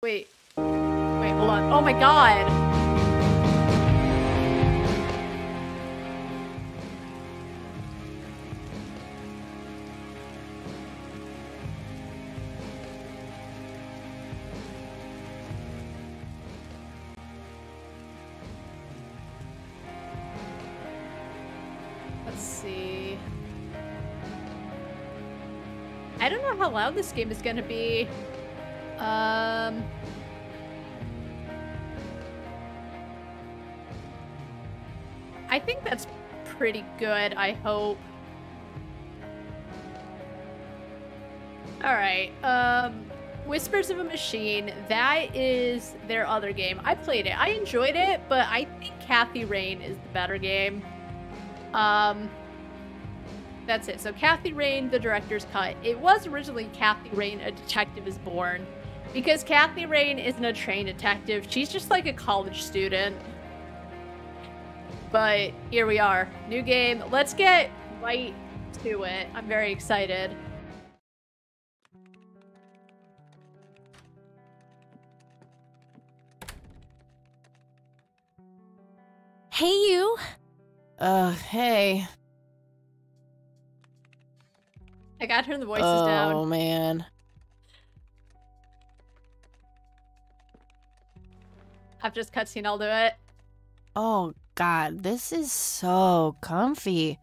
Wait. Wait, hold on. Oh my god! Let's see. I don't know how loud this game is gonna be. I think that's pretty good, I hope. Alright, Whispers of a Machine, that is their other game. I played it. I enjoyed it, but I think Kathy Rain is the better game. That's it. So Kathy Rain, the director's cut. It was originally Kathy Rain, A Detective is Born. Because Kathy Rain isn't a trained detective. She's just like a college student. But here we are. New game. Let's get right to it. I'm very excited. Hey, you. Hey. I gotta turn the voices down. Oh, man. After this cutscene, I'll do it. Oh, God. This is so comfy.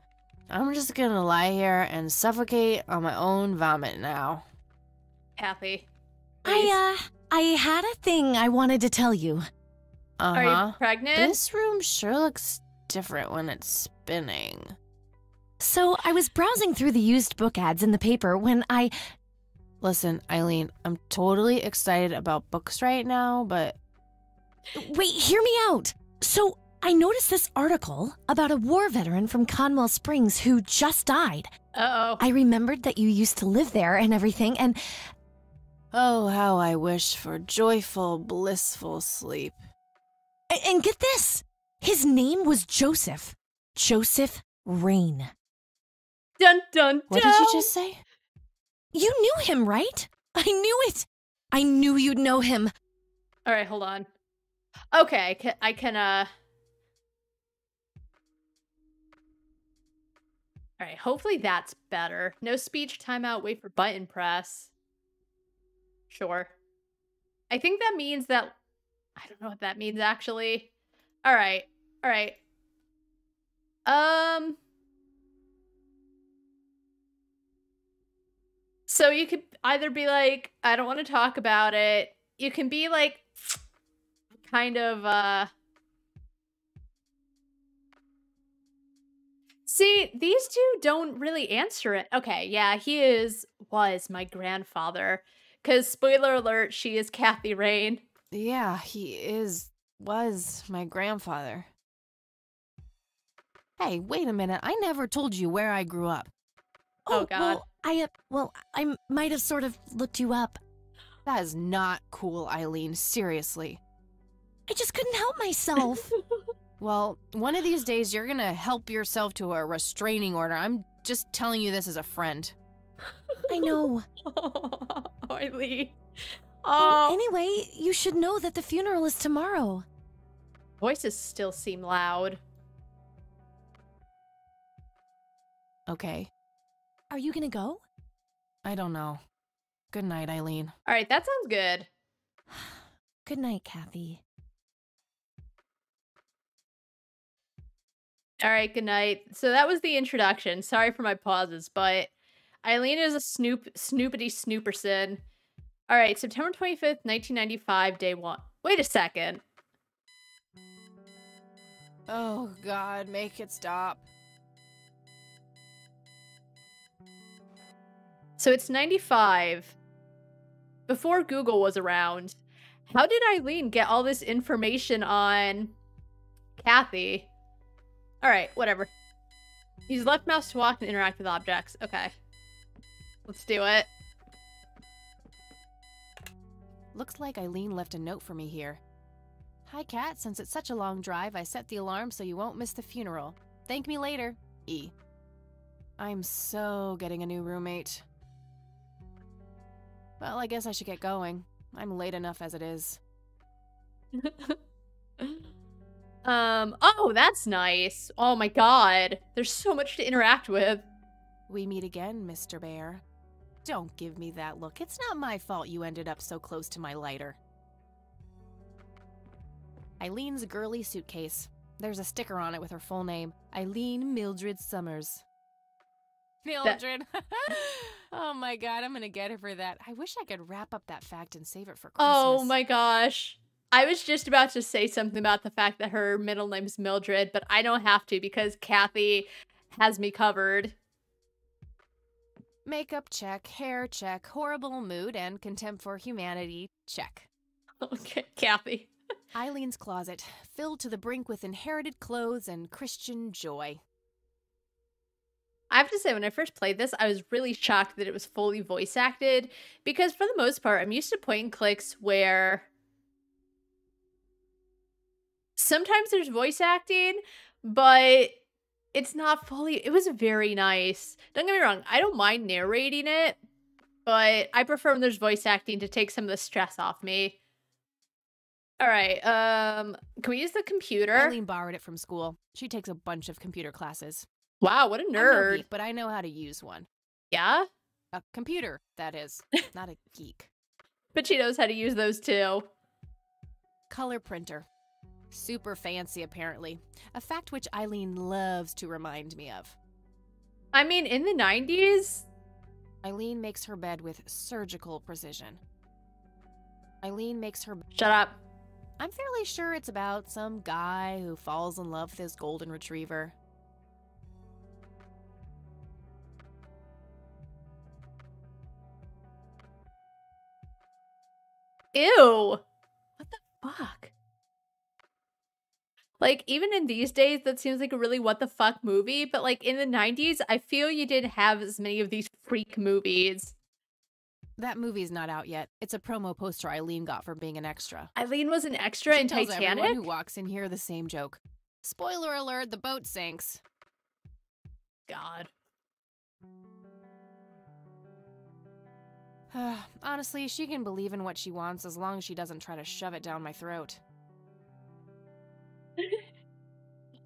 I'm just gonna lie here and suffocate on my own vomit now. Kathy. Please. I had a thing I wanted to tell you. Are you pregnant? This room sure looks different when it's spinning. So, I was browsing through the used book ads in the paper when I... Listen, Eileen, I'm totally excited about books right now, but... Wait, hear me out. So, I noticed this article about a war veteran from Conwell Springs who just died. Uh-oh. I remembered that you used to live there and everything, and... Oh, how I wish for joyful, blissful sleep. And get this! His name was Joseph. Joseph Rain. Dun dun dun! What did you just say? You knew him, right? I knew it! I knew you'd know him. Alright, hold on. Okay, I can, Alright, hopefully that's better. No speech, timeout, wait for button press. Sure. I think that means that... I don't know what that means, actually. Alright, alright. So you could either be like, I don't want to talk about it. You can be like, kind of, See, these two don't really answer it. Okay, yeah, he was my grandfather. Because, spoiler alert, she is Kathy Rain. Yeah, was my grandfather. Hey, wait a minute. I never told you where I grew up. Oh, God. Well, I might have sort of looked you up. That is not cool, Eileen. Seriously. I just couldn't help myself. Well, one of these days you're gonna help yourself to a restraining order. I'm just telling you this as a friend. I know. Oh, Eileen. Well, Oh. anyway, you should know that the funeral is tomorrow. Voices still seem loud. Okay. Are you gonna go? I don't know. Good night, Eileen. All right, that sounds good. Good night, Kathy. All right, good night. So that was the introduction. Sorry for my pauses, but Eileen is a snoopity snooperson. All right, September 25th, 1995, day 1. Wait a second. Oh, God, make it stop. So it's 95. Before Google was around. How did Eileen get all this information on Kathy? All right, whatever. Use left mouse to walk and interact with objects. Okay. Let's do it. Looks like Eileen left a note for me here. Hi, Kat. Since it's such a long drive, I set the alarm so you won't miss the funeral. Thank me later. E. I'm so getting a new roommate. Well, I guess I should get going. I'm late enough as it is. Oh, that's nice. Oh my god. There's so much to interact with. We meet again, Mr. Bear. Don't give me that look. It's not my fault you ended up so close to my lighter. Eileen's girly suitcase. There's a sticker on it with her full name. Eileen Mildred Summers. Mildred. Oh my god, I'm gonna get her for that. I wish I could wrap up that fact and save it for Christmas. Oh my gosh. I was just about to say something about the fact that her middle name's Mildred, but I don't have to because Kathy has me covered. Makeup check, hair check, horrible mood, and contempt for humanity check. Okay, Kathy. Eileen's closet, filled to the brink with inherited clothes and Christian joy. I have to say, when I first played this, I was really shocked that it was fully voice acted, because for the most part, I'm used to point and clicks where sometimes there's voice acting, but it's not fully. It was very nice. Don't get me wrong, I don't mind narrating it, but I prefer when there's voice acting to take some of the stress off me. All right, can we use the computer? Eileen borrowed it from school. She takes a bunch of computer classes. Wow, what a I'm no nerd. geek, but I know how to use one. Yeah? A computer, that is. Not a geek. But she knows how to use those too. Color printer. Super fancy, apparently. A fact which Eileen loves to remind me of. I mean, in the 90s? Eileen makes her bed with surgical precision. Eileen makes her... Shut up. I'm fairly sure it's about some guy who falls in love with his golden retriever. Ew. What the fuck? Like, even in these days, that seems like a really what the fuck movie, but like in the 90s, I feel you didn't have as many of these freak movies. That movie's not out yet. It's a promo poster Eileen got for being an extra. Eileen was an extra in tells Titanic? Everyone who walks in here the same joke. Spoiler alert, the boat sinks. God. Honestly, she can believe in what she wants as long as she doesn't try to shove it down my throat.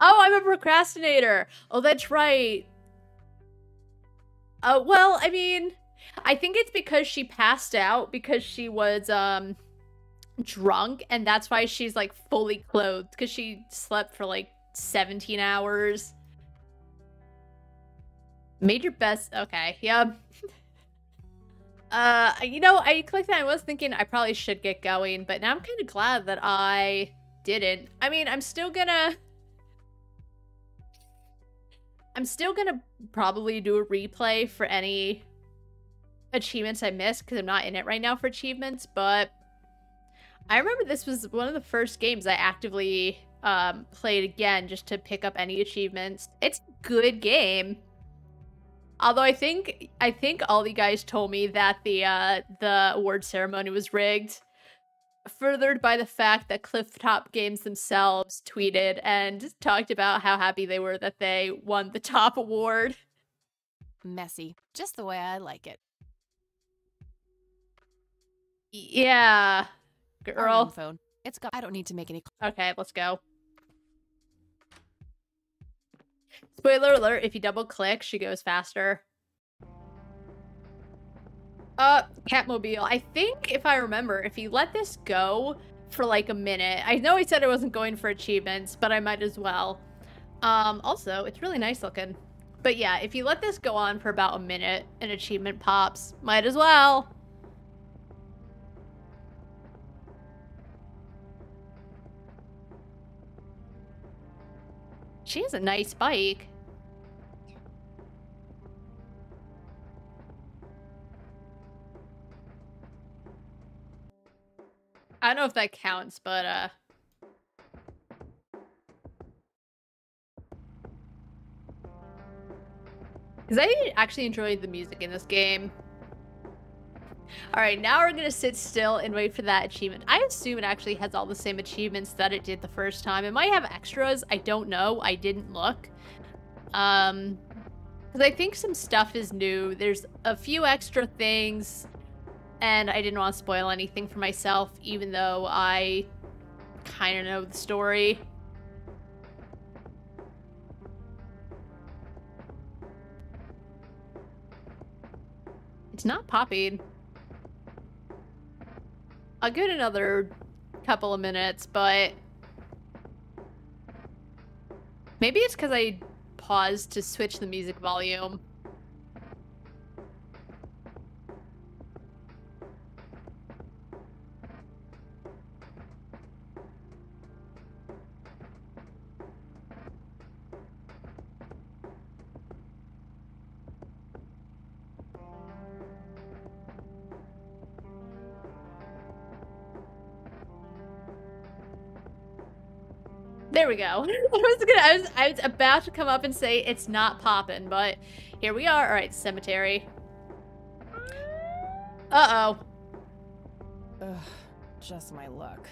Oh, I'm a procrastinator. Oh, that's right. Well, I mean, I think it's because she passed out because she was, drunk, and that's why she's, like, fully clothed, because she slept for, like, 17 hours. Made your best... Okay, yeah. You know, I clicked that. I was thinking I probably should get going, but now I'm kind of glad that I didn't. I mean, I'm still gonna probably do a replay for any achievements I missed because I'm not in it right now for achievements, but I remember this was one of the first games I actively played again just to pick up any achievements. It's a good game. Although I think all the guys told me that the award ceremony was rigged, furthered by the fact that Clifftop Games themselves tweeted and talked about how happy they were that they won the top award. Messy, just the way I like it. Yeah, girl. Phone. It's got. I don't need to make any. Okay, let's go. Spoiler alert, if you double click, she goes faster. Catmobile. I think, if I remember, if you let this go for like a minute, I know I said I wasn't going for achievements, but I might as well. Also, it's really nice looking. But yeah, if you let this go on for about a minute, an achievement pops. Might as well. She has a nice bike. I don't know if that counts, but because I actually enjoyed the music in this game. Alright, now we're gonna sit still and wait for that achievement. I assume it actually has all the same achievements that it did the first time. It might have extras. I don't know. I didn't look. Because I think some stuff is new. There's a few extra things. And I didn't want to spoil anything for myself, even though I kind of know the story. It's not popping. I'll give it another couple of minutes, but maybe it's because I paused to switch the music volume. There we go. I was about to come up and say it's not popping, but here we are. All right, cemetery. Uh-oh. Ugh, just my luck.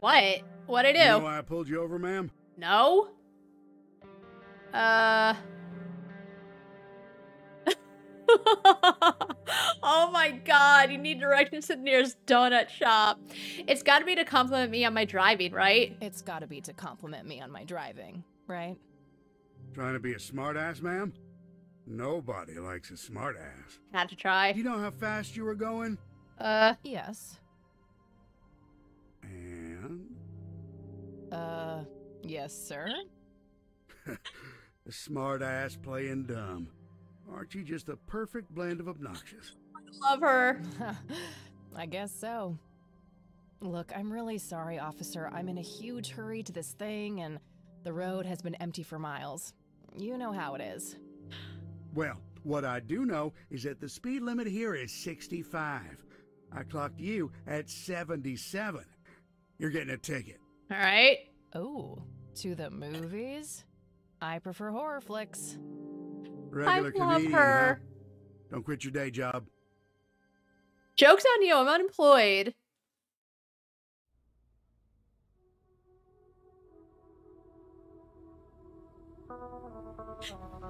What? What'd I do? You know why I pulled you over, ma'am? No? Oh my god, you need directions to the nearest donut shop. It's gotta be to compliment me on my driving, right? It's gotta be to compliment me on my driving, right? Trying to be a smartass, ma'am? Nobody likes a smartass. Had to try. Do you know how fast you were going? Yes. And? Yes, sir? A smartass playing dumb. Aren't you just a perfect blend of obnoxious? Love her. I guess so. Look, I'm really sorry, officer. I'm in a huge hurry to this thing, and the road has been empty for miles. You know how it is. Well, what I do know is that the speed limit here is 65. I clocked you at 77. You're getting a ticket. All right. Oh, to the movies? I prefer horror flicks. Regular I love comedian, her. huh? Don't quit your day job. Joke's on you, I'm unemployed.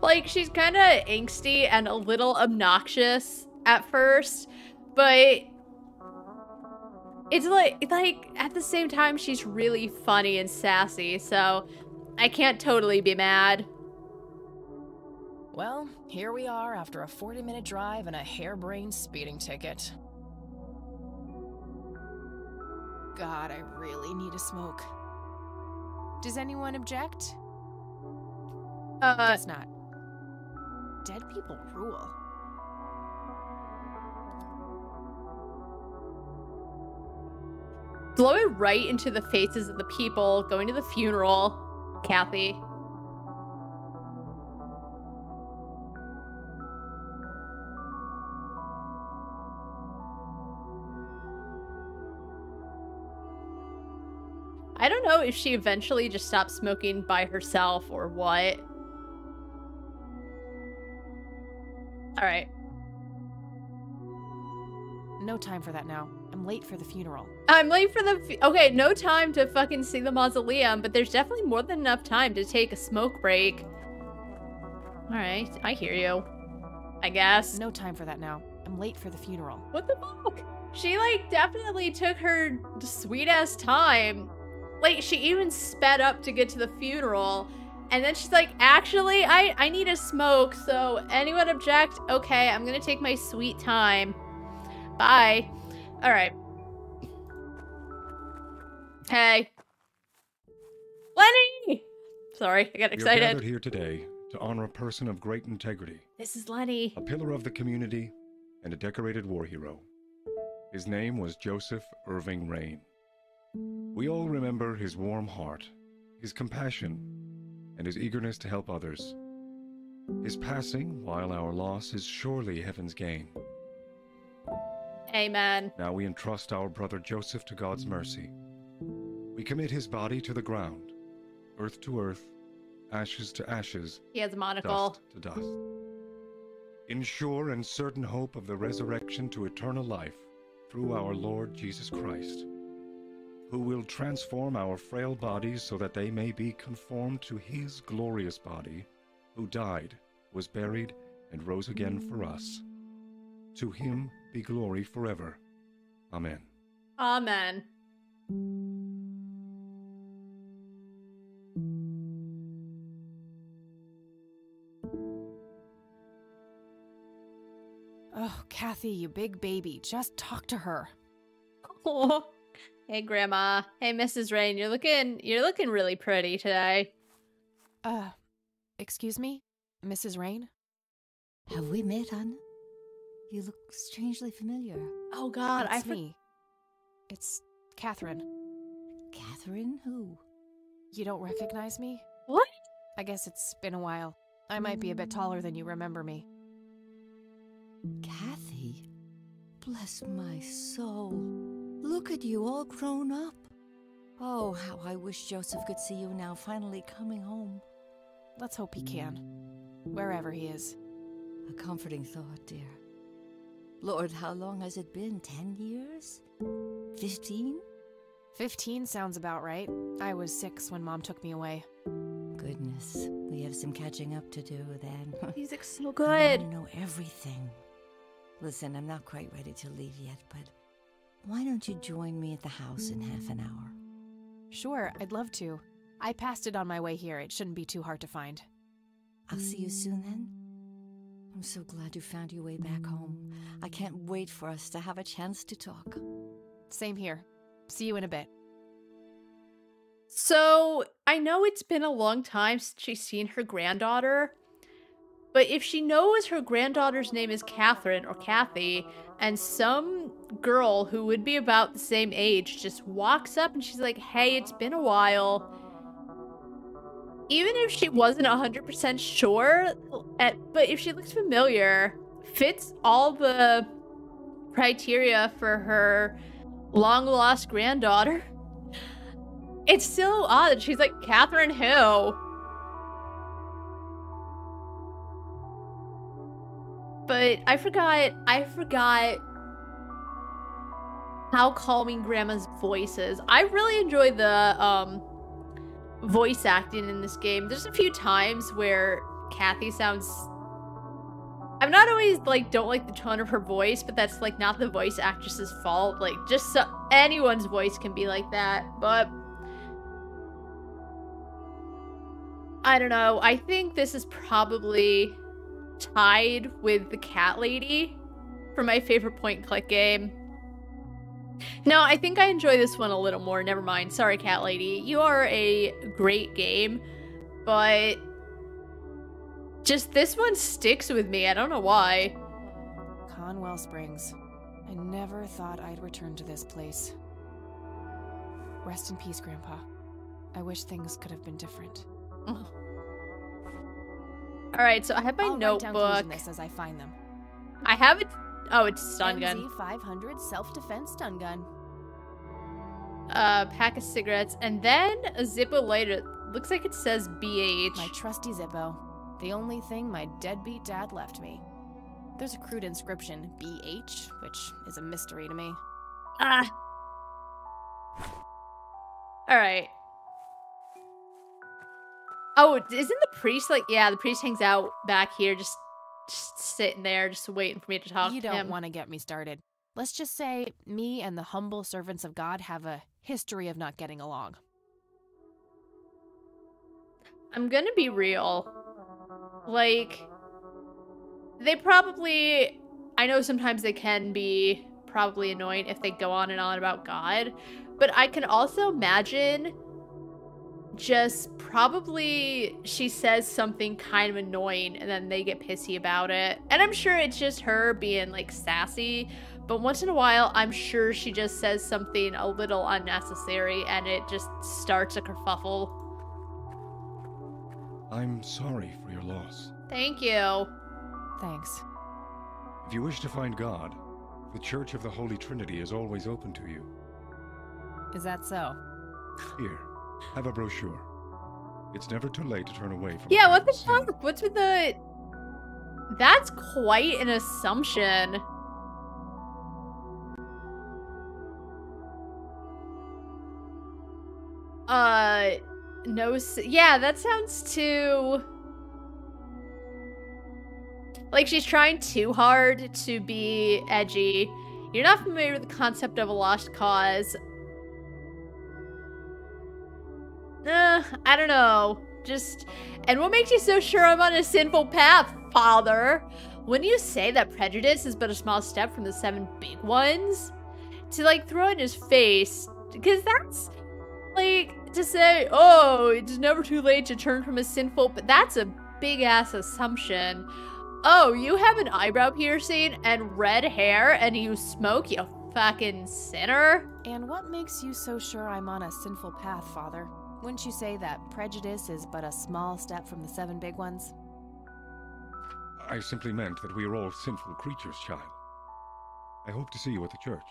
Like, she's kind of angsty and a little obnoxious at first, but it's like at the same time, she's really funny and sassy, so I can't totally be mad. Well, here we are after a 40-minute drive and a harebrained speeding ticket. God, I really need a smoke. Does anyone object? Guess not. Dead people rule. Blow it right into the faces of the people going to the funeral, Kathy. I don't know if she eventually just stopped smoking by herself or what. Alright. No time for that now. I'm late for the funeral. I'm late for the... Okay, no time to fucking see the mausoleum, but there's definitely more than enough time to take a smoke break. Alright, I hear you. I guess. No time for that now. I'm late for the funeral. What the fuck? She, like, definitely took her sweet-ass time. Like, she even sped up to get to the funeral. And then she's like, actually, I need a smoke, so anyone object? Okay, I'm gonna take my sweet time. Bye. Alright. Hey. Lenny! Sorry, I got excited. You're gathered here today to honor a person of great integrity. This is Lenny. A pillar of the community and a decorated war hero. His name was Joseph Irving Rain. We all remember his warm heart, his compassion, and his eagerness to help others. His passing, while our loss, is surely heaven's gain. Amen. Now we entrust our brother Joseph to God's mercy. We commit his body to the ground, earth to earth, ashes to ashes, He has a monocle. dust to dust. In sure and certain hope of the resurrection to eternal life through our Lord Jesus Christ, who will transform our frail bodies so that they may be conformed to his glorious body, who died was buried, and rose again for us. To him be glory forever. Amen. Amen. Oh, Kathy, you big baby. Just talk to her. Oh. Hey, Grandma. Hey, Mrs. Rain. You're looking really pretty today. Excuse me? Mrs. Rain? Have we met, Anna? You look strangely familiar. Oh, God. It's me. It's Catherine. Catherine who? You don't recognize me? What? I guess it's been a while. I might be a bit taller than you remember me. Kathy? Bless my soul. Look at you, all grown up. Oh, how I wish Joseph could see you now, finally coming home. Let's hope he can. Wherever he is. A comforting thought, dear. Lord, how long has it been? 10 years? 15? 15 sounds about right. I was 6 when Mom took me away. Goodness, we have some catching up to do then. Music's so I good. want to know everything. Listen, I'm not quite ready to leave yet, but why don't you join me at the house in half an hour? Sure, I'd love to. I passed it on my way here. It shouldn't be too hard to find. I'll see you soon then. I'm so glad you found your way back home. I can't wait for us to have a chance to talk. Same here. See you in a bit. So, I know it's been a long time since she's seen her granddaughter, but if she knows her granddaughter's name is Catherine or Kathy, and some girl who would be about the same age just walks up and she's like, hey, it's been a while. Even if she wasn't 100% sure, but if she looks familiar, fits all the criteria for her long-lost granddaughter, it's still odd that she's like, Catherine who? But I forgot how calming Grandma's voice is. I really enjoy the voice acting in this game. There's a few times where Kathy sounds... I'm not always, like, don't like the tone of her voice, but that's, like, not the voice actress's fault. Like, just anyone's voice can be like that, but... I don't know. I think this is probably tied with the Cat Lady for my favorite point-and-click game. No, I think I enjoy this one a little more. Never mind. Sorry, Cat Lady. You are a great game, but just this one sticks with me. I don't know why. Conwell Springs. I never thought I'd return to this place. Rest in peace, Grandpa. I wish things could have been different. Alright, so I have my I'll notebook. write down clues in this as I find them. I have it. Oh, it's stun gun. MZ500 self-defense stun gun. Pack of cigarettes, and then a Zippo lighter. Looks like it says BH. My trusty Zippo. The only thing my deadbeat dad left me. There's a crude inscription, BH, which is a mystery to me. Alright. Oh, isn't the priest like... Yeah, the priest hangs out back here, just sitting there, just waiting for me to talk You to him. don't want to get me started. Let's just say me and the humble servants of God have a history of not getting along. I'm gonna be real. Like, they probably... I know sometimes they can be probably annoying if they go on and on about God, but I can also imagine just probably she says something kind of annoying and then they get pissy about it. And I'm sure it's just her being like sassy, but once in a while I'm sure she just says something a little unnecessary and it just starts a kerfuffle. I'm sorry for your loss. Thank you. Thanks. If you wish to find God, the Church of the Holy Trinity is always open to you. Is that so? Here, have a brochure. It's never too late to turn away from Yeah, what the sin. fuck? What's with the... That's quite an assumption. No, yeah, that sounds too... Like, she's trying too hard to be edgy. You're not familiar with the concept of a lost cause. I don't know. And what makes you so sure I'm on a sinful path, Father? When you say that prejudice is but a small step from the 7 big ones, to, like, throw it in his face, because that's, like, to say, oh, it's never too late to turn from a sinful, but that's a big-ass assumption. Oh, you have an eyebrow piercing and red hair and you smoke, you fucking sinner? And what makes you so sure I'm on a sinful path, Father? Wouldn't you say that prejudice is but a small step from the 7 big ones? I simply meant that we are all sinful creatures, child. I hope to see you at the church.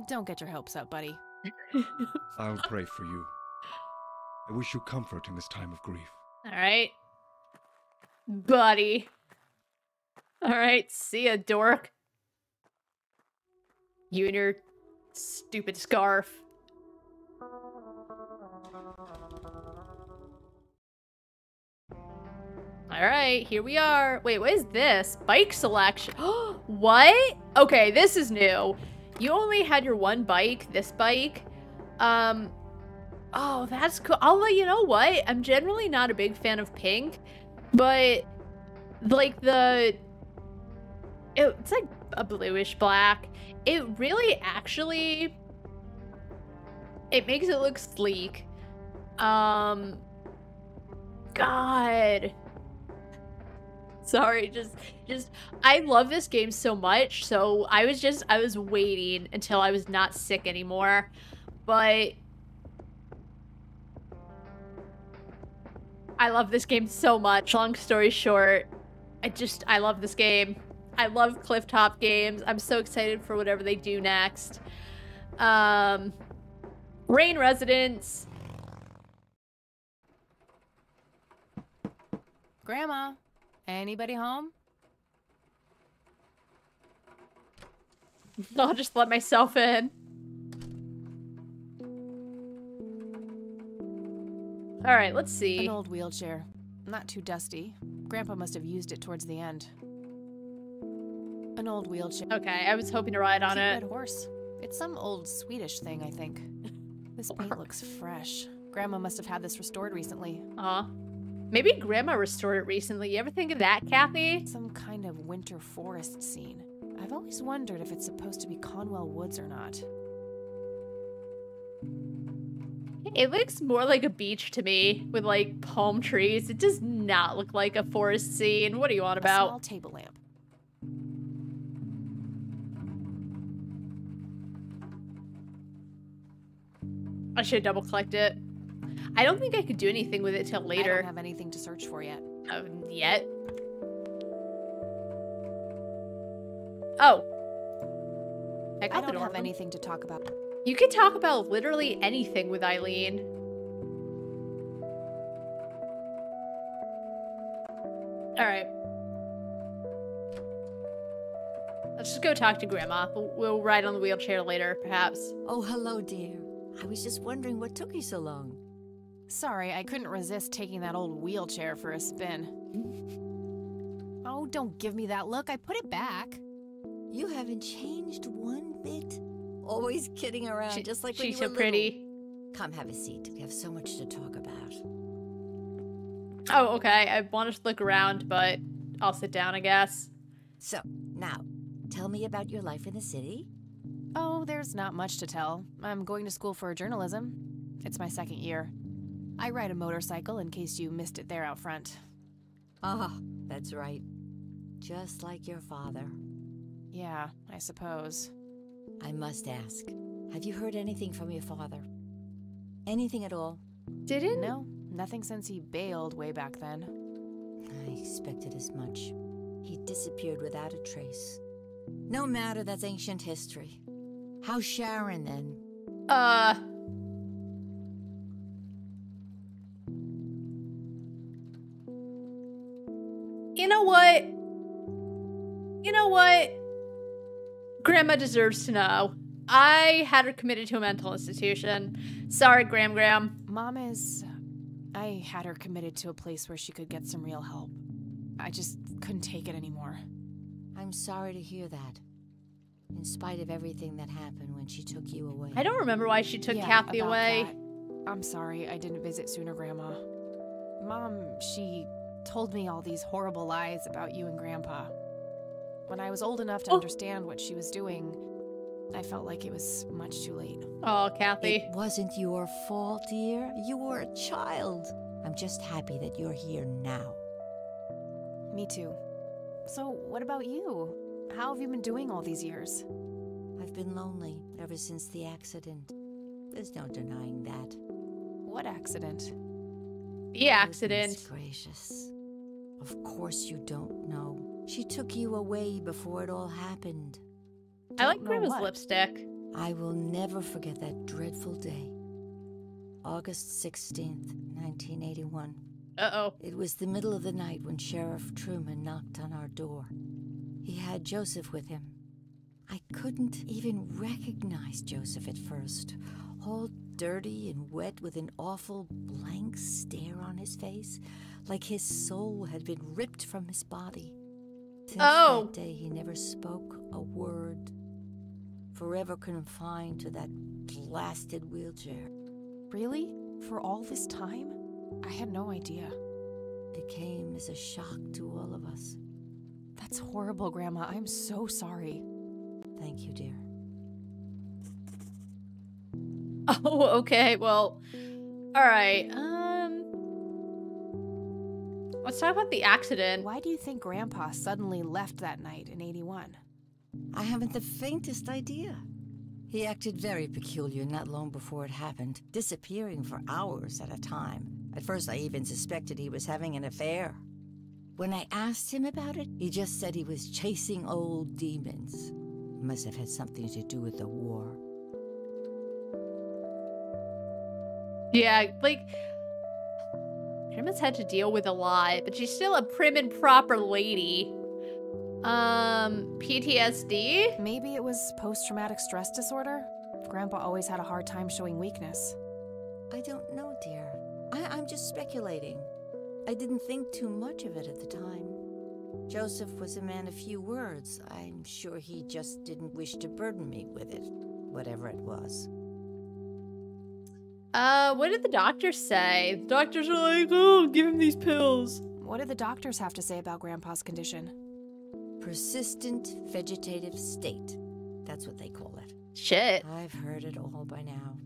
Don't get your hopes up, buddy. I'll pray for you. I wish you comfort in this time of grief. Alright. Buddy. Alright, see ya, dork. You and your stupid scarf. Alright, here we are. Wait, what is this? Bike selection. What? Okay, this is new. You only had your one bike, this bike. Oh, that's cool. Although, you know what? I'm generally not a big fan of pink, but like it's like a bluish black. It really actually, it makes it look sleek. God. Sorry, just I love this game so much, so I was waiting until I was not sick anymore. But I love this game so much. Long story short, I love this game. I love Clifftop games. I'm so excited for whatever they do next. Rain Residence. Grandma, anybody home? I'll just let myself in. All right, let's see. An old wheelchair. Not too dusty. Grandpa must have used it towards the end. An old wheelchair. Okay, I was hoping to ride on Cute it. red horse. It's some old Swedish thing, I think. This paint looks fresh. Grandma must have had this restored recently. Maybe Grandma restored it recently. You ever think of that, Kathy? Some kind of winter forest scene. I've always wondered if it's supposed to be Conwell Woods or not. It looks more like a beach to me, with like palm trees. It does not look like a forest scene. What are you on A about? small table lamp. I should double collect it. I don't think I could do anything with it till I later. don't have anything to search for yet. Yet. Oh. I got I the don't door have open. anything to talk about. You can talk about literally anything with Eileen. Alright. Let's just go talk to Grandma. We'll ride on the wheelchair later, perhaps. Oh, hello, dear. I was just wondering what took you so long. Sorry, I couldn't resist taking that old wheelchair for a spin. Oh, don't give me that look. I put it back. You haven't changed one bit. Always kidding around, just like when you She's were so pretty. little. Come have a seat. We have so much to talk about. Oh, okay. I wanted to look around, but I'll sit down, I guess. So, now, tell me about your life in the city. Oh, there's not much to tell. I'm going to school for journalism. It's my 2nd year. I ride a motorcycle in case you missed it there out front. Ah, that's right. Just like your father. Yeah, I suppose. I must ask, have you heard anything from your father? Anything at all? Didn't? No, nothing since he bailed way back then. I expected as much. He disappeared without a trace. No matter, that's ancient history. How's Sharon, then? You know what? You know what? Grandma deserves to know. I had her committed to a mental institution. Sorry, Gram. Mom is... I had her committed to a place where she could get some real help. I just couldn't take it anymore. I'm sorry to hear that. In spite of everything that happened when she took you away. I don't remember why she took Yeah, Kathy about away. that. I'm sorry I didn't visit sooner, Grandma. Mom, she told me all these horrible lies about you and Grandpa. When I was old enough to understand what she was doing, I felt like it was much too late. Oh, Kathy. It wasn't your fault, dear. You were a child. I'm just happy that you're here now. Me too. So, what about you? How have you been doing all these years? I've been lonely ever since the accident. There's no denying that. What accident? The accident. Goodness gracious. Of course you don't know. She took you away before it all happened. I like Don't know Grandma's what. lipstick. I will never forget that dreadful day. August 16th, 1981. Uh-oh. It was the middle of the night when Sheriff Truman knocked on our door. He had Joseph with him. I couldn't even recognize Joseph at first. All dirty and wet with an awful blank stare on his face, like his soul had been ripped from his body. Since that day, he never spoke a word. Forever confined to that blasted wheelchair. Really? For all this time? I had no idea. It came as a shock to all of us. That's horrible, Grandma. I'm so sorry. Thank you, dear. Oh, okay. Well, all right. Let's talk about the accident. Why do you think Grandpa suddenly left that night in 81? I haven't the faintest idea. He acted very peculiar not long before it happened, disappearing for hours at a time. At first, I even suspected he was having an affair. When I asked him about it, he just said he was chasing old demons. Must have had something to do with the war. Yeah, like, Grandma's had to deal with a lot, but she's still a prim and proper lady. PTSD? Maybe it was post-traumatic stress disorder? Grandpa always had a hard time showing weakness. I don't know, dear. I'm just speculating. I didn't think too much of it at the time. Joseph was a man of few words. I'm sure he just didn't wish to burden me with it, whatever it was. What did the doctors say? The doctors are like, oh, give him these pills. What did the doctors have to say about Grandpa's condition? Persistent vegetative state. That's what they call it. Shit. I've heard it all by now.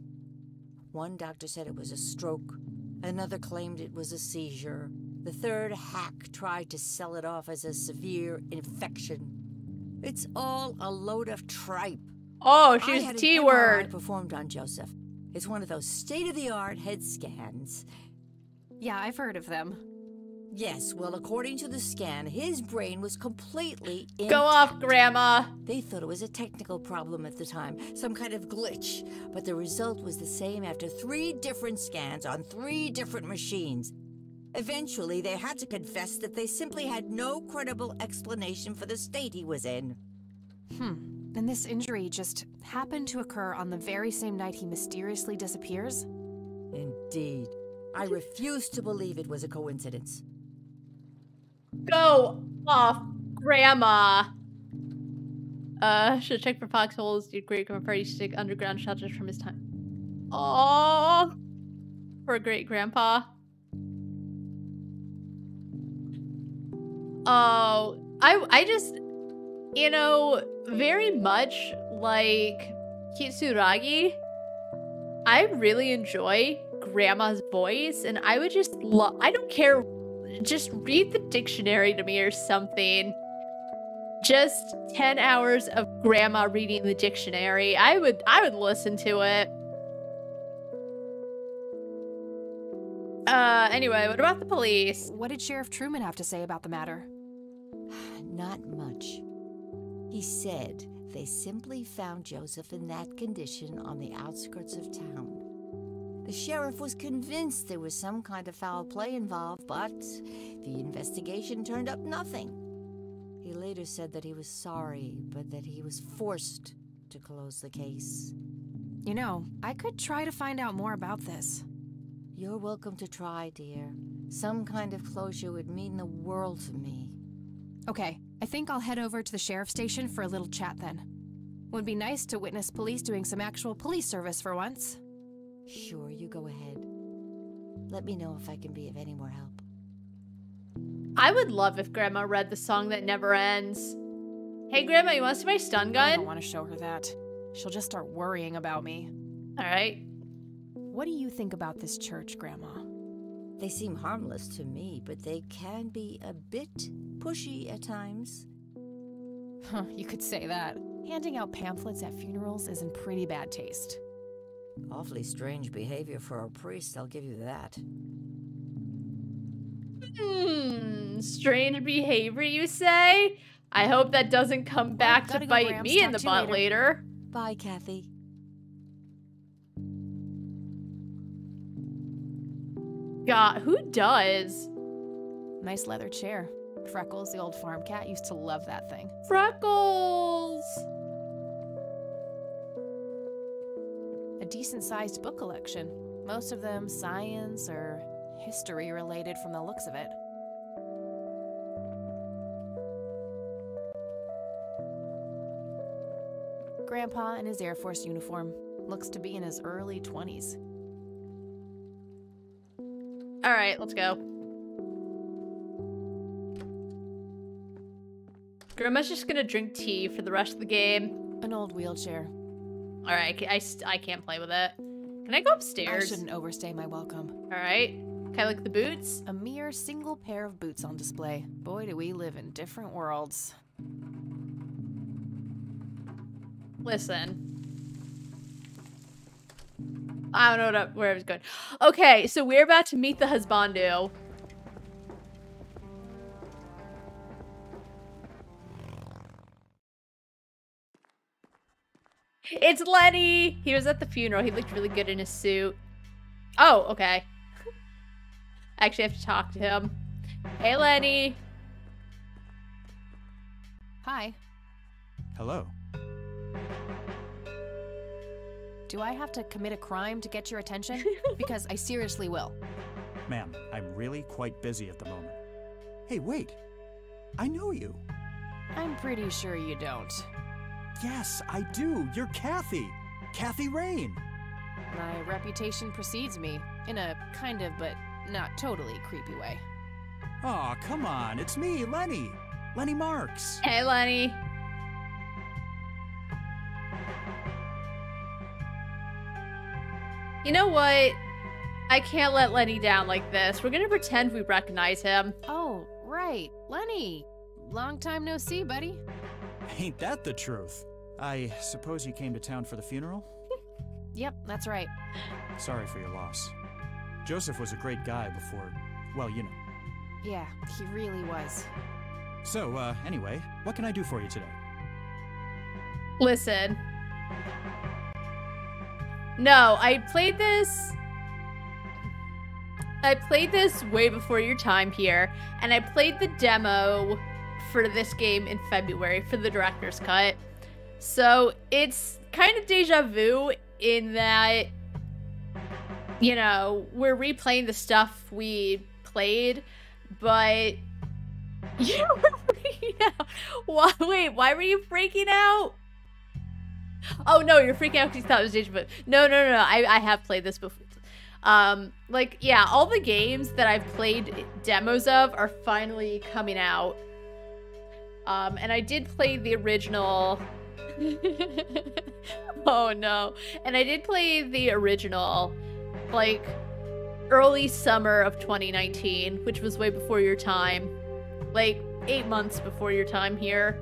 One doctor said it was a stroke. Another claimed it was a seizure. The third hack tried to sell it off as a severe infection. It's all a load of tripe. Oh, she I was had the an T MRI word. performed on Joseph. It's one of those state-of-the-art head scans. Yeah, I've heard of them. Yes, well, according to the scan, his brain was completely intact. Go off, Grandma. They thought it was a technical problem at the time, some kind of glitch, but the result was the same after 3 different scans on 3 different machines. Eventually, they had to confess that they simply had no credible explanation for the state he was in. And this injury just happened to occur on the very same night he mysteriously disappears? Indeed. I refuse to believe it was a coincidence. Go off, Grandma. Should check for foxholes. Your great grandpa used to dig underground shelters from his time. Oh, for a great grandpa. Oh, I just, you know, very much like Kitsuragi, I really enjoy Grandma's voice, and I would just love, I don't care, just read the dictionary to me or something. Just 10 hours of Grandma reading the dictionary. I would listen to it. Anyway, what about the police? What did Sheriff Truman have to say about the matter? Not much. He said they simply found Joseph in that condition on the outskirts of town. The sheriff was convinced there was some kind of foul play involved, but the investigation turned up nothing. He later said that he was sorry, but that he was forced to close the case. You know, I could try to find out more about this. You're welcome to try, dear. Some kind of closure would mean the world to me. Okay, I think I'll head over to the sheriff's station for a little chat then. Would be nice to witness police doing some actual police service for once. Sure, you go ahead. Let me know if I can be of any more help. I would love if Grandma read the song that never ends. Hey, Grandma, you want to see my stun gun? I don't want to show her that. She'll just start worrying about me. All right. What do you think about this church, Grandma? They seem harmless to me, but they can be a bit pushy at times. Huh, you could say that. Handing out pamphlets at funerals is in pretty bad taste. Awfully strange behavior for a priest, I'll give you that. Strange behavior, you say? I hope that doesn't come back to bite me in the butt later. Bye, Kathy. God, who does? Nice leather chair. Freckles, the old farm cat, used to love that thing. Freckles! A decent-sized book collection. Most of them science or history related from the looks of it. Grandpa in his Air Force uniform. Looks to be in his early 20s. All right, let's go. Grandma's just gonna drink tea for the rest of the game. An old wheelchair. All right, I can't play with it. Can I go upstairs? I shouldn't overstay my welcome. All right. Can I look at the boots? A mere single pair of boots on display. Boy, do we live in different worlds. Listen. I don't know where I was going. Okay, so we're about to meet the husbando. It's Lenny! He was at the funeral. He looked really good in his suit. Oh, okay. I actually have to talk to him. Hey, Lenny. Hi. Hello. Do I have to commit a crime to get your attention? Because I seriously will. Ma'am, I'm really quite busy at the moment. Hey, wait. I know you. I'm pretty sure you don't. Yes, I do. You're Kathy. Kathy Rain. My reputation precedes me, in a kind of but not totally creepy way. Aw, come on. It's me, Lenny. Lenny Marks. Hey, Lenny. You know what? I can't let Lenny down like this. We're gonna pretend we recognize him. Oh, right. Lenny. Long time no see, buddy. Ain't that the truth? I suppose you came to town for the funeral? Yep, that's right. Sorry for your loss. Joseph was a great guy before, well, you know. Yeah, he really was. So, anyway, what can I do for you today? Listen. No, I played this way before your time here, and I played the demo for this game in February for the director's cut. So it's kind of deja vu in that, you know, we're replaying the stuff we played, but you were freaking out. Wait, why were you freaking out? Oh no, you're freaking out because you thought it was deja vu. No, I have played this before. Like, yeah, all the games that I've played demos of are finally coming out. And I did play the original. Oh no. And I did play the original, like, early summer of 2019, which was way before your time. Like, 8 months before your time here.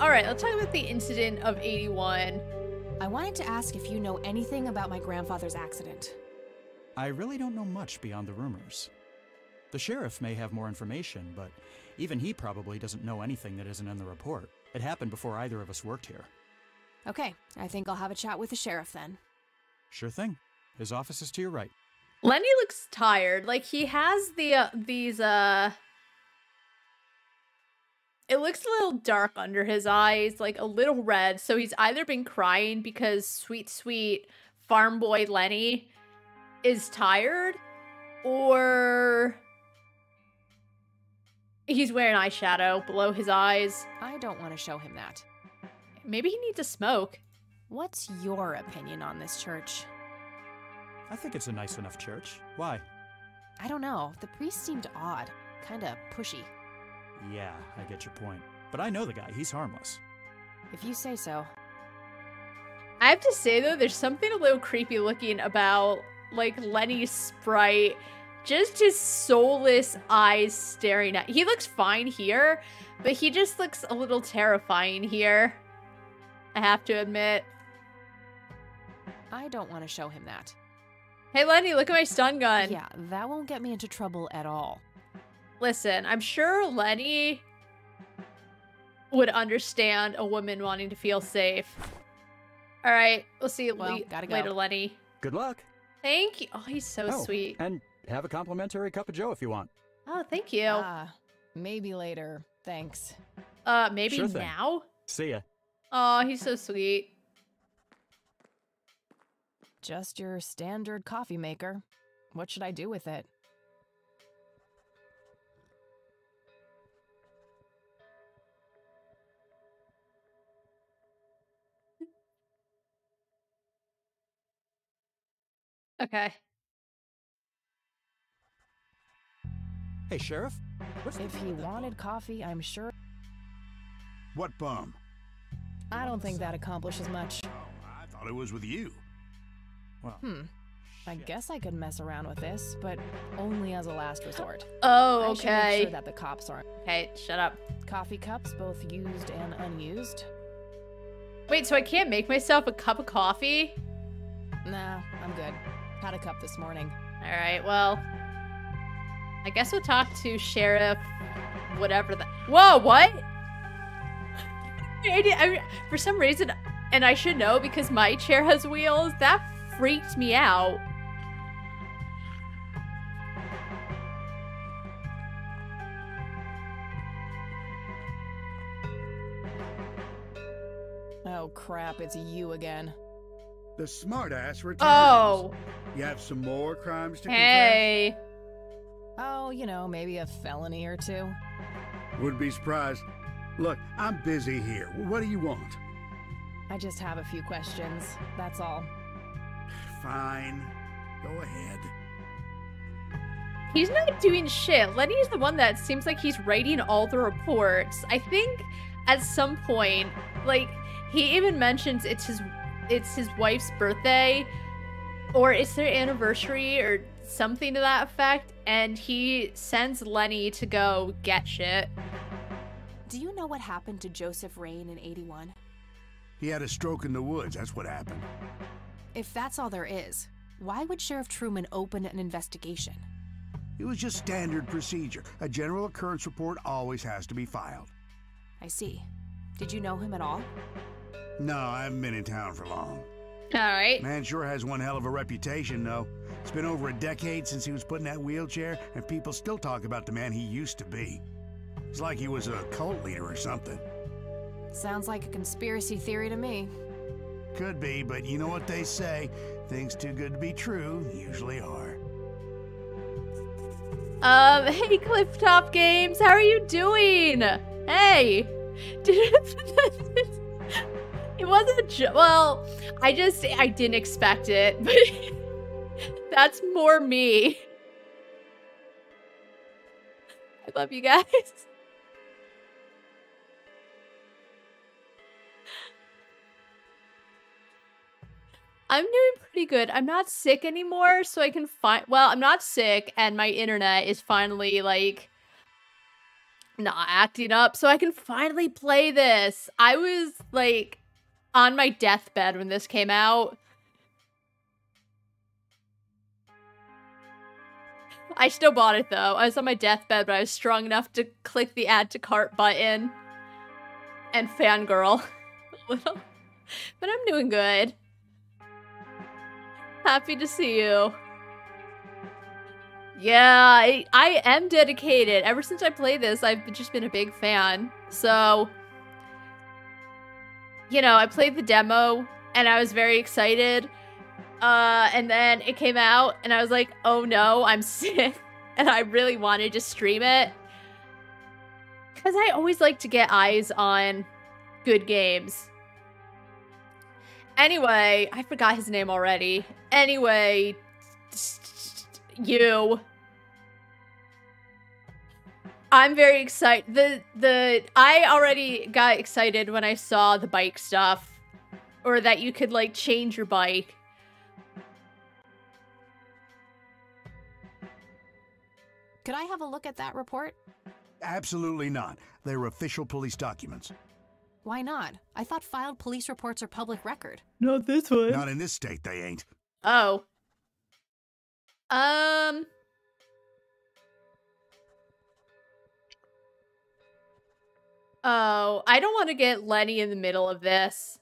Alright, let's talk about the incident of 81. I wanted to ask if you know anything about my grandfather's accident. I really don't know much beyond the rumors. The sheriff may have more information, but even he probably doesn't know anything that isn't in the report. It happened before either of us worked here. Okay, I think I'll have a chat with the sheriff then. Sure thing. His office is to your right. Lenny looks tired. Like, he has It looks a little dark under his eyes, like a little red. So he's either been crying because sweet, sweet farm boy Lenny is tired, or he's wearing eyeshadow below his eyes. I don't want to show him that. Maybe he needs a smoke. What's your opinion on this church? I think it's a nice enough church. Why? I don't know. The priest seemed odd. Kinda pushy. Yeah, I get your point. But I know the guy. He's harmless. If you say so. I have to say, though, there's something a little creepy looking about, like, Lenny's sprite. Just his soulless eyes staring at... He looks fine here, but he just looks a little terrifying here. I have to admit. I don't want to show him that. Hey, Lenny, look at my stun gun. Yeah, that won't get me into trouble at all. Listen, I'm sure Lenny would understand a woman wanting to feel safe. All right, we'll see you later, Lenny. Good luck. Thank you. Oh, he's so sweet. And have a complimentary cup of joe if you want. Oh, thank you. Maybe later. Thanks. Maybe Sure thing. now? See ya. Oh, he's so sweet. Just your standard coffee maker. What should I do with it? Okay. Hey, Sheriff. If he wanted coffee, I'm sure... What bum? I don't think that accomplishes much. Oh, I thought it was with you. Well, I guess I could mess around with this, but only as a last resort. Oh, I should make okay. sure that the cops aren't. Okay, shut up. Coffee cups, both used and unused. Wait, so I can't make myself a cup of coffee? Nah, I'm good. Had a cup this morning. All right, well, I guess we'll talk to Sheriff whatever that... Whoa, what? For some reason, and I should know because my chair has wheels, that freaked me out. Oh crap, it's you again. The smartass returns. Oh. You have some more crimes to confess? Hey. Oh, you know, maybe a felony or two. Would be surprised. Look, I'm busy here. What do you want? I just have a few questions, that's all. Fine. Go ahead. He's not doing shit. Lenny's the one that seems like he's writing all the reports. I think at some point, like, he even mentions it's his wife's birthday, or it's their anniversary, or something to that effect, and he sends Lenny to go get shit. Do you know what happened to Joseph Rain in 81? He had a stroke in the woods. That's what happened. If that's all there is, why would Sheriff Truman open an investigation? It was just standard procedure. A general occurrence report always has to be filed. I see. Did you know him at all? No, I haven't been in town for long. All right. Man sure has one hell of a reputation, though. It's been over a decade since he was put in that wheelchair, and people still talk about the man he used to be. It's like he was a cult leader or something. Sounds like a conspiracy theory to me. Could be, but you know what they say. Things too good to be true usually are. Hey, Clifftop Games, how are you doing? Hey. It wasn't well, I didn't expect it, but that's more me. I love you guys. I'm doing pretty good. I'm not sick anymore, so I can well, I'm not sick, and my internet is finally, like, not acting up, so I can finally play this. I was, like, on my deathbed when this came out. I still bought it, though. I was on my deathbed, but I was strong enough to click the add to cart button and fangirl a little. But I'm doing good. Happy to see you. Yeah, I am dedicated. Ever since I played this, I've just been a big fan. So, you know, I played the demo and I was very excited. And then it came out and I was like, oh no, I'm sick. And I really wanted to stream it. Because I always like to get eyes on good games. Anyway, I forgot his name already. Anyway, you. I'm very excited. I already got excited when I saw the bike stuff. Or that you could, like, change your bike. Could I have a look at that report? Absolutely not. They're official police documents. Why not? I thought filed police reports are public record. Not this one. Not in this state, they ain't. Oh. Oh, I don't want to get Lenny in the middle of this.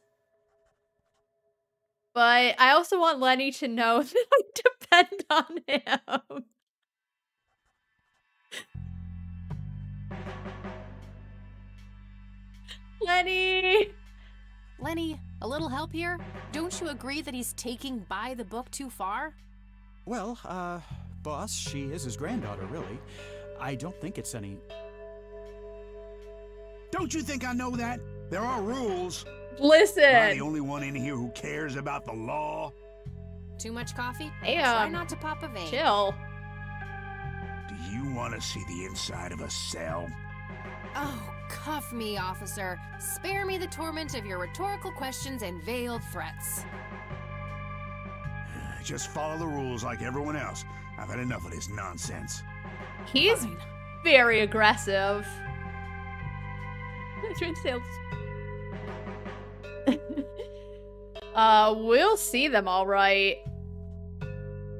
But I also want Lenny to know that I depend on him. Lenny! Lenny, a little help here? Don't you agree that he's taking by the book too far? Well, boss, she is his granddaughter, really. I don't think it's any... Don't you think I know that? There are rules. Listen! Am I the only one in here who cares about the law? Too much coffee? Damn. Try not to pop a vein. Chill. Do you want to see the inside of a cell? Oh, cuff me, officer. Spare me the torment of your rhetorical questions and veiled threats. Just follow the rules like everyone else. I've had enough of this nonsense. He's Fine. very aggressive. We'll see them all right.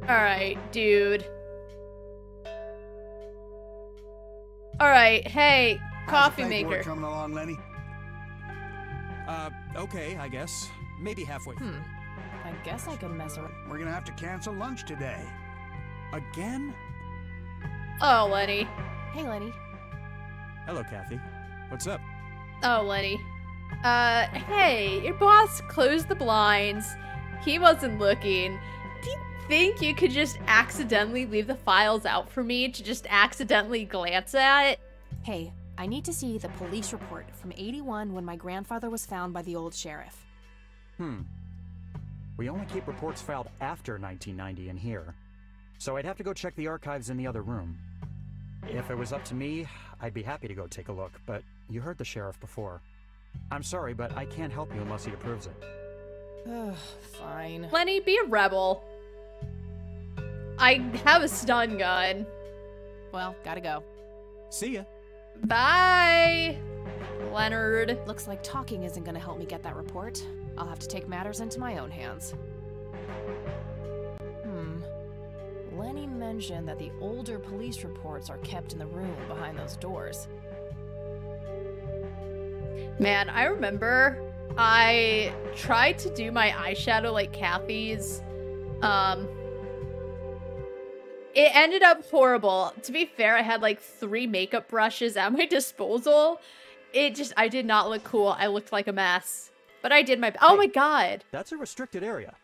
All right, dude. All right, hey, coffee How's the maker. paperwork coming along, Lenny? Okay, I guess. Maybe halfway through. I guess I could mess around. We're gonna have to cancel lunch today. Again? Oh, Lenny. Hey, Lenny. Hello, Kathy. What's up? Oh, Lenny. Hey, your boss closed the blinds. He wasn't looking. Do you think you could just accidentally leave the files out for me to just accidentally glance at? Hey, I need to see the police report from '81 when my grandfather was found by the old sheriff. We only keep reports filed after 1990 in here. So I'd have to go check the archives in the other room. If it was up to me, I'd be happy to go take a look, but you heard the sheriff before. I'm sorry, but I can't help you unless he approves it. Ugh, fine. Lenny, be a rebel. I have a stun gun. Well, gotta go. See ya. Bye, Leonard. Looks like talking isn't gonna help me get that report. I'll have to take matters into my own hands. Lenny mentioned that the older police reports are kept in the room behind those doors. Man, I remember I tried to do my eyeshadow like Kathy's. It ended up horrible. To be fair, I had like 3 makeup brushes at my disposal. I did not look cool. I looked like a mess. But I did my oh my god. That's a restricted area.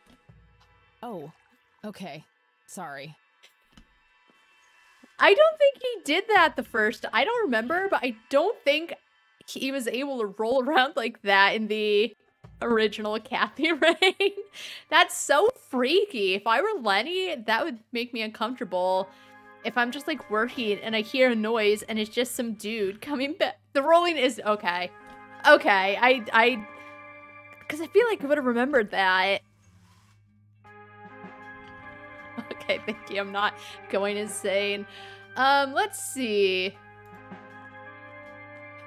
Oh, okay. Sorry. I don't think he did that the first. I don't remember, but I don't think he was able to roll around like that in the original Kathy Rain. That's so freaky. If I were Lenny, that would make me uncomfortable. If I'm just like working and I hear a noise and it's just some dude coming back. The rolling is okay. Okay, I because I feel like I would have remembered that. Okay, thank you. I'm not going insane. Let's see.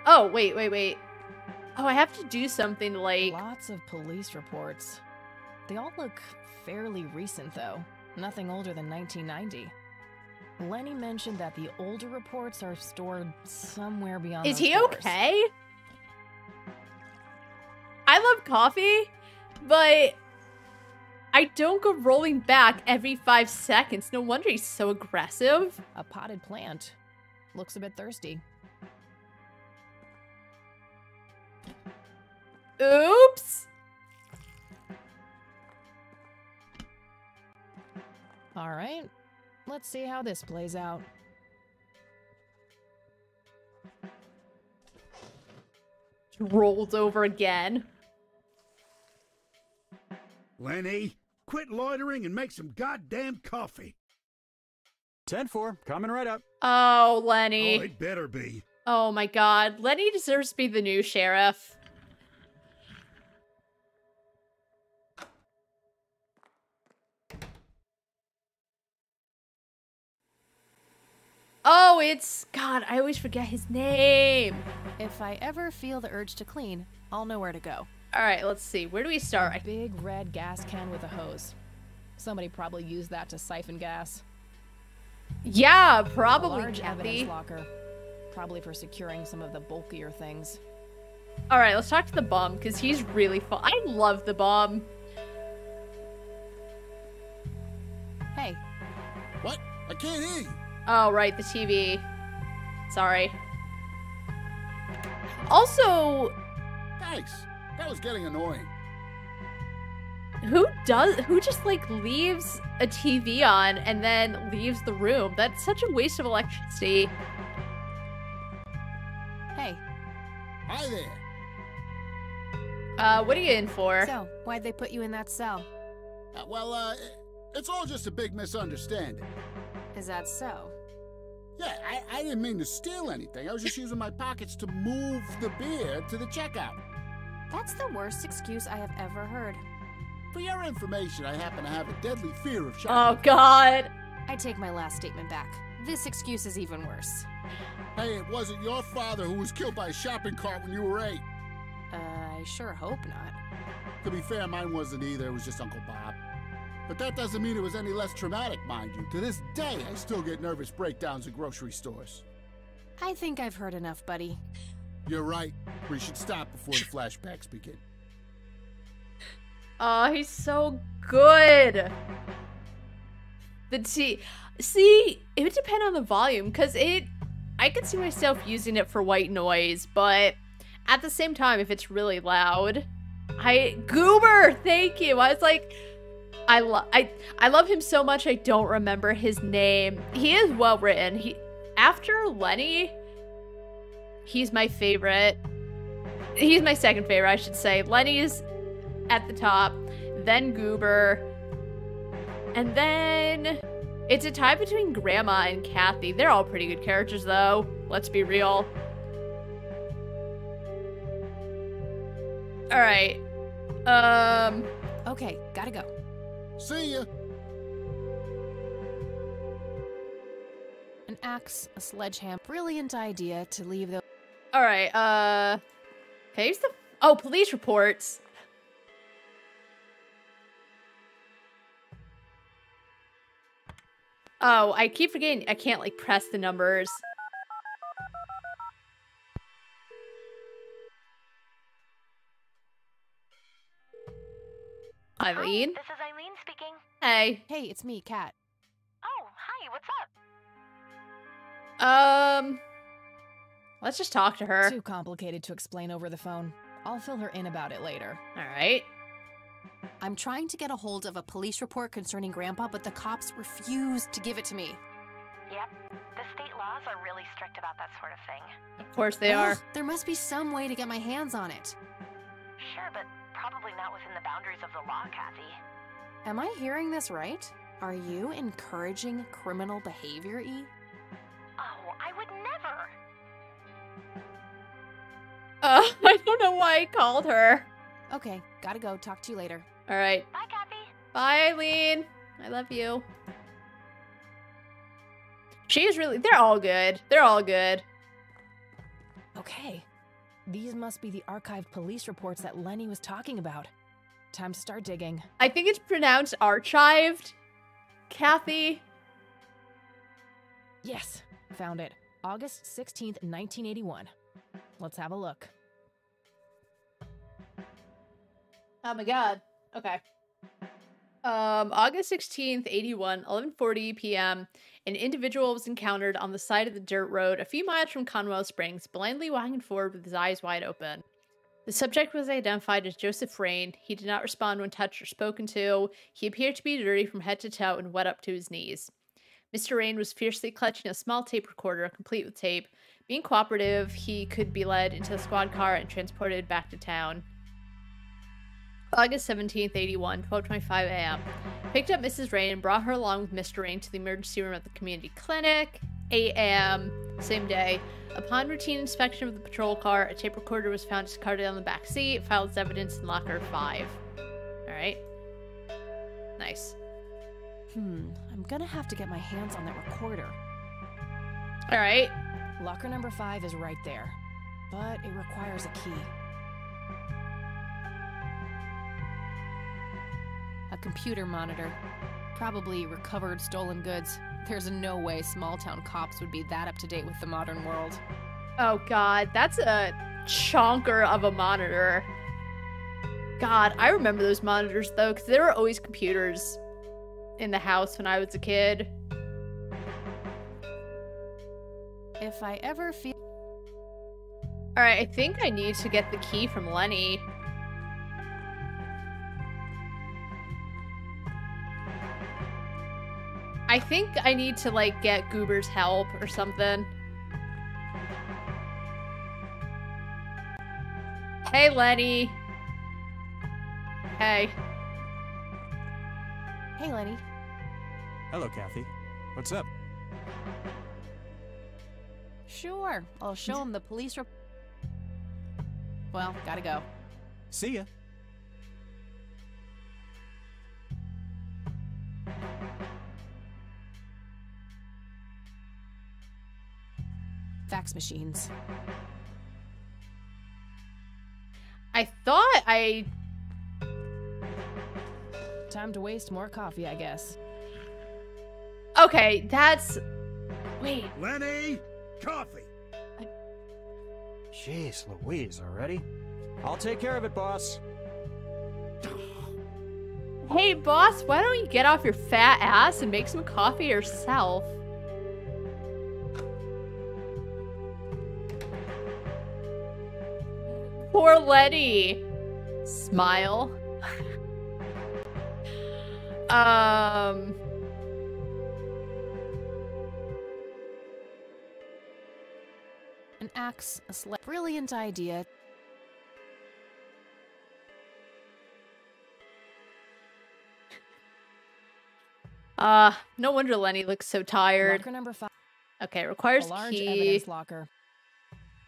Oh, wait. Oh, I have to do something like... Lots of police reports. They all look fairly recent, though. Nothing older than 1990. Lenny mentioned that the older reports are stored somewhere beyond Is those he doors. okay? I love coffee, but I don't go rolling back every 5 seconds. No wonder he's so aggressive. A potted plant. Looks a bit thirsty. Oops. All right. Let's see how this plays out. Rolled over again. Lenny, quit loitering and make some goddamn coffee. 10-4, coming right up. Oh, Oh, Lenny. it better be. Oh my god. Lenny deserves to be the new sheriff. Oh, it's... God, I always forget his name. If I ever feel the urge to clean, I'll know where to go. Alright, let's see. Where do we start? Big red gas can with a hose. Somebody probably used that to siphon gas. Yeah, A probably, large Kathy. evidence locker. Probably for securing some of the bulkier things. Alright, let's talk to the bum, because he's really fun. I love the bum. Hey, What? I can't hear you. Oh, right, the TV. Sorry. Also, Thanks. That was getting annoying. who just, like, leaves a TV on and then leaves the room? That's such a waste of electricity. hey. Hi there. What are you in for? So, why'd they put you in that cell? It's all just a big misunderstanding. Is that so? Yeah, I didn't mean to steal anything. I was just using my pockets to move the beer to the checkout. That's the worst excuse I have ever heard. For your information, I happen to have a deadly fear of Oh, shopping. God. I take my last statement back. This excuse is even worse. Hey, it wasn't your father who was killed by a shopping cart when you were 8. I sure hope not. To be fair, mine wasn't either. It was just Uncle Bob. But that doesn't mean it was any less traumatic, mind you. To this day, I still get nervous breakdowns at grocery stores. I think I've heard enough, buddy. You're right. We should stop before the flashbacks begin. Oh, he's so good. See, it would depend on the volume, because I could see myself using it for white noise, but at the same time, if it's really loud, Goober, thank you. I was like, I love him so much I don't remember his name. He is well written. After Lenny, he's my favorite. He's my second favorite, I should say. Lenny's at the top, then Goober, and then it's a tie between Grandma and Kathy. They're all pretty good characters, though. Let's be real. All right. Okay, gotta go. See ya. An axe, a sledgehammer. Brilliant idea to leave those. All right. Okay, here's the... Oh, police reports. Oh, I keep forgetting I can't, like, press the numbers. Eileen? Hi, this is Eileen speaking. Hey. Hey, it's me, Kat. Oh, hi, what's up? Let's just talk to her. Too complicated to explain over the phone. I'll fill her in about it later. All right. I'm trying to get a hold of a police report concerning Grandpa, but the cops refuse to give it to me. Yep, the state laws are really strict about that sort of thing. Of course they are. Ugh, there must be some way to get my hands on it. Sure, but probably not within the boundaries of the law, Kathy. Am I hearing this right? Are you encouraging criminal behavior, E? Oh, I would never. I don't know why I called her. Okay, gotta go. Talk to you later. All right. Bye, Kathy. Bye, Eileen. I love you. She's really... They're all good. They're all good. Okay. These must be the archived police reports that Lenny was talking about. Time to start digging. I think it's pronounced archived. Kathy. Yes, found it. August 16th, 1981. Let's have a look. Oh my god. Okay. August 16th, 81, 11:40 p.m. An individual was encountered on the side of the dirt road a few miles from Conwell Springs, blindly walking forward with his eyes wide open. The subject was identified as Joseph Rain. He did not respond when touched or spoken to. He appeared to be dirty from head to toe and wet up to his knees. Mr. Rain was fiercely clutching a small tape recorder, complete with tape. Being cooperative, he could be led into the squad car and transported back to town. August 17th, 81, 12:25 a.m. Picked up Mrs. Rain and brought her along with Mr. Rain to the emergency room at the community clinic. 8 a.m. Same day. Upon routine inspection of the patrol car, a tape recorder was found discarded on the back seat, filed as evidence in locker 5. Alright. Nice. I'm gonna have to get my hands on that recorder. Alright. Locker number 5 is right there, but it requires a key. A computer monitor. Probably recovered stolen goods. There's no way small-town cops would be that up-to-date with the modern world. Oh god, that's a chonker of a monitor. God, I remember those monitors though, because there were always computers in the house when I was a kid. If I ever feel... Alright, I think I need to get the key from Lenny. I think I need to, like, get Goober's help or something. Hey, Lenny. Hey. Hey, Lenny. Hello, Kathy. What's up? Sure. I'll show him the police Well, gotta go. See ya. Fax machines. I thought I... Time to waste more coffee, I guess. Okay, that's... Wait. Lenny! Coffee! Jeez Louise, already? I'll take care of it, boss. Hey, boss, why don't you get off your fat ass and make some coffee yourself? Poor Lenny. Smile. An axe, a brilliant idea. No wonder Lenny looks so tired. Locker number 5. Okay, requires a large key. Evidence locker.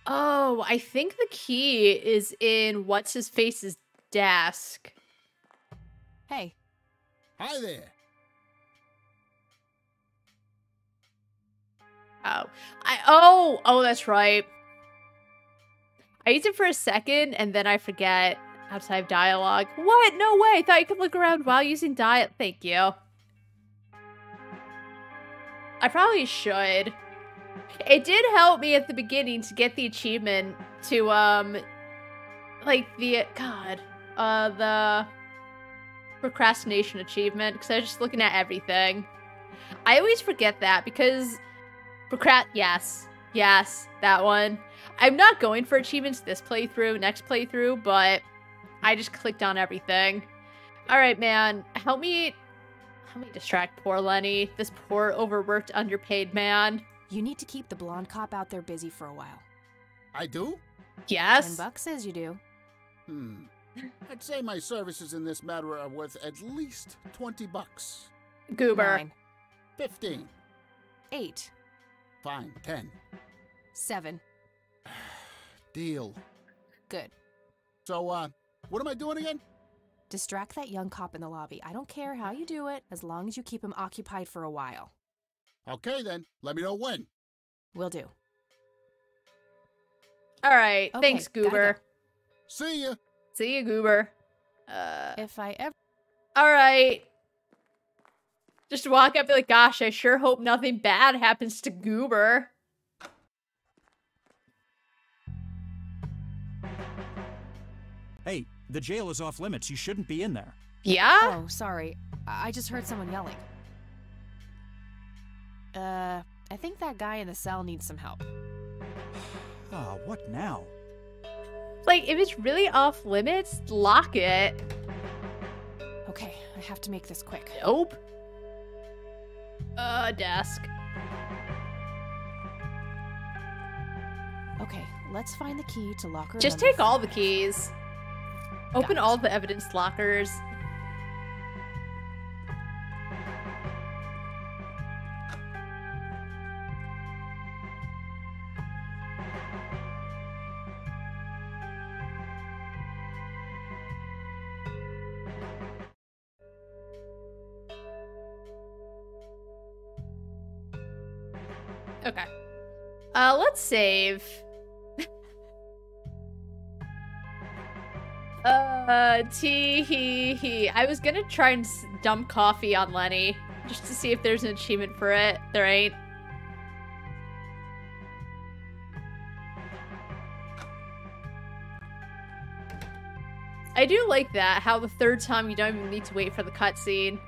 Oh, I think the key is in what's-his-face's desk. Hey. Hi there. Oh, that's right. I used it for a second, and then I forget how to type dialogue. What? No way! I thought you could look around while using Thank you. I probably should. It did help me at the beginning to get the achievement to, like, the procrastination achievement, because I was just looking at everything. I always forget that, because yes, that one. I'm not going for achievements this playthrough, next playthrough, but I just clicked on everything. Alright, man, help me distract poor Lenny, this poor, overworked, underpaid man. You need to keep the blonde cop out there busy for a while. I do? Yes. $10 says you do. I'd say my services in this matter are worth at least $20. Goober. 9. 15. 8. Fine, 10. 7. Deal. Good. So, what am I doing again? Distract that young cop in the lobby. I don't care how you do it, as long as you keep him occupied for a while. Okay, then. Let me know when. Will do. Alright, Okay, thanks, Goober. go. See ya. See you, Goober. If I ever... Alright. Just walk up and be like, gosh, I sure hope nothing bad happens to Goober. Hey, the jail is off limits. You shouldn't be in there. Yeah? Oh, sorry. I just heard someone yelling. I think that guy in the cell needs some help. Ah, what now? Like, if it's really off limits, lock it. Okay, I have to make this quick. Nope. Desk. Okay, let's find the key to locker Just number take all the keys. Open all the evidence lockers. Okay. Let's save. Tee-hee-hee. I was gonna try and dump coffee on Lenny, just to see if there's an achievement for it. There ain't. I do like that, how the third time you don't even need to wait for the cutscene.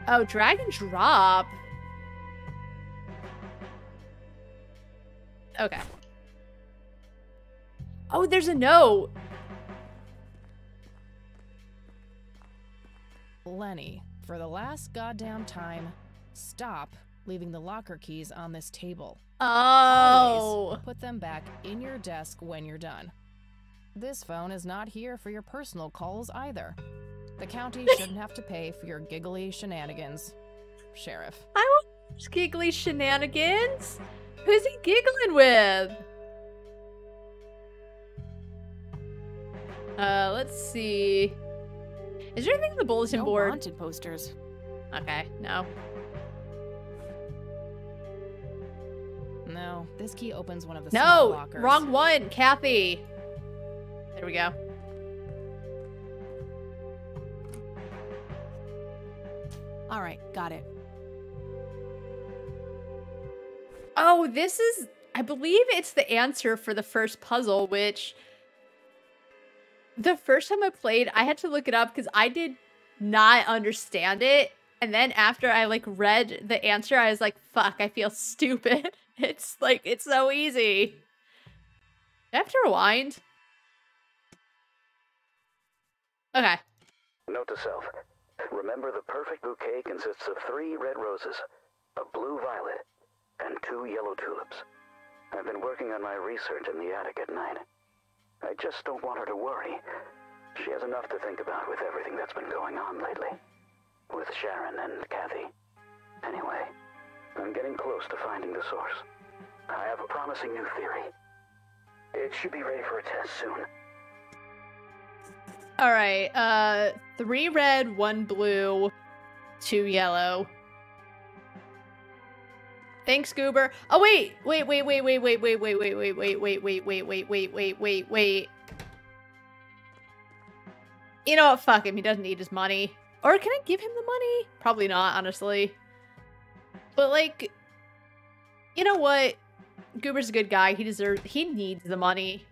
Oh, drag and drop. Okay. Oh, there's a note. Lenny, for the last goddamn time, stop leaving the locker keys on this table. Oh. Always put them back in your desk when you're done. This phone is not here for your personal calls either. The county shouldn't have to pay for your giggly shenanigans. Sheriff. I want giggly shenanigans. Who's he giggling with? Let's see. Is there anything on the bulletin board? Wanted posters. Okay, no. No, this key opens one of the small lockers. No, wrong one, Kathy. There we go. All right, got it. Oh, this is, I believe it's the answer for the first puzzle, which the first time I played, I had to look it up because I did not understand it. And then after I like read the answer, I was like, fuck, I feel stupid. It's like, it's so easy. Do I have to rewind? Okay. Note to self. Remember, the perfect bouquet consists of 3 red roses, a blue violet, and 2 yellow tulips. I've been working on my research in the attic at night. I just don't want her to worry. She has enough to think about with everything that's been going on lately. With Sharon and Kathy. Anyway, I'm getting close to finding the source. I have a promising new theory. It should be ready for a test soon. Alright, 3 red, 1 blue, 2 yellow. Thanks, Goober. Oh, wait. Wait. You know what? Fuck him. He doesn't need his money. Or can I give him the money? Probably not, honestly. But, like, you know what? Goober's a good guy. He needs the money.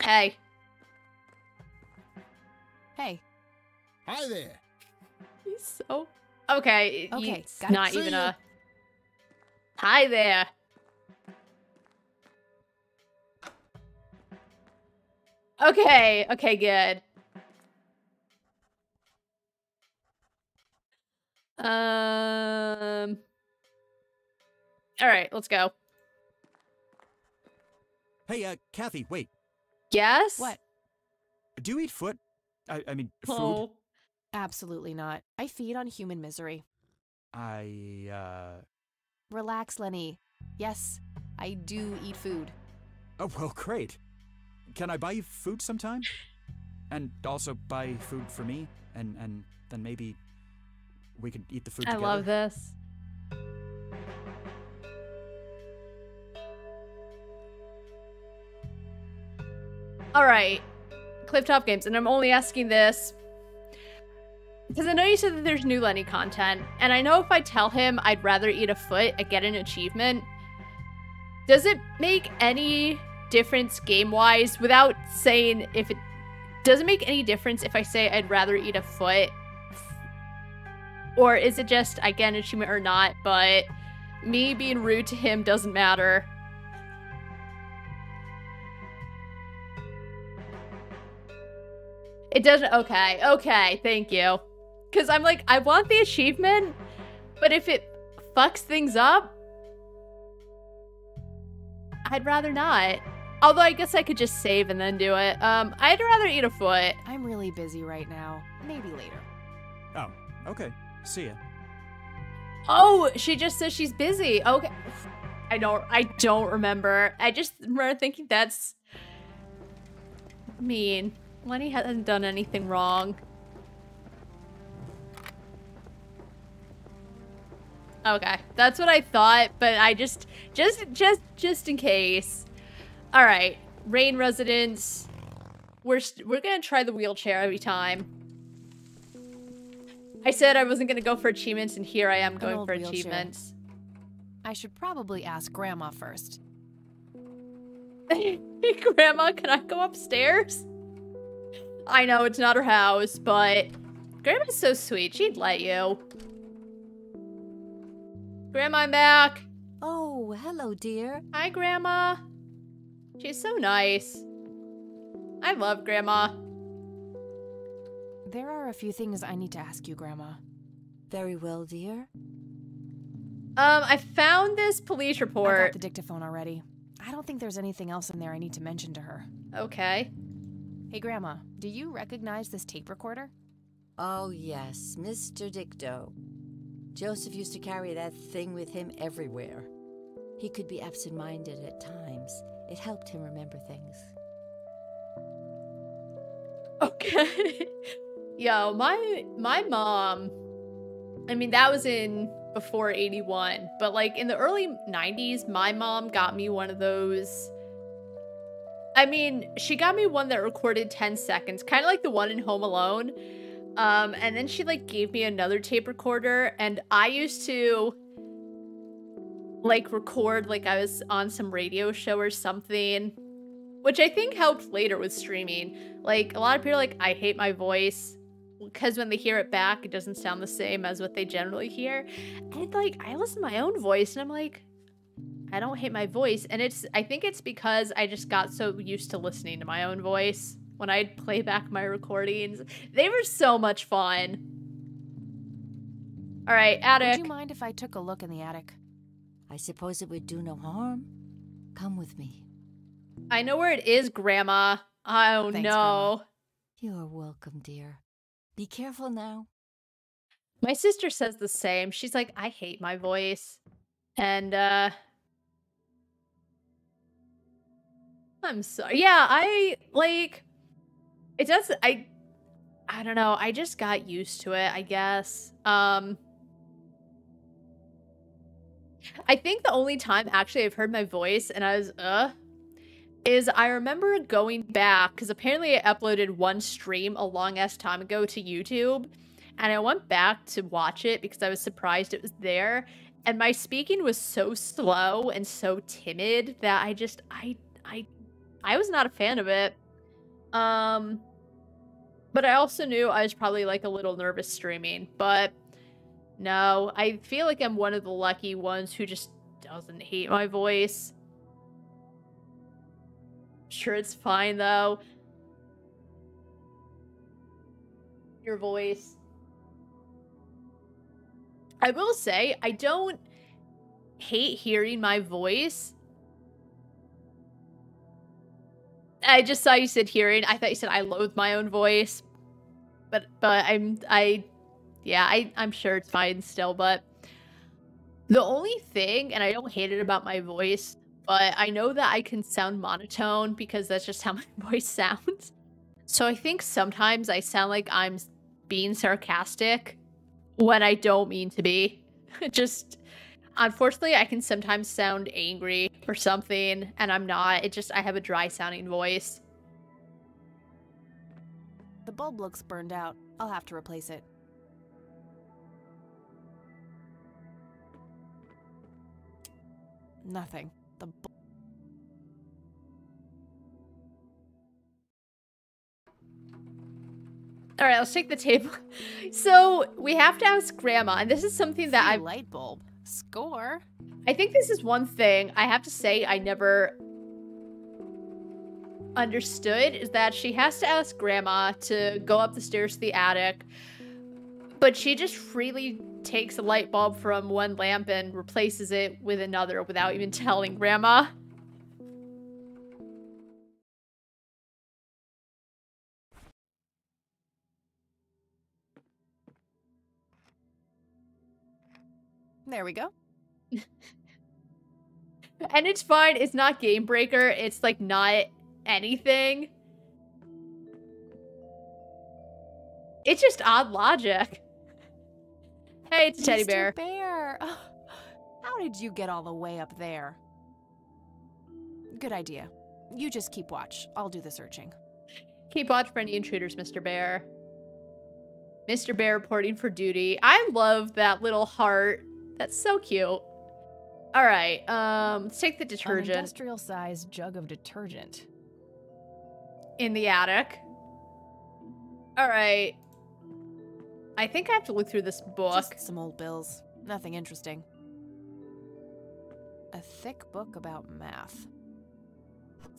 Hey. Hey. Hi there. He's so... Okay, it's not even a... Hi there. Okay, good. Alright, let's go. Hey, Kathy, wait. Yes? What? Do you eat foot? I mean, food? Oh. Absolutely not. I feed on human misery. Relax, Lenny. Yes, I do eat food. Oh, well, great. Can I buy you food sometime? And also buy food for me? And then maybe we could eat the food together? I love this. Alright. Clifftop Games, and I'm only asking this because I know you said that there's new Lenny content, and I know if I tell him I'd rather eat a foot and get an achievement, does it make any difference game-wise without saying if it Does it make any difference if I say I'd rather eat a foot? Or is it just I get an achievement or not, but me being rude to him doesn't matter? It doesn't. Okay. Okay. Thank you. Because I'm like, I want the achievement, but if it fucks things up, I'd rather not. Although I guess I could just save and then do it. I'd rather eat a foot. I'm really busy right now. Maybe later. Oh, okay. See ya. Oh, she just says she's busy. Okay. I don't remember. I just remember thinking that's mean. Lenny hasn't done anything wrong. Okay, that's what I thought, but I just in case. All right, Rain residence. We're gonna try the wheelchair every time. I said I wasn't gonna go for achievements, and here I am going for achievements. I should probably ask Grandma first. Hey, Grandma, can I go upstairs? I know it's not her house, but Grandma's so sweet. She'd let you. Grandma, I'm back. Oh, hello, dear. Hi, Grandma. She's so nice. I love Grandma. There are a few things I need to ask you, Grandma. Very well, dear. I found this police report. I got the dictaphone already. I don't think there's anything else in there I need to mention to her. Okay. Hey, Grandma, do you recognize this tape recorder? Oh, yes, Mr. Dicto. Joseph used to carry that thing with him everywhere. He could be absent-minded at times. It helped him remember things. Okay. Yo, my mom, I mean, that was in before 81, but like in the early 90s, my mom got me one of those. I mean, she got me one that recorded 10 seconds, kind of like the one in Home Alone. And then she like gave me another tape recorder, and I used to like record like I was on some radio show or something, which I think helped later with streaming. Like a lot of people are like, I hate my voice, because when they hear it back, it doesn't sound the same as what they generally hear. And like, I listen to my own voice and I'm like, I don't hate my voice. And I think it's because I just got so used to listening to my own voice when I'd play back my recordings. They were so much fun. All right, attic. Would you mind if I took a look in the attic? I suppose it would do no harm. Come with me. I know where it is, Grandma. Oh, Thanks, no. Grandma. You're welcome, dear. Be careful now. My sister says the same. She's like, I hate my voice. And, I'm sorry. Yeah, I, like, it does, I don't know. I just got used to it, I guess. I think the only time actually I've heard my voice and I was, is I remember going back, because apparently I uploaded one stream a long-ass time ago to YouTube, and I went back to watch it because I was surprised it was there, and my speaking was so slow and so timid that I just, I was not a fan of it. But I also knew I was probably like a little nervous streaming, but no, I feel like I'm one of the lucky ones who just doesn't hate my voice. Sure, it's fine though. Your voice. I will say, I don't hate hearing my voice. I just saw you said hearing. I thought you said I loathe my own voice. But I'm sure it's fine still, but the only thing, and I don't hate it about my voice, but I know that I can sound monotone because that's just how my voice sounds. So I think sometimes I sound like I'm being sarcastic when I don't mean to be. Just, unfortunately, I can sometimes sound angry or something, and I'm not. I have a dry sounding voice. The bulb looks burned out. I'll have to replace it. Nothing. The All right, let's take the table. So we have to ask Grandma, and this is something that I light bulb score. I think this is one thing I have to say I never understood, is that she has to ask Grandma to go up the stairs to the attic, but she just freely takes a light bulb from one lamp and replaces it with another without even telling Grandma. There we go. And it's fine. It's not game breaker. It's like not anything. It's just odd logic. Hey, it's a teddy bear. Mr. Bear. Oh, how did you get all the way up there? Good idea. You just keep watch. I'll do the searching. Keep watch for any intruders, Mr. Bear. Mr. Bear reporting for duty. I love that little heart. That's so cute. All right, let's take the detergent. An industrial-sized jug of detergent. In the attic. All right. I think I have to look through this book. Just some old bills. Nothing interesting. A thick book about math.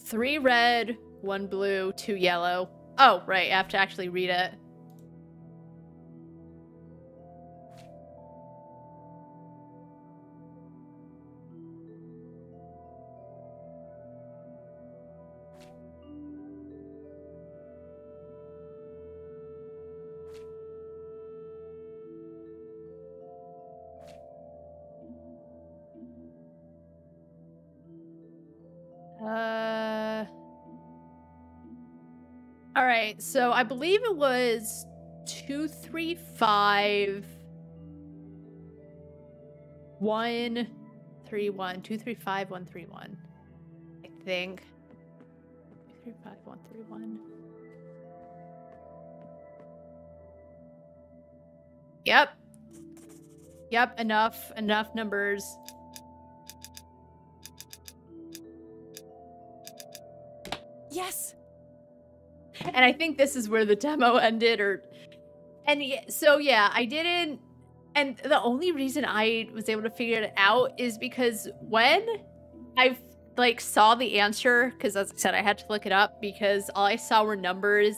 3 red, 1 blue, 2 yellow. Oh, right, I have to actually read it. All right, so I believe it was 235 131 235 131. I think 235 131. Yep. Yep, enough numbers. Yes. And I think this is where the demo ended, so yeah, I didn't, and the only reason I was able to figure it out is because when I like saw the answer, because as I said, I had to look it up because all I saw were numbers,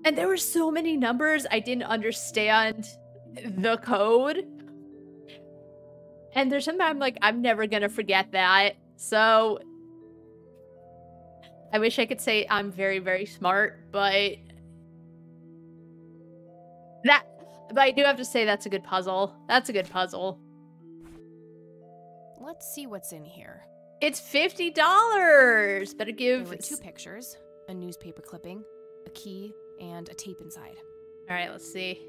and there were so many numbers I didn't understand the code, and there's something I'm like, I'm never gonna forget that, so I wish I could say I'm very, very smart, but I do have to say that's a good puzzle. That's a good puzzle. Let's see what's in here. It's $50. Better give. There were 2 pictures, a newspaper clipping, a key, and a tape inside. All right, let's see.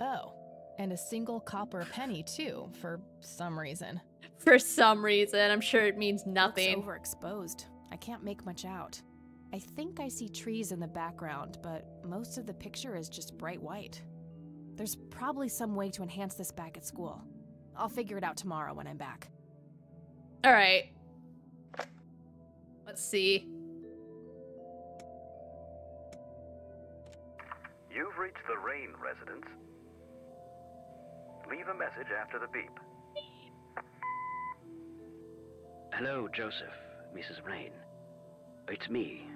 Oh, and a single copper penny too, for some reason. For some reason, I'm sure it means nothing. It's overexposed. I can't make much out. I think I see trees in the background, but most of the picture is just bright white. There's probably some way to enhance this back at school. I'll figure it out tomorrow when I'm back. All right. Let's see. You've reached the Rain residence. Leave a message after the beep. Hello, Joseph, Mrs. Rain. It's me,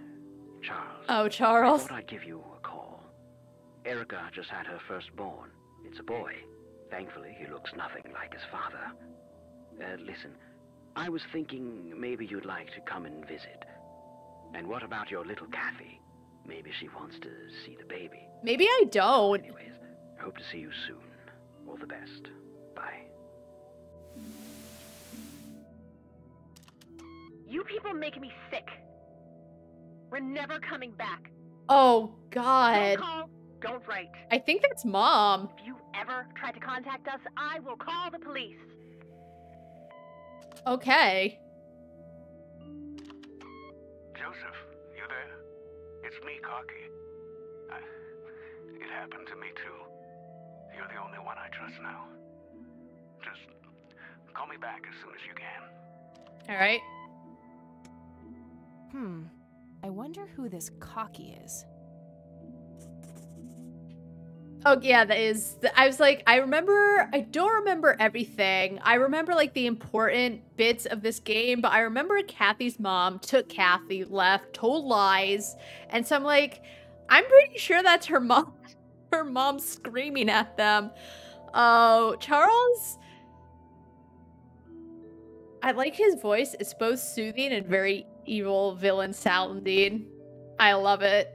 Charles. Oh, Charles. I thought I'd give you a call. Erica just had her firstborn. It's a boy. Thankfully, he looks nothing like his father. Listen, I was thinking maybe you'd like to come and visit. And what about your little Kathy? Maybe she wants to see the baby. Maybe I don't. Anyways, I hope to see you soon. All the best. Bye. You people make me sick. We're never coming back. Oh, God. Don't call, don't write. I think that's Mom. If you ever try to contact us, I will call the police. Okay. Joseph, you there? It's me, Cocky. It happened to me, too. You're the only one I trust now. Just call me back as soon as you can. All right. I wonder who this Cocky is. Oh, yeah, that is. I was like, I don't remember everything. I remember, like, the important bits of this game, but I remember Kathy's mom took Kathy, left, told lies. And so I'm like, I'm pretty sure that's her mom. Her mom screaming at them. Oh, Charles? I like his voice. It's both soothing and very evil villain sounding. I love it.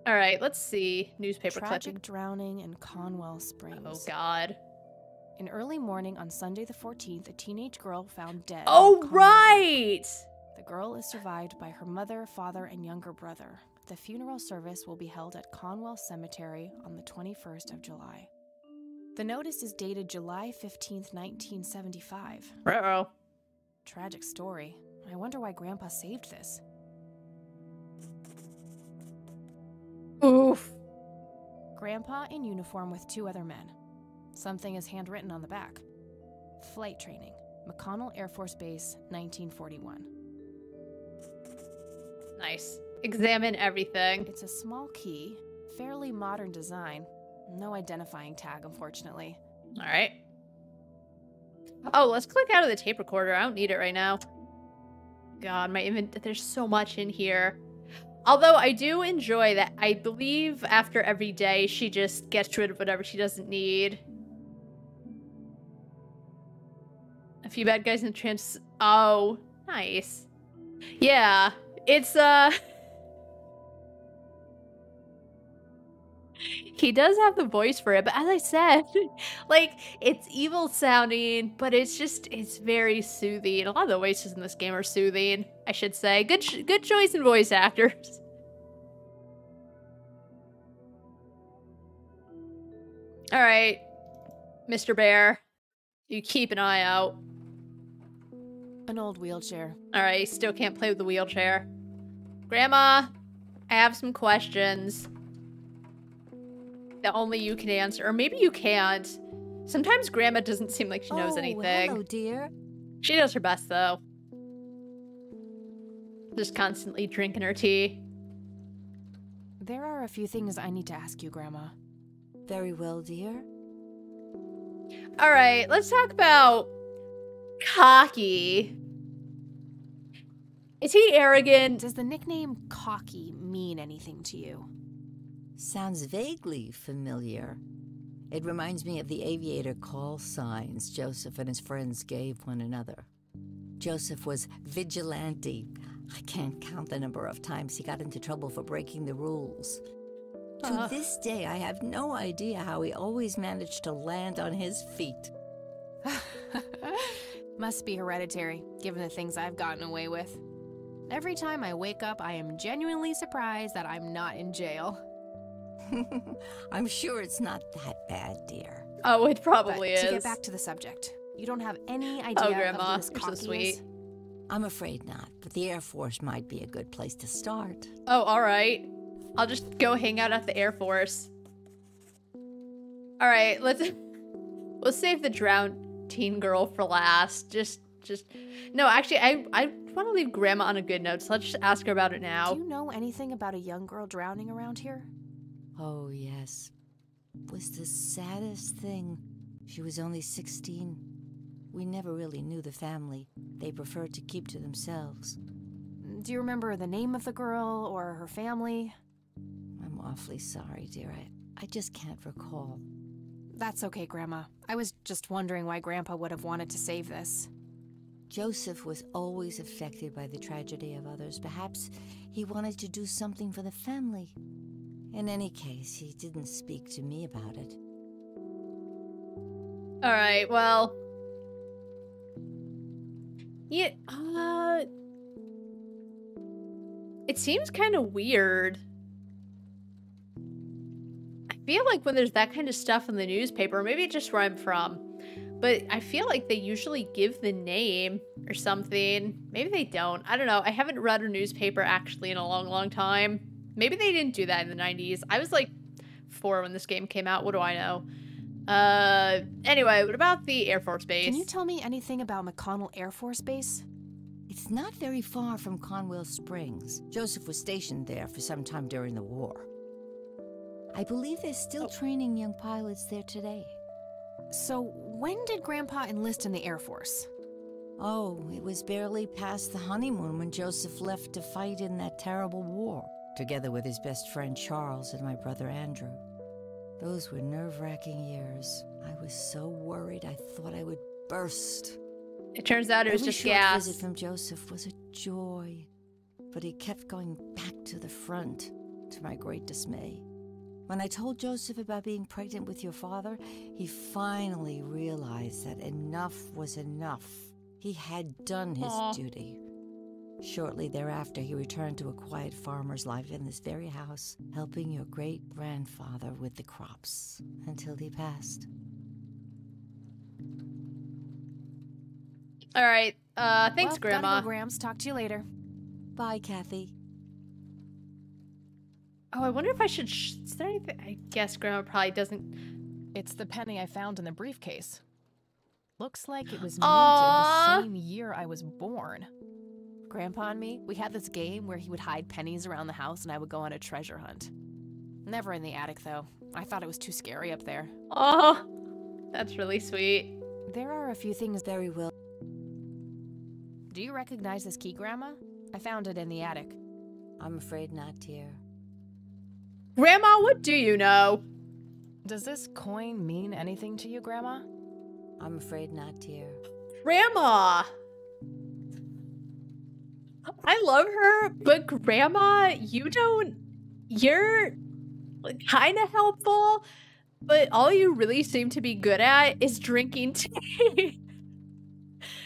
All right, let's see. Newspaper Tragic clipping. drowning in Conwell Springs. Oh, God. In early morning on Sunday the 14th, a teenage girl found dead. Oh, right! The girl is survived by her mother, father, and younger brother. The funeral service will be held at Conwell Cemetery on the 21st of July. The notice is dated July 15th, 1975. Uh-oh. Tragic story. I wonder why Grandpa saved this. Oof. Grandpa in uniform with 2 other men. Something is handwritten on the back. Flight training. McConnell Air Force Base, 1941. Nice. Examine everything. It's a small key, fairly modern design. No identifying tag, unfortunately. All right. Oh, let's click out of the tape recorder. I don't need it right now. God, there's so much in here. Although I do enjoy that, I believe after every day, she just gets rid of whatever she doesn't need. A few bad guys in trance. Oh, nice. Yeah, it's, he does have the voice for it, but as I said, like, it's evil sounding, but it's very soothing. A lot of the voices in this game are soothing, I should say. Good choice in voice actors. All right, Mr. Bear, you keep an eye out. An old wheelchair. All right, still can't play with the wheelchair. Grandma, I have some questions that only you can answer, or maybe you can't. Sometimes Grandma doesn't seem like she knows anything. Hello, dear. She does her best, though. Just constantly drinking her tea. There are a few things I need to ask you, Grandma. Very well, dear. All right, let's talk about Cocky. Is he arrogant? Does the nickname Cocky mean anything to you? Sounds vaguely familiar. It reminds me of the aviator call signs Joseph and his friends gave one another. Joseph was vigilante. I can't count the number of times he got into trouble for breaking the rules. To this day, I have no idea how he always managed to land on his feet. Must be hereditary, given the things I've gotten away with. Every time I wake up, I am genuinely surprised that I'm not in jail. I'm sure it's not that bad, dear. Oh, it probably is. To get back to the subject, you don't have any idea Grandma, of who this you're Cocky so sweet. is? I'm afraid not, but the Air Force might be a good place to start. Oh, all right. I'll just go hang out at the Air Force. All right, we'll save the drowned teen girl for last. No, actually, I want to leave Grandma on a good note, so let's just ask her about it now. Do you know anything about a young girl drowning around here? Oh, yes. It was the saddest thing. She was only 16. We never really knew the family. They preferred to keep to themselves. Do you remember the name of the girl or her family? I'm awfully sorry, dear. I just can't recall. That's okay, Grandma. I was just wondering why Grandpa would have wanted to save this. Joseph was always affected by the tragedy of others. Perhaps he wanted to do something for the family. In any case, he didn't speak to me about it. All right, well... Yeah, it seems kind of weird. I feel like when there's that kind of stuff in the newspaper, maybe it's just where I'm from, but I feel like they usually give the name or something. Maybe they don't. I don't know. I haven't read a newspaper actually in a long, long time. Maybe they didn't do that in the 90s. I was like 4 when this game came out. What do I know? Anyway, what about the Air Force Base? Can you tell me anything about McConnell Air Force Base? It's not very far from Conwell Springs. Joseph was stationed there for some time during the war. I believe they're still training young pilots there today. So, when did Grandpa enlist in the Air Force? Oh, it was barely past the honeymoon when Joseph left to fight in that terrible war, together with his best friend Charles and my brother Andrew. Those were nerve-wracking years. I was so worried I thought I would burst. It turns out it was just gas. Every short visit from Joseph was a joy, but he kept going back to the front, to my great dismay. When I told Joseph about being pregnant with your father, he finally realized that enough was enough. He had done his duty. Shortly thereafter, he returned to a quiet farmer's life in this very house, helping your great-grandfather with the crops, until he passed. All right. Thanks, well, Grandma. Gotta go, Grams. Talk to you later. Bye, Kathy. Oh, I wonder if I should... is there anything... I guess Grandma probably doesn't... It's the penny I found in the briefcase. Looks like it was minted the same year I was born. Grandpa and me, we had this game where he would hide pennies around the house and I would go on a treasure hunt. Never in the attic, though. I thought it was too scary up there. Oh, that's really sweet. There are a few things very well. Do you recognize this key, Grandma? I found it in the attic. I'm afraid not, dear. Grandma, what do you know? Does this coin mean anything to you, Grandma? I'm afraid not, dear. Grandma! I love her, but Grandma, you're kind of helpful, but all you really seem to be good at is drinking tea.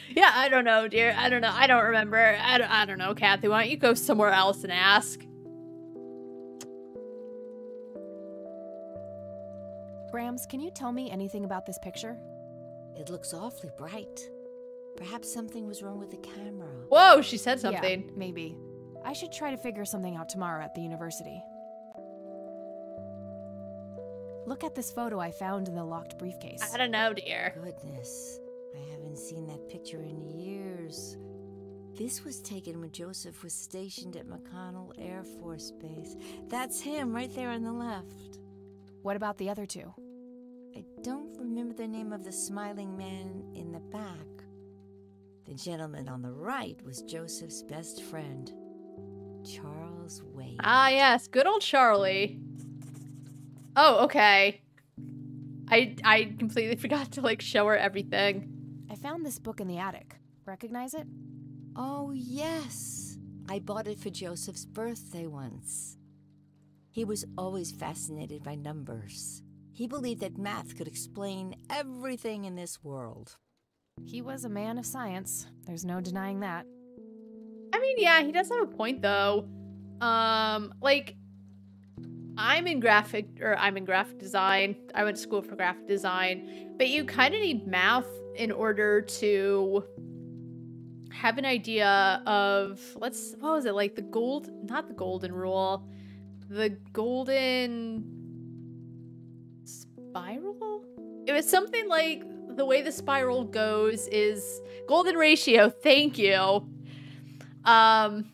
Yeah, I don't know, dear. I don't know. I don't remember. I don't know, Kathy. Why don't you go somewhere else and ask? Grams, can you tell me anything about this picture? It looks awfully bright. Perhaps something was wrong with the camera. Whoa, she said something. Yeah, maybe. I should try to figure something out tomorrow at the university. Look at this photo I found in the locked briefcase. I don't know, dear. Goodness, I haven't seen that picture in years. This was taken when Joseph was stationed at McConnell Air Force Base. That's him right there on the left. What about the other two? I don't remember the name of the smiling man in the back. The gentleman on the right was Joseph's best friend, Charles Wade. Ah, yes. Good old Charlie. Oh, okay. I completely forgot to, show her everything. I found this book in the attic. Recognize it? Oh, yes. I bought it for Joseph's birthday once. He was always fascinated by numbers. He believed that math could explain everything in this world. He was a man of science. There's no denying that. I mean, yeah, he does have a point, though. I'm in graphic design. I went to school for graphic design. But you kind of need math in order to have an idea of, what was it, not the golden rule, the golden spiral? It was something like the way the spiral goes is golden ratio, thank you. And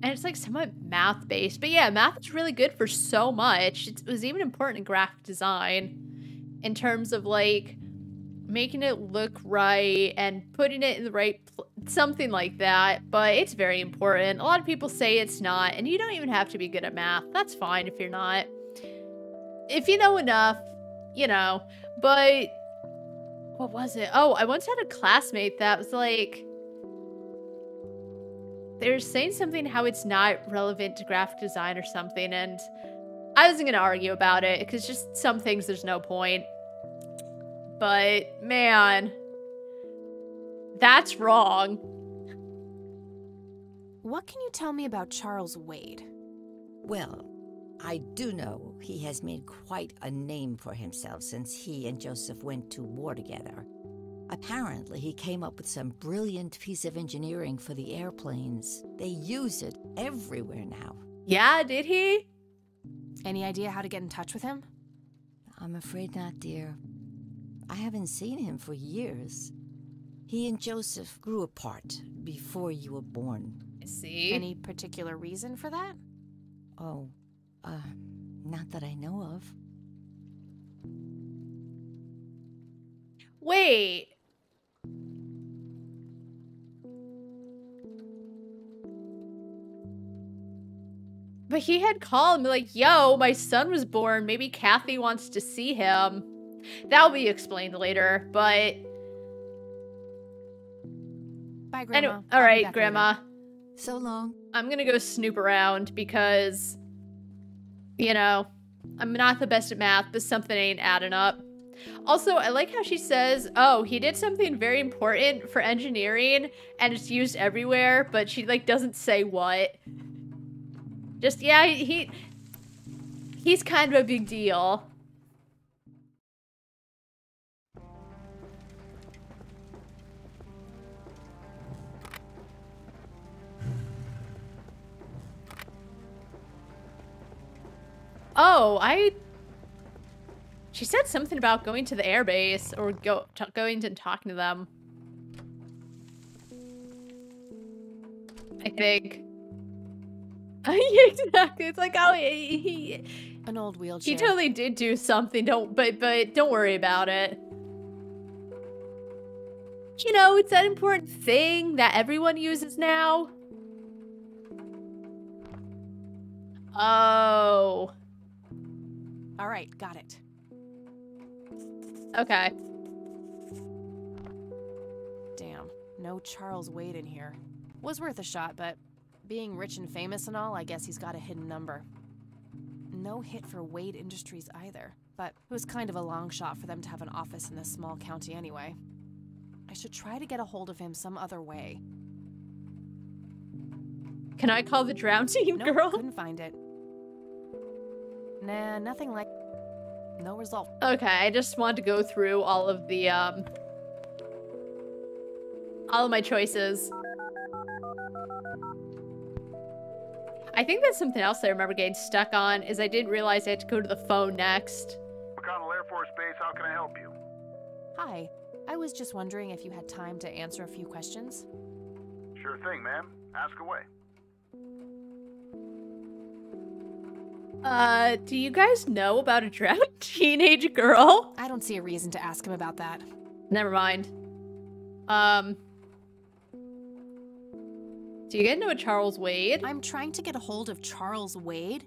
it's somewhat math based, but yeah, math is really good for so much. It was even important in graphic design in terms of making it look right and putting it in the right something like that, but it's very important. A lot of people say it's not, and you don't even have to be good at math. That's fine if you're not. If you know enough, you know. But what was it? Oh, I once had a classmate that was they're saying something how it's not relevant to graphic design or something, and I wasn't gonna argue about it because just some things there's no point. But man, that's wrong. What can you tell me about Charles Wade? Well, I do know he has made quite a name for himself since he and Joseph went to war together. Apparently, he came up with some brilliant piece of engineering for the airplanes. They use it everywhere now. Yeah, did he? Any idea how to get in touch with him? I'm afraid not, dear. I haven't seen him for years. He and Joseph grew apart before you were born. I see. Any particular reason for that? Oh, Not that I know of. Wait. But he had called and be like, yo, my son was born. Maybe Kathy wants to see him. That'll be explained later, but... Bye, Grandma. Anyway, all right, Grandma. Later. So long. I'm gonna go snoop around because, you know, I'm not the best at math, but something ain't adding up. Also, I like how she says, oh, he did something very important for engineering and it's used everywhere, but she, like, doesn't say what. Just, yeah, he's kind of a big deal. Oh, she said something about going to the airbase or going and talking to them. I think. Exactly. It's like, oh, an old wheelchair. He totally did do something. But don't worry about it. You know, it's that important thing that everyone uses now. Oh. All right, got it. Okay. Damn, no Charles Wade in here. Was worth a shot, but being rich and famous and all, I guess he's got a hidden number. No hit for Wade Industries either, but it was kind of a long shot for them to have an office in this small county anyway. I should try to get a hold of him some other way. Can I call the drown team, girl? Couldn't find it. Nah, nothing like... No result. Okay, I just wanted to go through all of the, all of my choices. I think that's something else I remember getting stuck on, is I didn't realize I had to go to the phone next. McConnell Air Force Base, how can I help you? Hi. I was just wondering if you had time to answer a few questions. Sure thing, ma'am. Ask away. Do you guys know about a drowned teenage girl? I don't see a reason to ask him about that. Never mind. Do you guys know Charles Wade? I'm trying to get a hold of Charles Wade.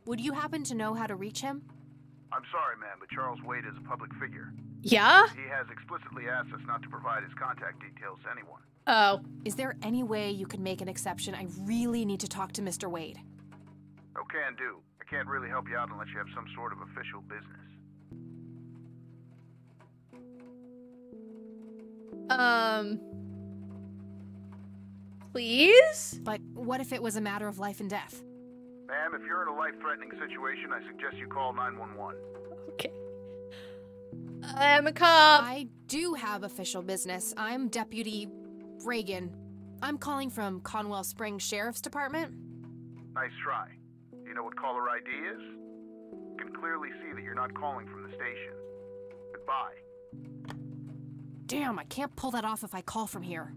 Would you happen to know how to reach him? I'm sorry, ma'am, but Charles Wade is a public figure. Yeah? He has explicitly asked us not to provide his contact details to anyone. Oh. Is there any way you could make an exception? I really need to talk to Mr. Wade. Oh, can do. I can't really help you out unless you have some sort of official business. Please? But what if it was a matter of life and death? Ma'am, if you're in a life-threatening situation, I suggest you call 911. Okay. I'm a cop. I do have official business. I'm Deputy Reagan. I'm calling from Conwell Springs Sheriff's Department. Nice try. Do you know what caller ID is? You can clearly see that you're not calling from the station. Goodbye. Damn, I can't pull that off if I call from here.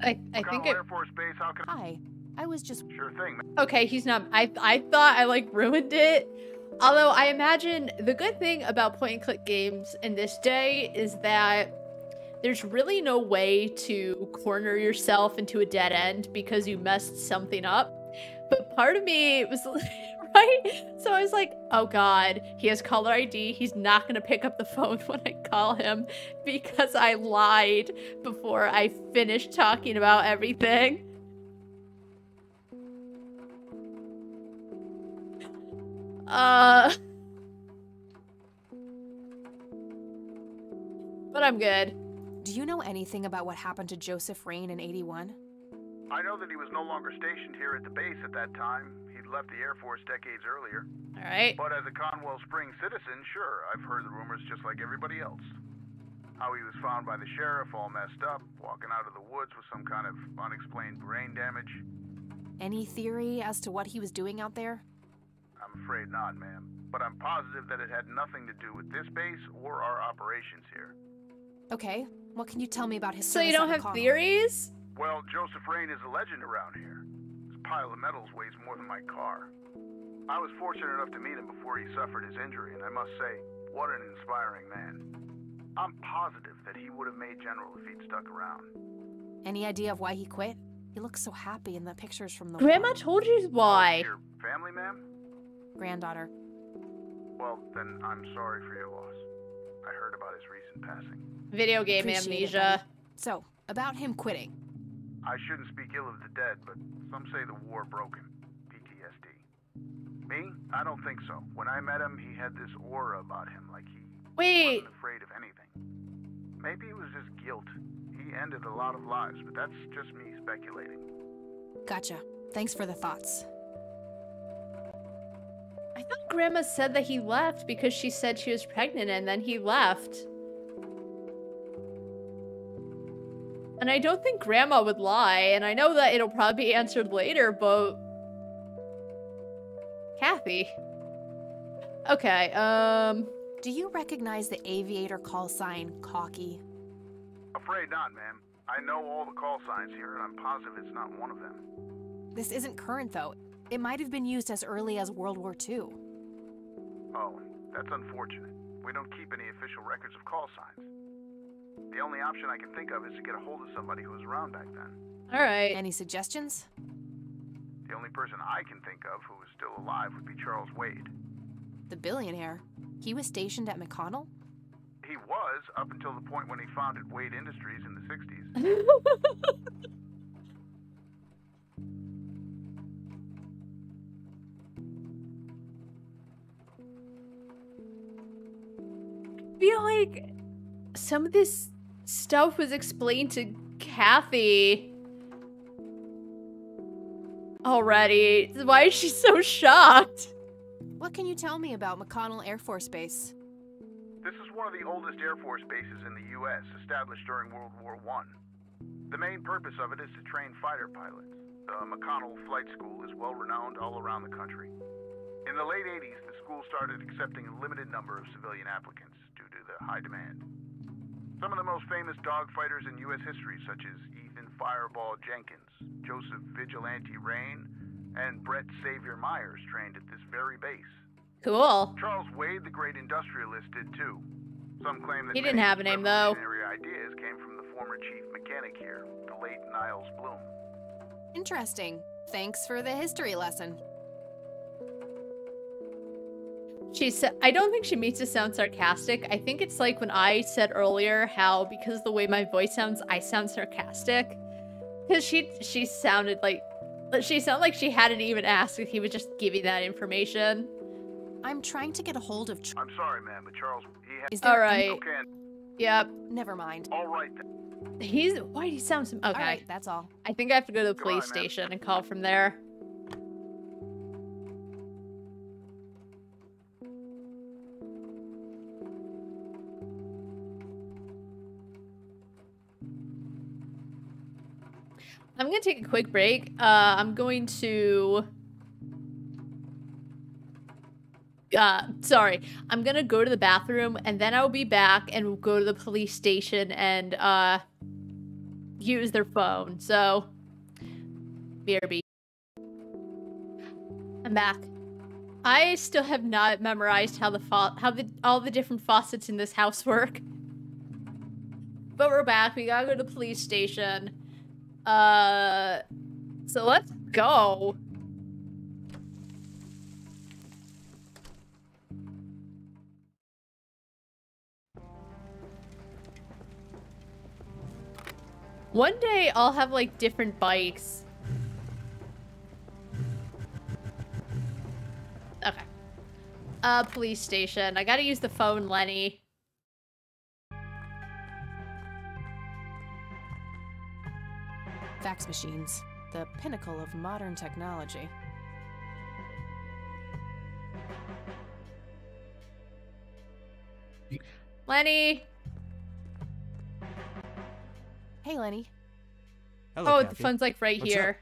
I think Air Force Base, how can Hi. I was just... Sure thing. Okay, he's not... I thought I, like, ruined it. Although, I imagine the good thing about point-and-click games in this day is that there's really no way to corner yourself into a dead end because you messed something up. But part of me was... right? So I was like, oh god, he has caller ID. He's not going to pick up the phone when I call him because I lied before I finished talking about everything. But I'm good. Do you know anything about what happened to Joseph Rain in '81? I know that he was no longer stationed here at the base at that time. He'd left the Air Force decades earlier. Alright. But as a Conwell Springs citizen, sure, I've heard the rumors just like everybody else. How he was found by the sheriff all messed up, walking out of the woods with some kind of unexplained brain damage. Any theory as to what he was doing out there? I'm afraid not, ma'am. but I'm positive that it had nothing to do with this base or our operations here. Okay, what can you tell me about his So you don't have theories? Well, Joseph Rain is a legend around here. This pile of metals weighs more than my car. I was fortunate enough to meet him before he suffered his injury, and I must say, what an inspiring man. I'm positive that he would have made General if he'd stuck around. Any idea of why he quit? He looks so happy in the pictures from the Grandma told you why. Your family, ma'am? Granddaughter. Well, then I'm sorry for your loss. I heard about his recent passing. Video game amnesia. So, about him quitting. I shouldn't speak ill of the dead, but some say the war broke him. PTSD. Me? I don't think so. When I met him, he had this aura about him, like he wasn't afraid of anything. Maybe it was just guilt. He ended a lot of lives, but that's just me speculating. Gotcha. Thanks for the thoughts. I thought Grandma said that he left because she said she was pregnant and then he left. And I don't think Grandma would lie, and I know that it'll probably be answered later, but... Kathy. Okay, Do you recognize the aviator call sign, Cocky? Afraid not, ma'am. I know all the call signs here, and I'm positive it's not one of them. This isn't current, though. It might have been used as early as World War II. Oh, that's unfortunate. We don't keep any official records of call signs. The only option I can think of is to get a hold of somebody who was around back then. Alright. Any suggestions? The only person I can think of who is still alive would be Charles Wade. The billionaire. He was stationed at McConnell? He was, up until the point when he founded Wade Industries in the 60s. I feel like some of this stuff was explained to Kathy already. Why is she so shocked? What can you tell me about McConnell Air Force Base? This is one of the oldest Air Force bases in the U.S., established during World War I. The main purpose of it is to train fighter pilots. The McConnell Flight School is well renowned all around the country. In the late 80s, the school started accepting a limited number of civilian applicants due to the high demand. Some of the most famous dogfighters in U.S. history, such as Ethan Fireball Jenkins, Joseph Vigilante Rain, and Brett Savior Myers, trained at this very base. Cool. Charles Wade, the great industrialist, did too. Some claim that he didn't have a name, though. Revolutionary ideas came from the former chief mechanic here, the late Niles Bloom. Interesting. Thanks for the history lesson. She said, I don't think she means to sound sarcastic. I think it's like when I said earlier how, because of the way my voice sounds, I sound sarcastic. Because she sounded like she hadn't even asked if he was just giving that information. I'm trying to get a hold of... I'm sorry, ma'am, but Charles, Is there... Alright. Okay. Yep. Never mind. Alright then. Why did he sound so... Okay. Alright, that's all. I think I have to go to the police station and call from there. I'm going to take a quick break. I'm going to... I'm going to go to the bathroom, and then I'll be back and we'll go to the police station and, use their phone. So, BRB. I'm back. I still have not memorized how all the different faucets in this house work. But we're back. We gotta go to the police station. So let's go. One day I'll have like different bikes. Okay. Police station. I gotta use the phone, Lenny. Fax machines. The pinnacle of modern technology. Lenny! Hey, Lenny. Hello, oh, Kathy. the phone's like right What's here.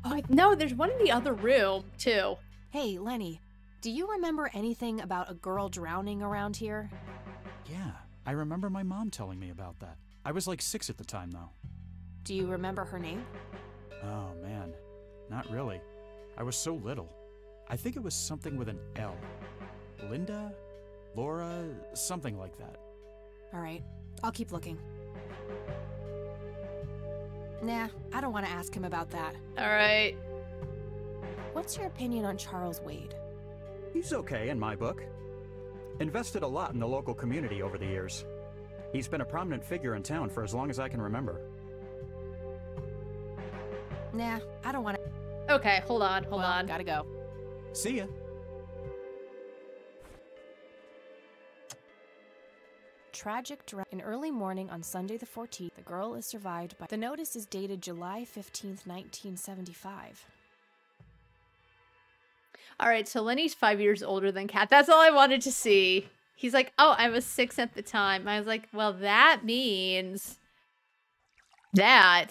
Oh, no, there's one in the other room, too. Hey, Lenny. Do you remember anything about a girl drowning around here? Yeah, I remember my mom telling me about that. I was like 6 at the time, though. Do you remember her name? Oh, man. Not really. I was so little. I think it was something with an L. Linda? Laura? Something like that. All right, I'll keep looking. Nah, I don't want to ask him about that. All right. What's your opinion on Charles Wade? He's okay in my book. Invested a lot in the local community over the years. He's been a prominent figure in town for as long as I can remember. Nah, I don't want to. Okay, hold on. Gotta go. See ya. Tragic in early morning on Sunday the 14th, the girl is survived by... The notice is dated July 15th, 1975. All right, so Lenny's 5 years older than Kat. That's all I wanted to see. He's like, oh, I was 6 at the time. I was like, well, that means that.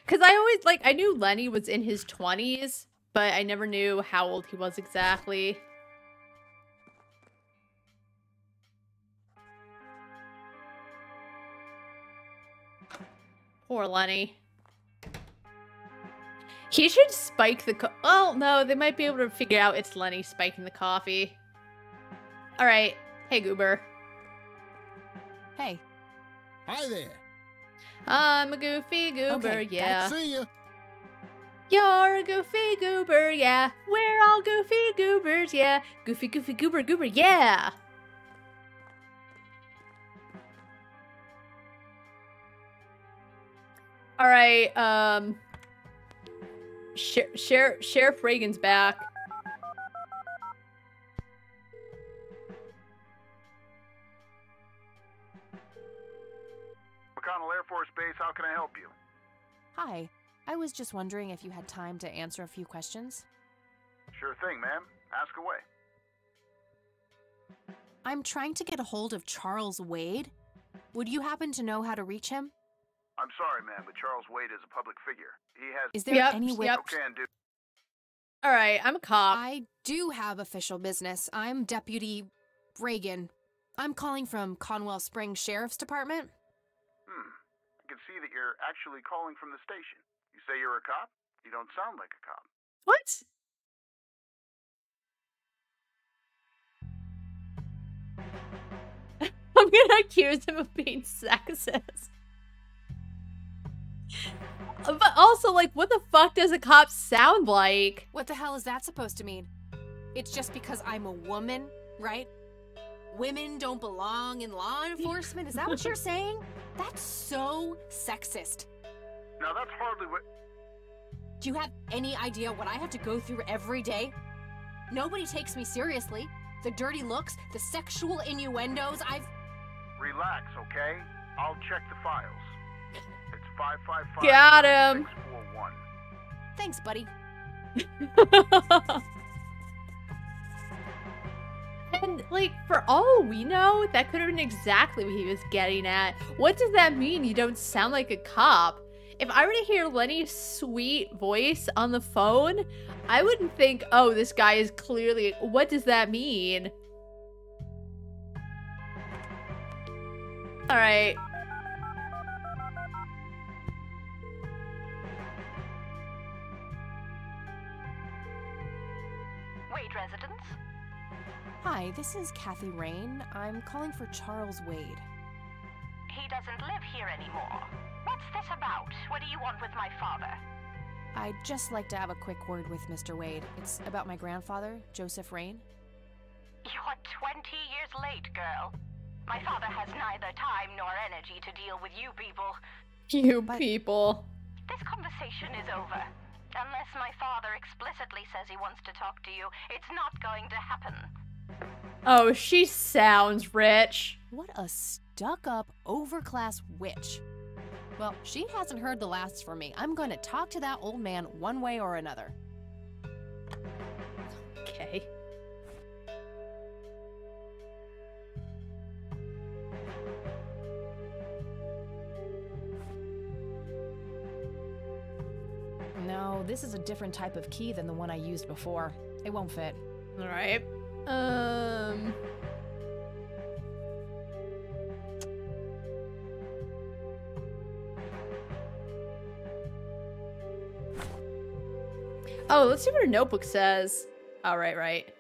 Because I always, like, I knew Lenny was in his 20s, but I never knew how old he was exactly. Poor Lenny. He should spike the oh, no, they might be able to figure out it's Lenny spiking the coffee. Alright. Hey, Goober. Hey. Hi there. I'm a goofy goober, Okay, yeah. See ya. You're a goofy goober, yeah. We're all goofy goobers, yeah. Goofy, goofy, goober, goober, yeah. Alright, Sheriff Reagan's back. McConnell Air Force Base, how can I help you? Hi. I was just wondering if you had time to answer a few questions. Sure thing, ma'am. Ask away. I'm trying to get a hold of Charles Wade. Would you happen to know how to reach him? I'm sorry, ma'am, but Charles Wade is a public figure. He has... Is there any way... Can do. Alright, I'm a cop. I do have official business. I'm Deputy Reagan. I'm calling from Conwell Springs Sheriff's Department. I can see that you're actually calling from the station. You say you're a cop? You don't sound like a cop. What? I'm gonna accuse him of being sexist. But also, like, what the fuck does a cop sound like? What the hell is that supposed to mean? It's just because I'm a woman, right? Women don't belong in law enforcement? Is that what you're saying? That's so sexist. Now, that's hardly what... Do you have any idea what I have to go through every day? Nobody takes me seriously. The dirty looks, the sexual innuendos, Relax, okay? I'll check the files. It's 555. Got him. 641. Thanks, buddy. And, like, for all we know, that could have been exactly what he was getting at. What does that mean? You don't sound like a cop. If I were to hear Lenny's sweet voice on the phone, I wouldn't think, oh, this guy is clearly... What does that mean? Alright. Wade residence? Hi, this is Kathy Rain. I'm calling for Charles Wade. He doesn't live here anymore. What's this about? What do you want with my father? I'd just like to have a quick word with Mr. Wade. It's about my grandfather, Joseph Rain. You're 20 years late, girl. My father has neither time nor energy to deal with you people. You people. This conversation is over. Unless my father explicitly says he wants to talk to you, it's not going to happen. Oh, she sounds rich. What a stuck-up, overclass witch. Well, she hasn't heard the last from me. I'm going to talk to that old man one way or another. Okay. No, Oh, this is a different type of key than the one I used before. It won't fit. All right. Oh, let's see what her notebook says. Oh, right.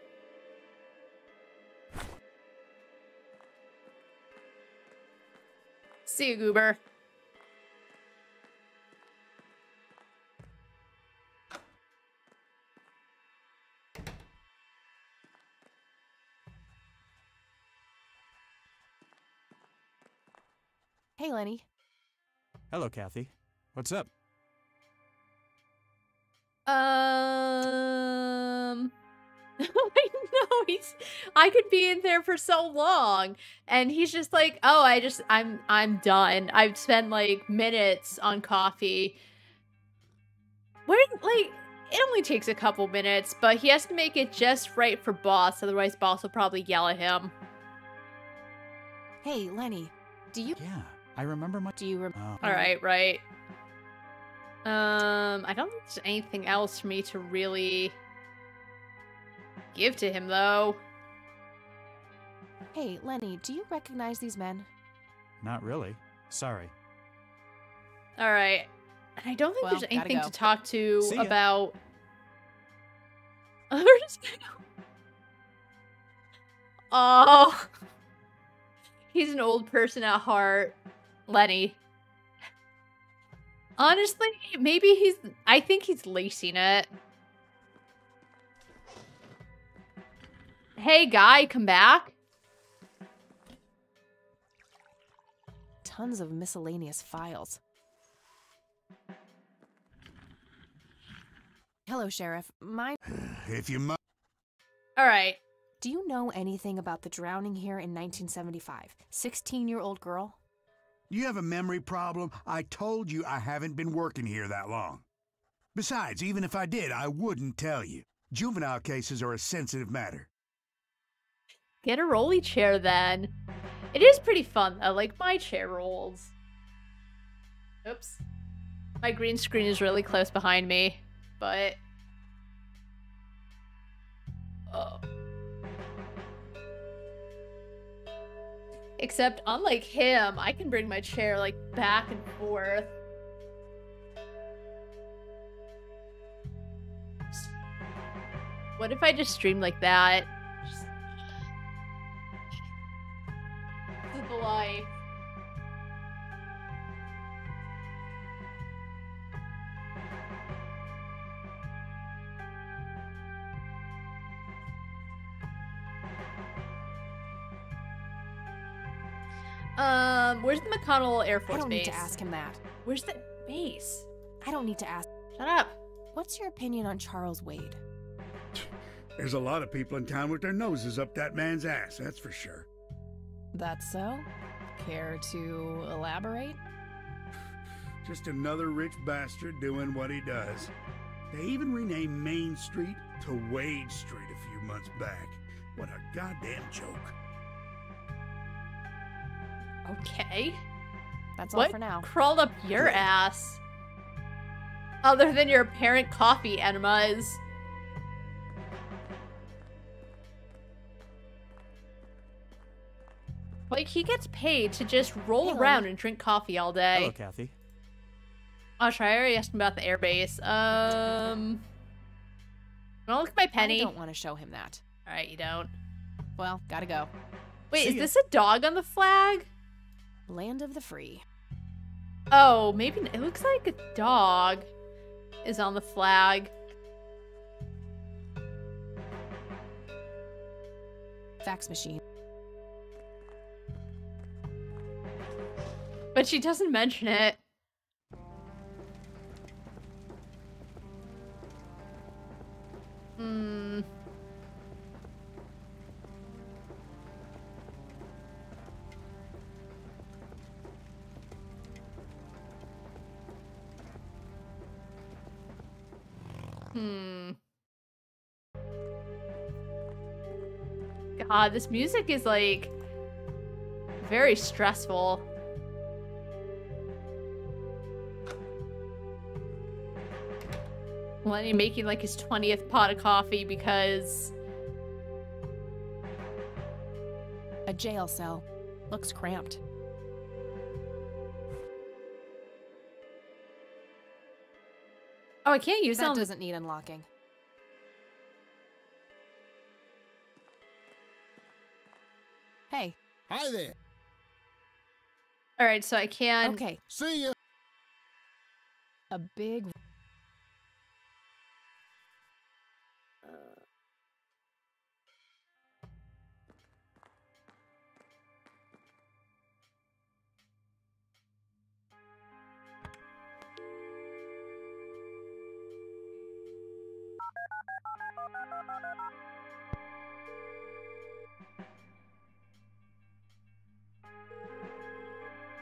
See you, Goober. Hey, Lenny. Hello, Kathy. What's up? I know I could be in there for so long, and he's just like, oh, I'm done. I've spent like minutes on coffee. It only takes a couple minutes, but he has to make it just right for boss, otherwise boss will probably yell at him. Hey, Lenny. Do you? Yeah, I remember my. Do you remember? All right. I don't think there's anything else for me to really give to him, though. Hey, Lenny, do you recognize these men? Not really. Sorry. All right. And I don't think there's anything to talk to about. Oh. He's an old person at heart. Lenny. Honestly, maybe I think he's lacing it. Hey, guy, come back. Tons of miscellaneous files. Hello, Sheriff. If you must. All right. Do you know anything about the drowning here in 1975? 16-year-old girl? You have a memory problem? I told you I haven't been working here that long. Besides, even if I did, I wouldn't tell you. Juvenile cases are a sensitive matter. Get a rolly chair, then. It is pretty fun, though, like my chair rolls. Oops. My green screen is really close behind me, but... Oh. Except, unlike him, I can bring my chair, like, back and forth. What if I just stream like that? This is the life. Where's the McConnell Air Force Base? I don't need to ask him that. Where's the base? I don't need to ask. Shut up. What's your opinion on Charles Wade? There's a lot of people in town with their noses up that man's ass, that's for sure. That's so? Care to elaborate? Just another rich bastard doing what he does. They even renamed Main Street to Wade Street a few months back. What a goddamn joke. Okay. That's all for now. What crawled up your ass? Other than your apparent coffee enemas. Like, he gets paid to just roll around and drink coffee all day. Hello, Kathy. Oh, I already asked him about the airbase. Wanna look at my penny? I don't want to show him that. Alright, you don't. Well, gotta go. Wait, is this a dog on the flag? Land of the free. Oh, maybe it looks like a dog is on the flag. Fax machine. But she doesn't mention it. God, this music is like very stressful. Lenny making like his 20th pot of coffee because... A jail cell. Looks cramped. Oh, I can't use that. That Doesn't need unlocking. Hey. Hi there. Alright, so I can... Okay. See ya. A big...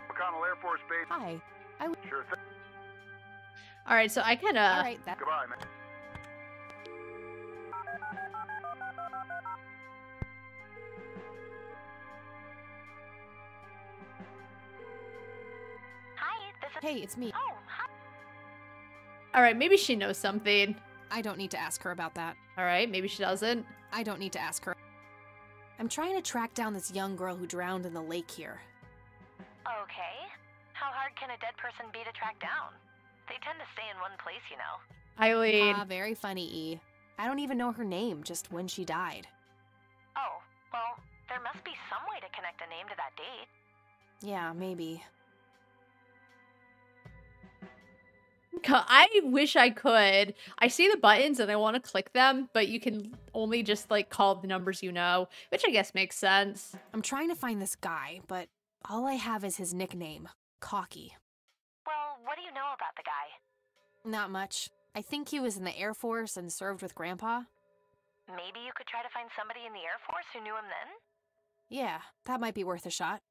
McConnell Air Force Base. Hi. Sure thing. Alright, so I kinda... Alright, Goodbye, man. Hi, this is... Hey, it's me. Oh, hi. Alright, maybe she knows something. I don't need to ask her about that. Alright, maybe she doesn't. I don't need to ask her. I'm trying to track down this young girl who drowned in the lake here. Okay. How hard can a dead person be to track down? They tend to stay in one place, you know. Eileen. Ah, very funny, E. I don't even know her name, just when she died. Oh, well, there must be some way to connect a name to that date. Yeah, maybe. I wish I could. I see the buttons and I want to click them, but you can only just like call the numbers you know, which I guess makes sense. I'm trying to find this guy, but all I have is his nickname, Cocky. Well, what do you know about the guy? Not much. I think he was in the Air Force and served with Grandpa. Maybe you could try to find somebody in the Air Force who knew him then? Yeah, that might be worth a shot.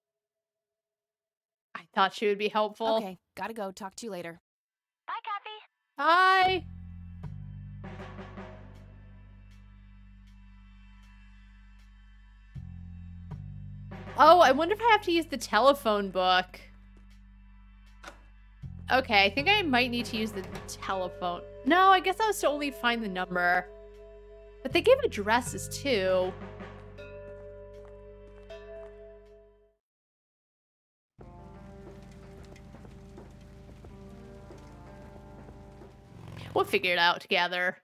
I thought she would be helpful. Okay, gotta go. Talk to you later. Bye, Kathy. Hi. Oh, I wonder if I have to use the telephone book. Okay, I think I might need to use the telephone. No, I guess I was to only find the number. But they give addresses too. We'll figure it out together.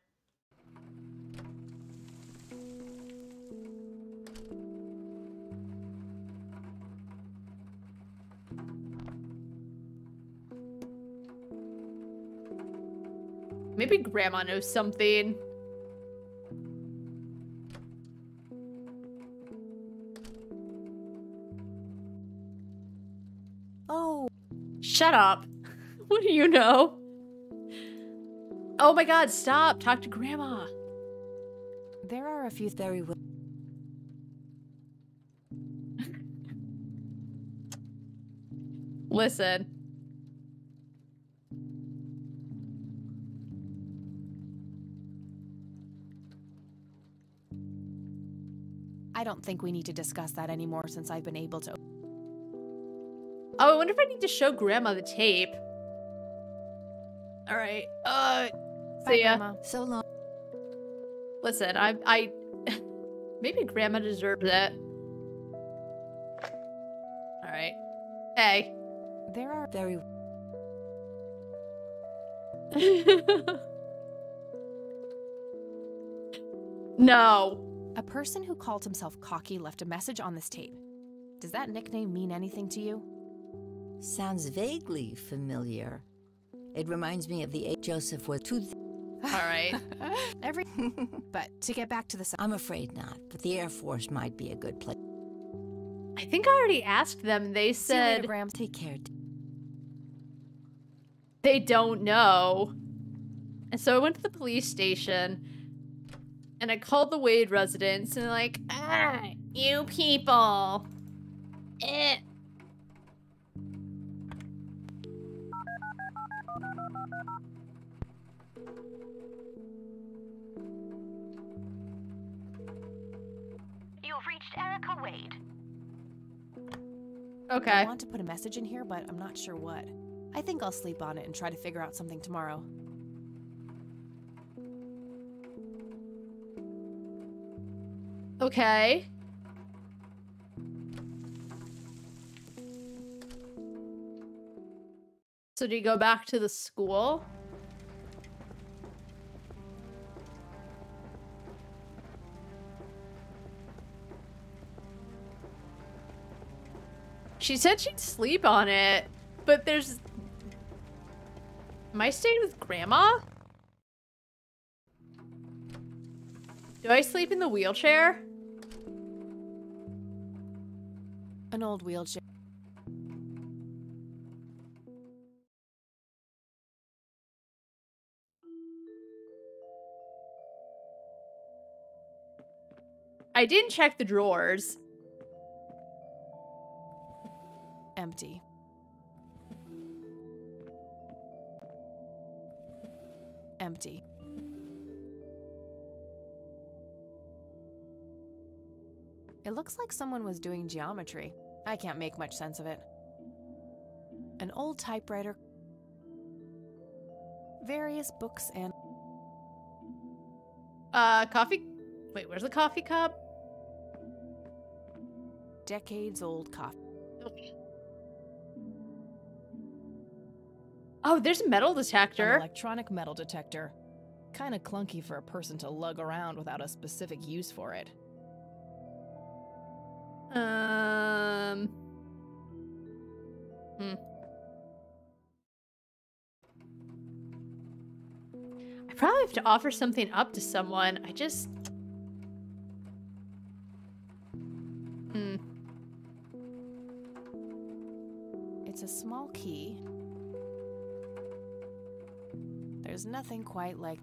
Maybe Grandma knows something. Oh. Shut up. What do you know? Oh my god, stop. Talk to Grandma. There are a few very well. Listen. I don't think we need to discuss that anymore since I've been able to. Oh, I wonder if I need to show Grandma the tape. Alright, Bye, see ya. Grandma. So long. Listen, I maybe Grandma deserves it. Alright. Hey. There are Very. No. A person who called himself Cocky left a message on this tape. Does that nickname mean anything to you? Sounds vaguely familiar. It reminds me of the age Joseph was to. Alright. But to get back to the. I'm afraid not, but the Air Force might be a good place. I think I already asked them. They See you later, said Grams. Take care. they don't know. And so I went to the police station and I called the Wade residence and they're like, ah, you people. Eh. You've reached Erica Wade. Okay. I want to put a message in here, but I'm not sure what. I think I'll sleep on it and try to figure out something tomorrow. Okay. So do you go back to the school? She said she'd sleep on it, but there's... Am I staying with Grandma? Do I sleep in the wheelchair? An old wheelchair. I didn't check the drawers. Empty. Empty. It looks like someone was doing geometry. I can't make much sense of it. An old typewriter. Various books and... Coffee? Wait, where's the coffee cup? Decades old coffee. Oh, there's a metal An detector. electronic metal detector. Kinda clunky for a person to lug around without a specific use for it. I probably have to offer something up to someone. I just... It's a small key. There's nothing quite like...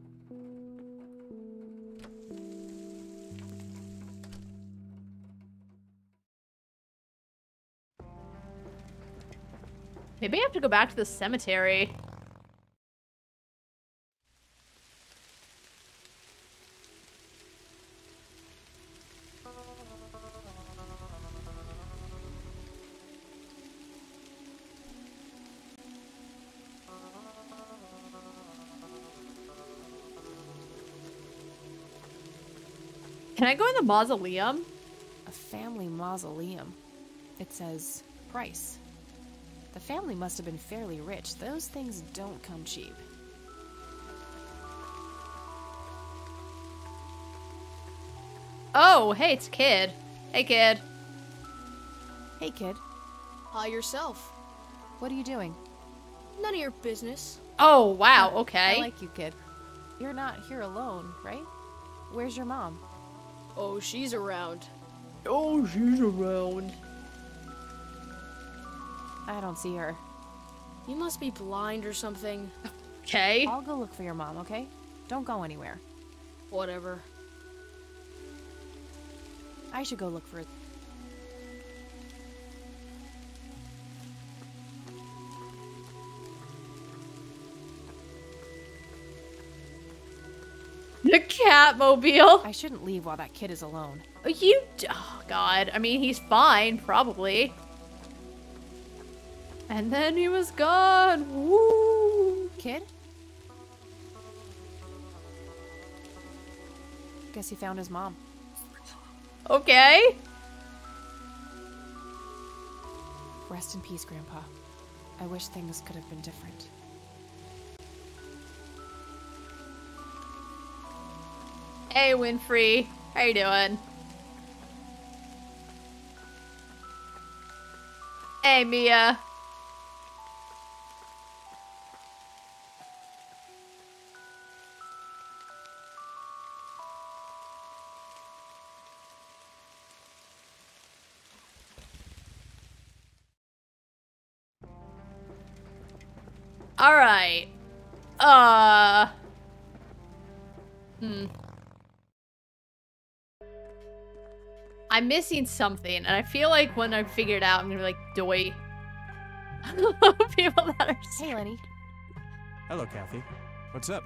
Maybe I have to go back to the cemetery. Can I go in the mausoleum? A family mausoleum. It says price. The family must have been fairly rich. Those things don't come cheap. Oh, hey, it's Kid. Hey, Kid. Hey, kid. Yourself. What are you doing? None of your business. Oh, wow, okay. I like you, kid. You're not here alone, right? Where's your mom? Oh, she's around. Oh, she's around. I don't see her. You must be blind or something. Okay. I'll go look for your mom, okay? Don't go anywhere. Whatever. I should go look for it. The Catmobile. I shouldn't leave while that kid is alone. Oh, God. I mean, he's fine, probably. And then he was gone. Woo. Kid? Guess he found his mom. Okay. Rest in peace, Grandpa. I wish things could have been different. Hey, Winfrey. How you doing? Hey, Mia. All right. I'm missing something, and I feel like when I figure it out, I'm gonna be like, doy. People that are... Hey, Lenny. Hello, Kathy. What's up?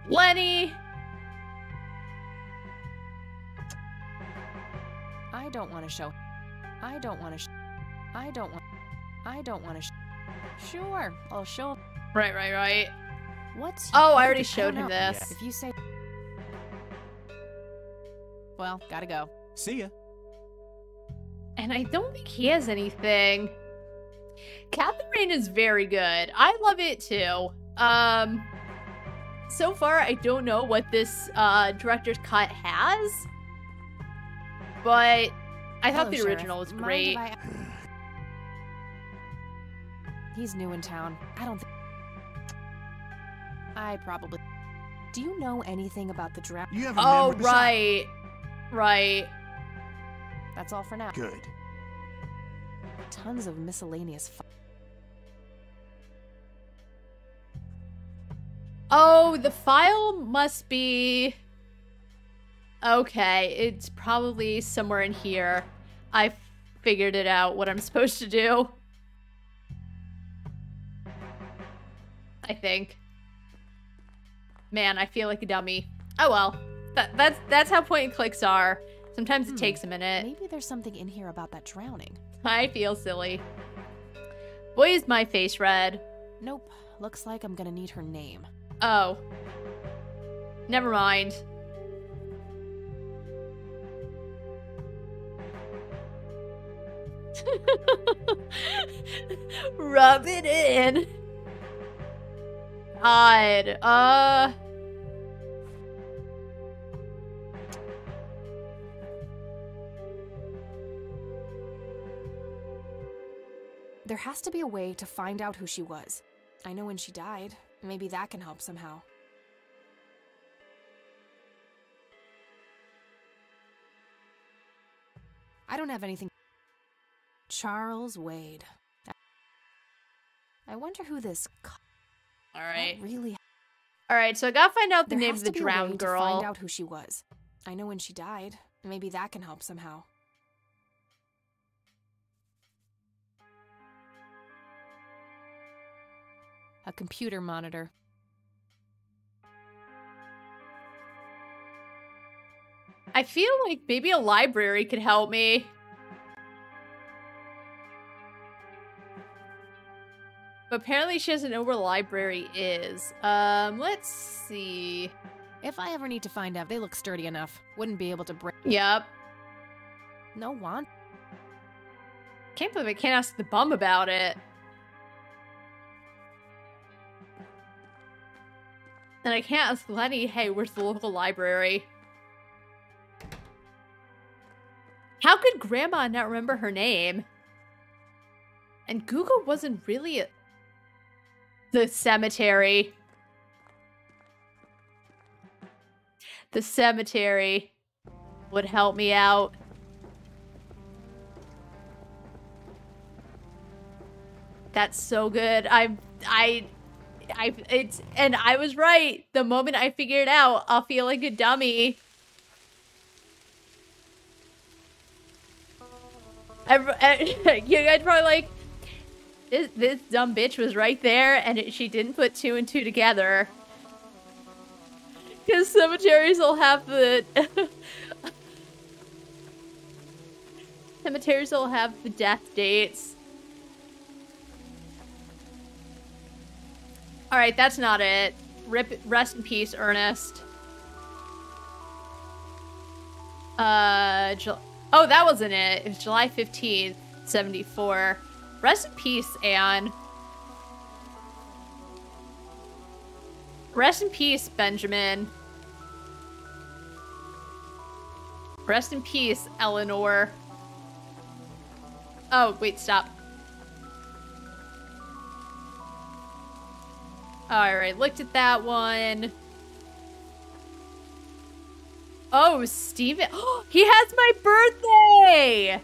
Lenny! I don't want to show. I don't want to Sure, I'll show. Right. What's... Oh, I already showed him this. If you say... Well, gotta go. See ya. And I don't think he has anything. Captain Rain is very good. I love it too. So far, I don't know what this director's cut has, but I thought the original was great. He's new in town. I don't think... I probably... Do you know anything about the draft? You have Oh, right. Right. That's all for now. Good. Tons of miscellaneous... Oh, the file must be... Okay, it's probably somewhere in here. I figured it out, what I'm supposed to do. I think. Man, I feel like a dummy. Oh well. That's how point and clicks are. Sometimes it takes a minute. Maybe there's something in here about that drowning. I feel silly. Boy, is my face red. Nope. Looks like I'm gonna need her name. Oh. Never mind. Rub it in. God. There has to be a way to find out who she was. I know when she died. Maybe that can help somehow. I don't have anything. Charles Wade. I wonder who this... All right. Really? All right, so I gotta find out the There name has of the to be a way drowned to girl. find out who she was. I know when she died. Maybe that can help somehow. A computer monitor. I feel like maybe a library could help me. But apparently she doesn't know where the library is. Let's see. If I ever need to find out, they look sturdy enough. Wouldn't be able to break. Yep. No want. Can't believe I can't ask the bum about it. And I can't ask Lenny, hey, where's the local library? How could Grandma not remember her name? And Google wasn't really the cemetery. The cemetery would help me out. That's so good. I was right. The moment I figure it out, I'll feel like a dummy. You guys probably like, this dumb bitch was right there, and she didn't put 2 and 2 together. Because cemeteries will have the cemeteries will have the death dates. All right, that's not it. Rest in peace, Ernest. Oh, that wasn't it. It was July 15th, 74. Rest in peace, Anne. Rest in peace, Benjamin. Rest in peace, Eleanor. Oh, wait, stop. Alright, looked at that one. Oh, Steven. He has my birthday!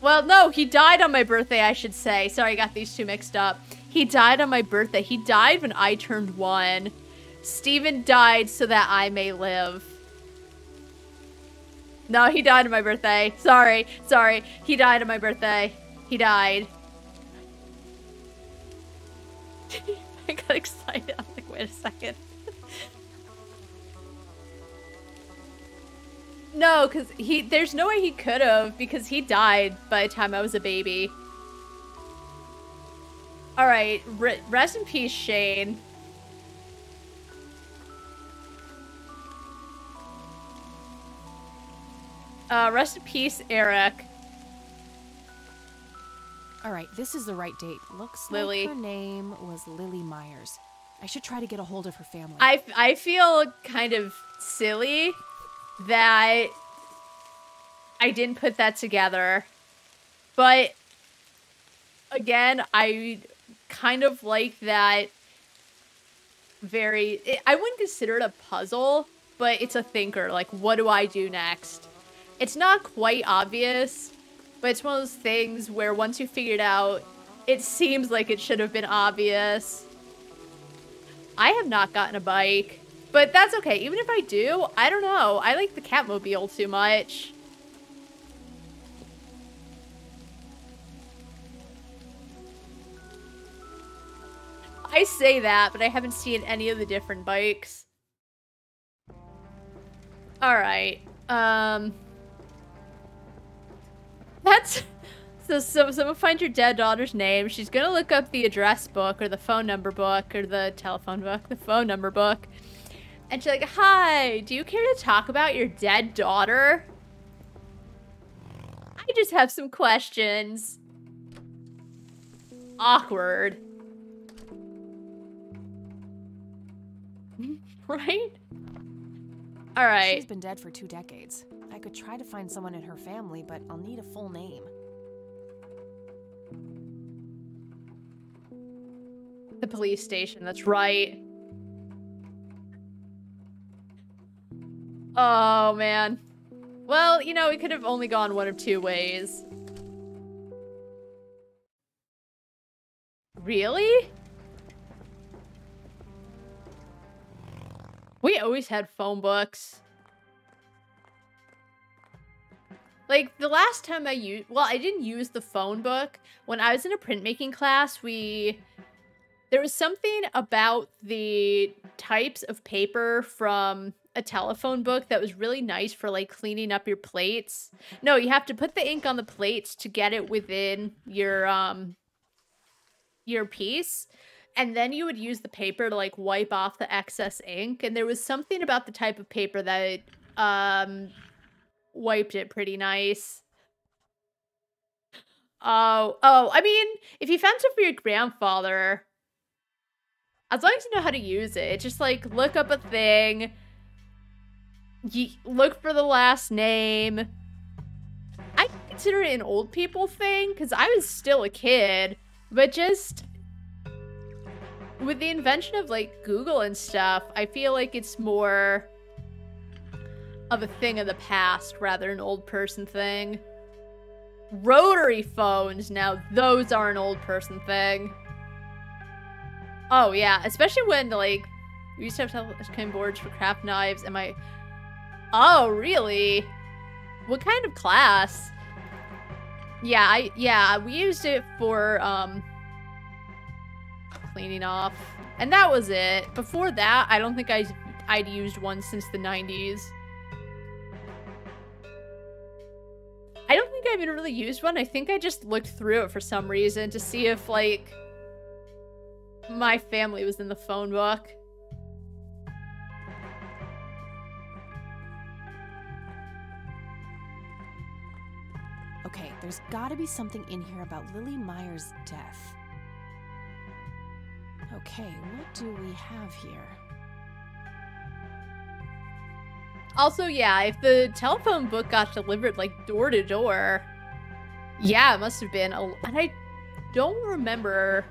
Well, no, he died on my birthday, I should say. Sorry, I got these two mixed up. He died on my birthday. He died when I turned 1. Steven died so that I may live. No, he died on my birthday. Sorry. He died on my birthday. He died. I got excited. I was like, wait a second. No, because there's no way he could have, because he died by the time I was a baby. Alright, rest in peace, Shane. Rest in peace, Eric. Alright, this is the right date. Looks Lily. like her name was Lily Myers. I should try to get a hold of her family. I feel kind of silly that I didn't put that together. But, again, I kind of like that I wouldn't consider it a puzzle, but it's a thinker. Like, what do I do next? It's not quite obvious, but it's one of those things where once you figure it out, it seems like it should have been obvious. I have not gotten a bike, but that's okay. Even if I do, I don't know. I like the Catmobile too much. I say that, but I haven't seen any of the different bikes. Alright. That's... So someone find your dead daughter's name. She's gonna look up the address book, or the phone number book, or the telephone book, the phone number book. And she's like, hi, do you care to talk about your dead daughter? I just have some questions. Awkward. Right? Alright. She's been dead for 2 decades. I could try to find someone in her family, but I'll need a full name. The police station, that's right. Oh, man. Well, you know, it could have only gone one of 2 ways. Really? We always had phone books. Like, the last time I used... Well, I didn't use the phone book. When I was in a printmaking class, there was something about the types of paper from a telephone book that was really nice for, like, cleaning up your plates. No, you have to put the ink on the plates to get it within your piece. And then you would use the paper to, like, wipe off the excess ink. And there was something about the type of paper that wiped it pretty nice. Oh, I mean, if you found stuff for your grandfather, as long as you know how to use it, just, like, look up a thing, look for the last name. I consider it an old people thing, because I was still a kid, but just... with the invention of, like, Google and stuff, I feel like it's more of a thing of the past rather than an old person thing. Rotary phones, now those are an old person thing. Oh, yeah, especially when, like, we used to have telecutting boards for craft knives, and Oh, really? What kind of class? Yeah, we used it for, cleaning off. And that was it. Before that, I don't think I'd used one since the 90s. I don't think I've even really used one. I think I just looked through it for some reason to see if, like, my family was in the phone book. Okay, there's gotta be something in here about Lily Myers' death. Okay, what do we have here? Also, yeah, if the telephone book got delivered, like, door to door, yeah, it must have been and I don't remember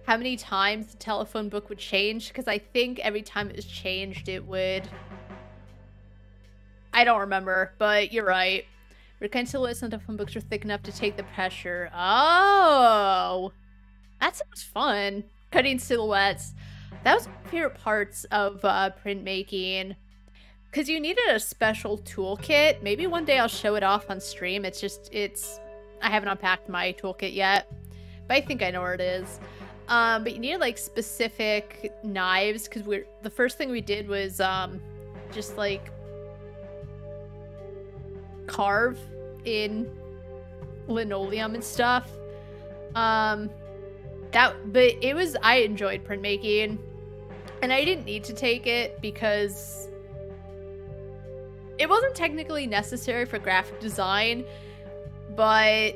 how many times the telephone book would change, because I think every time it was changed, it would... I don't remember, but you're right. Recurrent silhouettes on telephone books are thick enough to take the pressure. Oh! That sounds fun. Cutting silhouettes. That was one of my favorite parts of printmaking. Because you needed a special toolkit. Maybe one day I'll show it off on stream. I haven't unpacked my toolkit yet. But I think I know where it is. But you needed, like, specific knives. Because the first thing we did was just, like, carve in linoleum and stuff. I enjoyed printmaking, and I didn't need to take it because it wasn't technically necessary for graphic design, but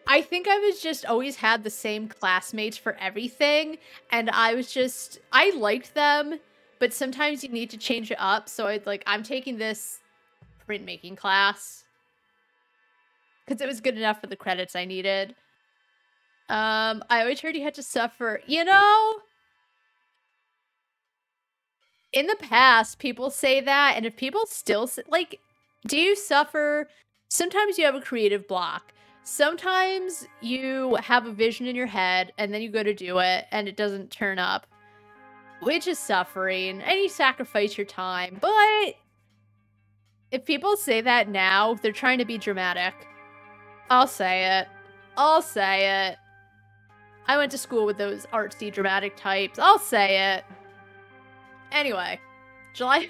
I think I was just always had the same classmates for everything, and I liked them, but sometimes you need to change it up. So I'm taking this printmaking class because it was good enough for the credits I needed. I always heard you had to suffer. You know, in the past, people say that, and if people still say, like, do you suffer? Sometimes you have a creative block. Sometimes you have a vision in your head, and then you go to do it, and it doesn't turn up. Which is suffering, and you sacrifice your time. But if people say that now, they're trying to be dramatic. I'll say it. I'll say it. I went to school with those artsy, dramatic types. I'll say it. Anyway, July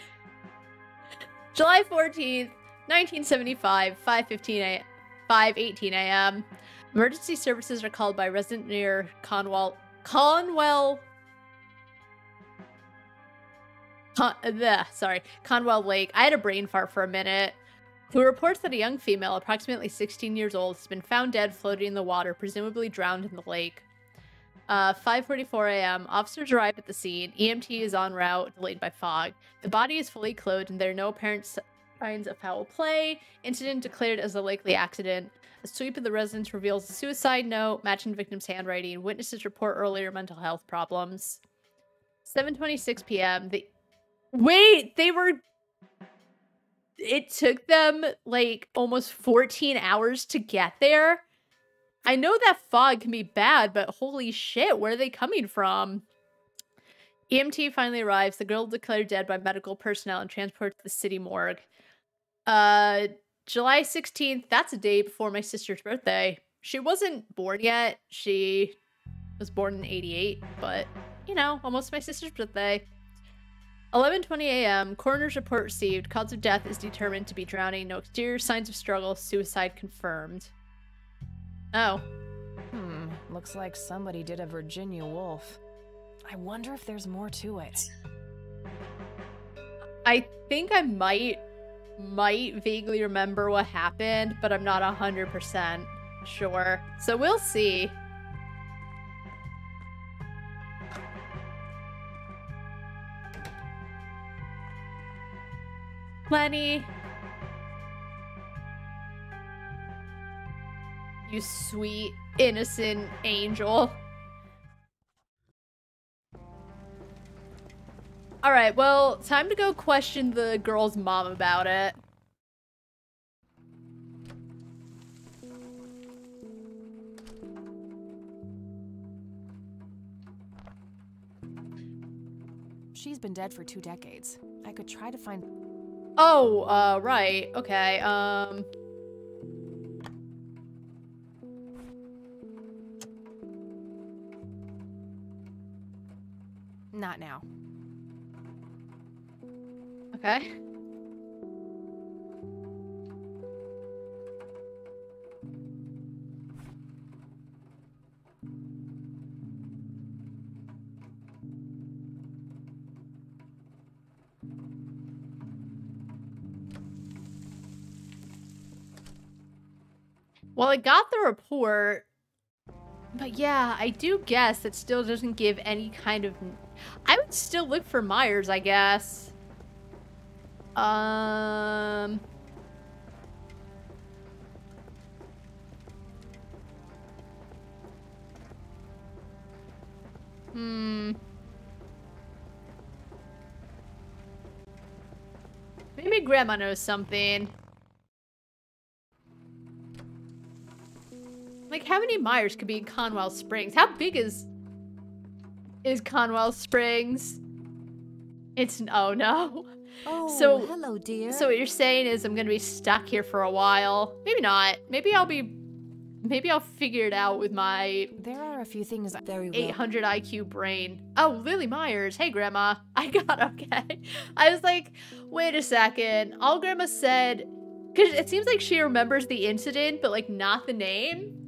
14th, 1975, 5:18 a.m. Emergency services are called by a resident near Conwell Lake. I had a brain fart for a minute. Who reports that a young female, approximately 16 years old, has been found dead floating in the water, presumably drowned in the lake. 5:44 a.m. Officers arrive at the scene. EMT is en route, delayed by fog. The body is fully clothed, and there are no apparent signs of foul play. Incident declared as a likely accident. A sweep of the residence reveals a suicide note matching the victim's handwriting. Witnesses report earlier mental health problems. 7:26 p.m. It took them like almost 14 hours to get there. I know that fog can be bad, but holy shit, where are they coming from? EMT finally arrives. The girl declared dead by medical personnel and transported to the city morgue. July 16th, that's a day before my sister's birthday. She wasn't born yet. She was born in 88, but, you know, almost my sister's birthday. 11:20 a.m. Coroner's report received. Cause of death is determined to be drowning. No exterior signs of struggle. Suicide confirmed. Oh. Looks like somebody did a Virginia Woolf. I wonder if there's more to it. I think I might vaguely remember what happened, but I'm not 100% sure. So we'll see. Lenny. You sweet, innocent angel. Alright, well, time to go question the girl's mom about it. She's been dead for 2 decades. I could try to find... Oh, right. Okay, Not now. Okay. Well, I got the report, but yeah, I do guess that still doesn't give any kind of... I would still look for Myers, I guess. Maybe Grandma knows something. Like, how many Myers could be in Conwell Springs? How big is Conwell Springs? It's... oh, no. Oh, so, hello, dear. So what you're saying is I'm gonna be stuck here for a while. Maybe not. Maybe I'll figure it out with my... There are a few things... Very well. 800 IQ brain. Oh, Lily Myers. Hey, Grandma. I got okay. I was like, wait a second. All Grandma said... Because it seems like she remembers the incident, but, like, not the name.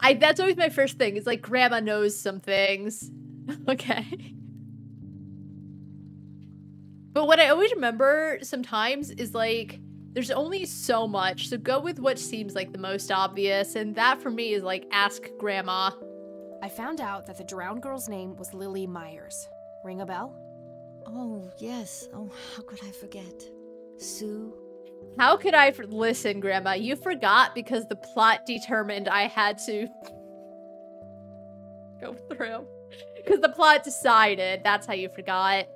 That's always my first thing. It's like, Grandma knows some things. Okay. But what I always remember sometimes is like, there's only so much, so go with what seems like the most obvious, and that for me is like, ask Grandma. I found out that the drowned girl's name was Lily Myers. Ring a bell? Oh, yes. Oh, how could I forget? Sue? How could I listen, Grandma? You forgot because the plot determined I had to go through. Because the plot decided. That's how you forgot.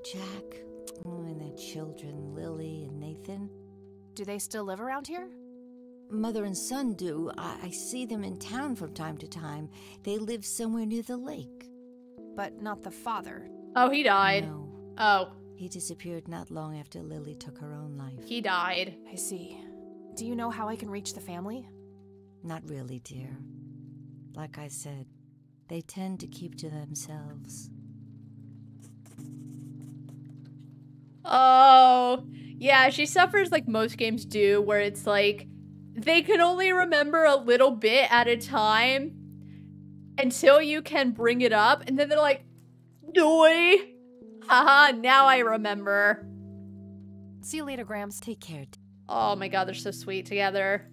Jack. Oh, and their children, Lily and Nathan. Do they still live around here? Mother and son do. I see them in town from time to time. They live somewhere near the lake. But not the father. Oh, he died. No. Oh. He disappeared not long after Lily took her own life. He died. I see. Do you know how I can reach the family? Not really, dear. Like I said, they tend to keep to themselves. Oh, yeah, she suffers like most games do, where it's like, they can only remember a little bit at a time until you can bring it up, and then they're like, "Doy, haha, now I remember." See you later, Grams. Take care. Oh my god, they're so sweet together.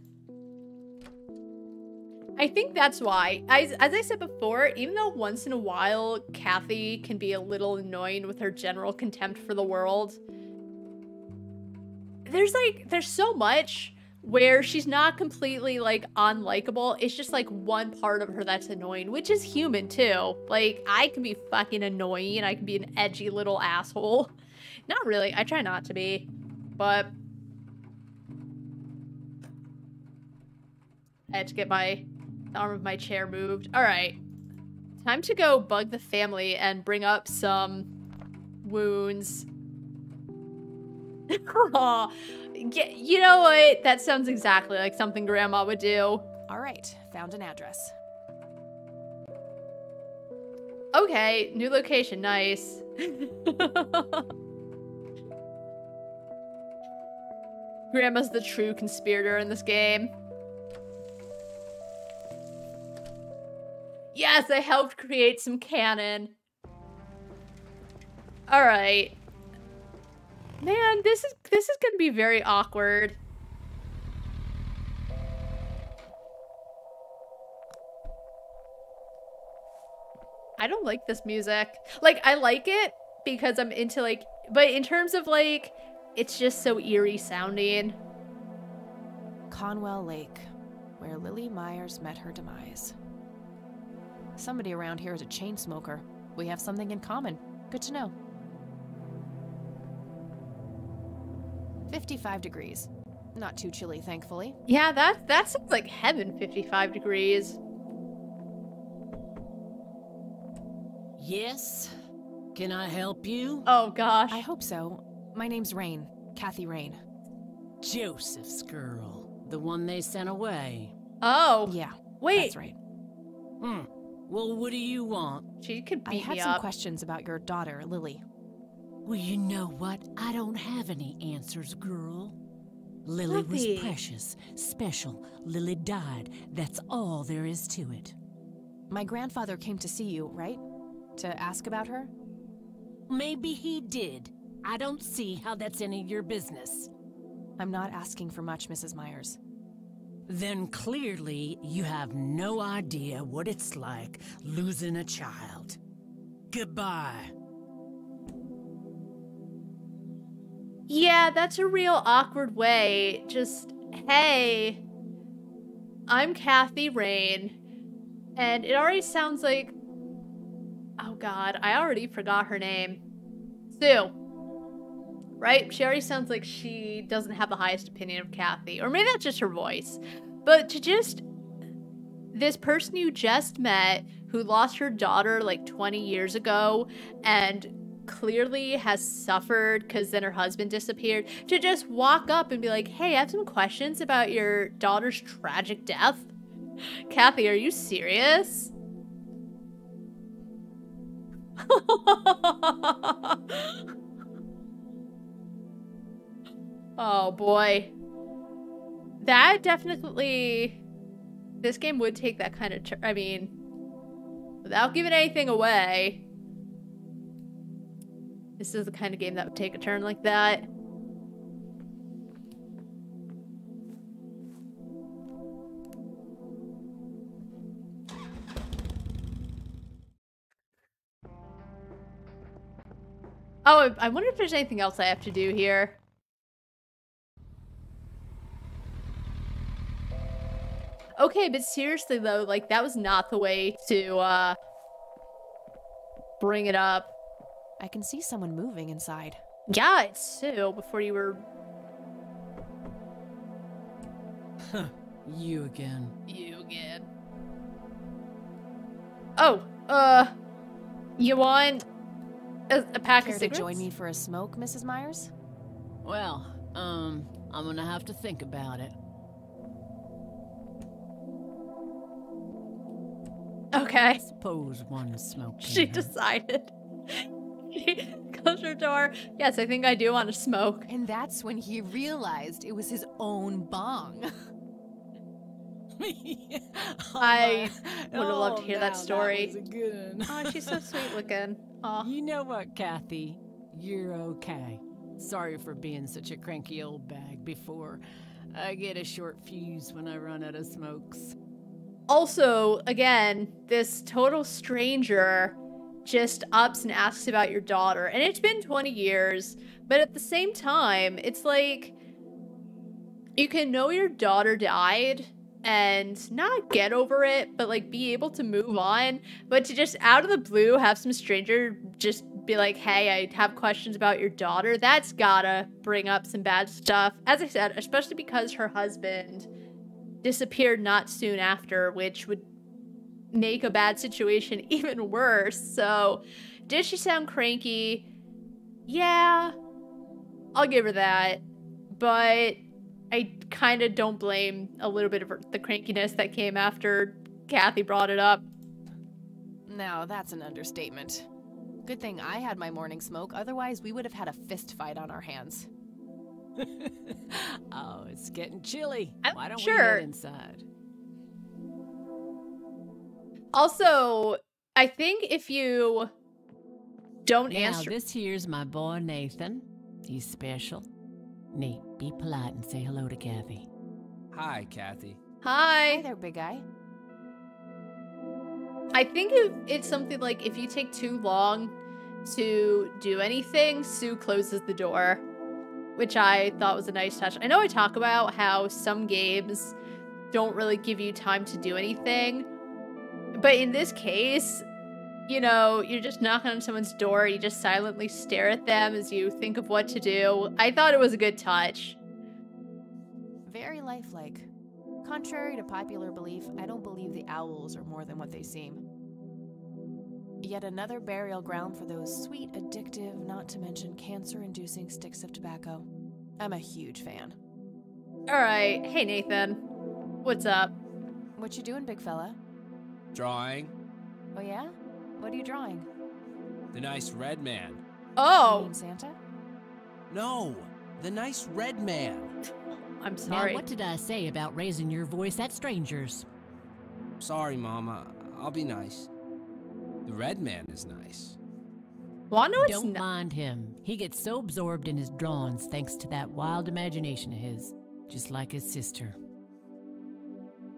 I think that's why, as I said before, even though once in a while Kathy can be a little annoying with her general contempt for the world, there's so much where she's not completely like unlikable. It's just like one part of her that's annoying, which is human too. Like, I can be fucking annoying, I can be an edgy little asshole. Not really, I try not to be, but I had to get the arm of my chair moved. All right, time to go bug the family and bring up some wounds. Aw, you know what? That sounds exactly like something Grandma would do. All right, found an address. Okay, new location, nice. Grandma's the true conspirator in this game. Yes, I helped create some canon. All right. Man, this is gonna be very awkward. I don't like this music. Like, I like it because I'm into like, but in terms of like, it's just so eerie sounding. Conwell Lake, where Lily Myers met her demise. Somebody around here is a chain smoker. We have something in common. Good to know. 55 degrees. Not too chilly, thankfully. Yeah, that sounds like heaven, 55 degrees. Yes? Can I help you? Oh, gosh. I hope so. My name's Rain. Kathy Rain. Joseph's girl. The one they sent away. Oh. Yeah. Wait. That's right. Well, what do you want? She could beat me up. I had some questions about your daughter, Lily. Well, you know what? I don't have any answers, girl. Lily was precious, special. Lily died. That's all there is to it. My grandfather came to see you, right? To ask about her? Maybe he did. I don't see how that's any of your business. I'm not asking for much, Mrs. Myers. Then clearly you have no idea what it's like losing a child. Goodbye. Yeah, that's a real awkward way. Just, hey, I'm Kathy Rain. And it already sounds like, oh god, I already forgot her name. Sue. Right? She already sounds like she doesn't have the highest opinion of Kathy. Or maybe that's just her voice. But to just, this person you just met who lost her daughter like 20 years ago and clearly has suffered because then her husband disappeared, to just walk up and be like, hey, I have some questions about your daughter's tragic death. Kathy, are you serious? Oh boy. That definitely this game would take that kind of I mean, without giving anything away, this is the kind of game that would take a turn like that. Oh, I wonder if there's anything else I have to do here. Okay, but seriously though, like, that was not the way to, bring it up. I can see someone moving inside. Yeah, it's Sue before you were... Huh. You again. You again. Oh, you want a pack of cigarettes? To join me for a smoke, Mrs. Myers? Well, I'm gonna have to think about it. Okay. Suppose one smoke. She decided. She closed her door. Yes, I think I do want to smoke. And that's when he realized it was his own bong. I would have loved to hear that story. That was a good one. Oh, she's so sweet looking. Aw. You know what, Kathy? You're okay. Sorry for being such a cranky old bag before. I get a short fuse when I run out of smokes. Also, again, this total stranger just ups and asks about your daughter. And it's been 20 years, but at the same time, it's like, you can know your daughter died and not get over it, but like be able to move on. But to just out of the blue have some stranger just be like, hey, I have questions about your daughter, that's gotta bring up some bad stuff. As I said, especially because her husband disappeared not soon after, which would make a bad situation even worse. So, did she sound cranky? Yeah, I'll give her that. But I kind of don't blame a little bit of the crankiness that came after Kathy brought it up. Now, that's an understatement. Good thing I had my morning smoke, otherwise we would have had a fist fight on our hands. Oh, it's getting chilly. Why don't we sure. get inside? Also, I think if you don't answer... Now, this here's my boy Nathan. He's special. Nate, be polite and say hello to Kathy. Hi, Kathy. Hi. Hi there, big guy. I think if it's something like if you take too long to do anything, Sue closes the door, which I thought was a nice touch. I know I talk about how some games don't really give you time to do anything, but in this case, you know, you're just knocking on someone's door, you just silently stare at them as you think of what to do. I thought it was a good touch. Very lifelike. Contrary to popular belief, I don't believe the owls are more than what they seem. Yet another burial ground for those sweet, addictive, not to mention cancer-inducing sticks of tobacco. I'm a huge fan. Alright, hey Nathan. What's up? What you doing, big fella? Drawing. Oh yeah? What are you drawing? The nice red man. Oh! You mean Santa? No, the nice red man. I'm sorry. Now, what did I say about raising your voice at strangers? Sorry, Mama. I'll be nice. The red man is nice. Well, no, it's Don't mind him. He gets so absorbed in his drawings thanks to that wild imagination of his, just like his sister.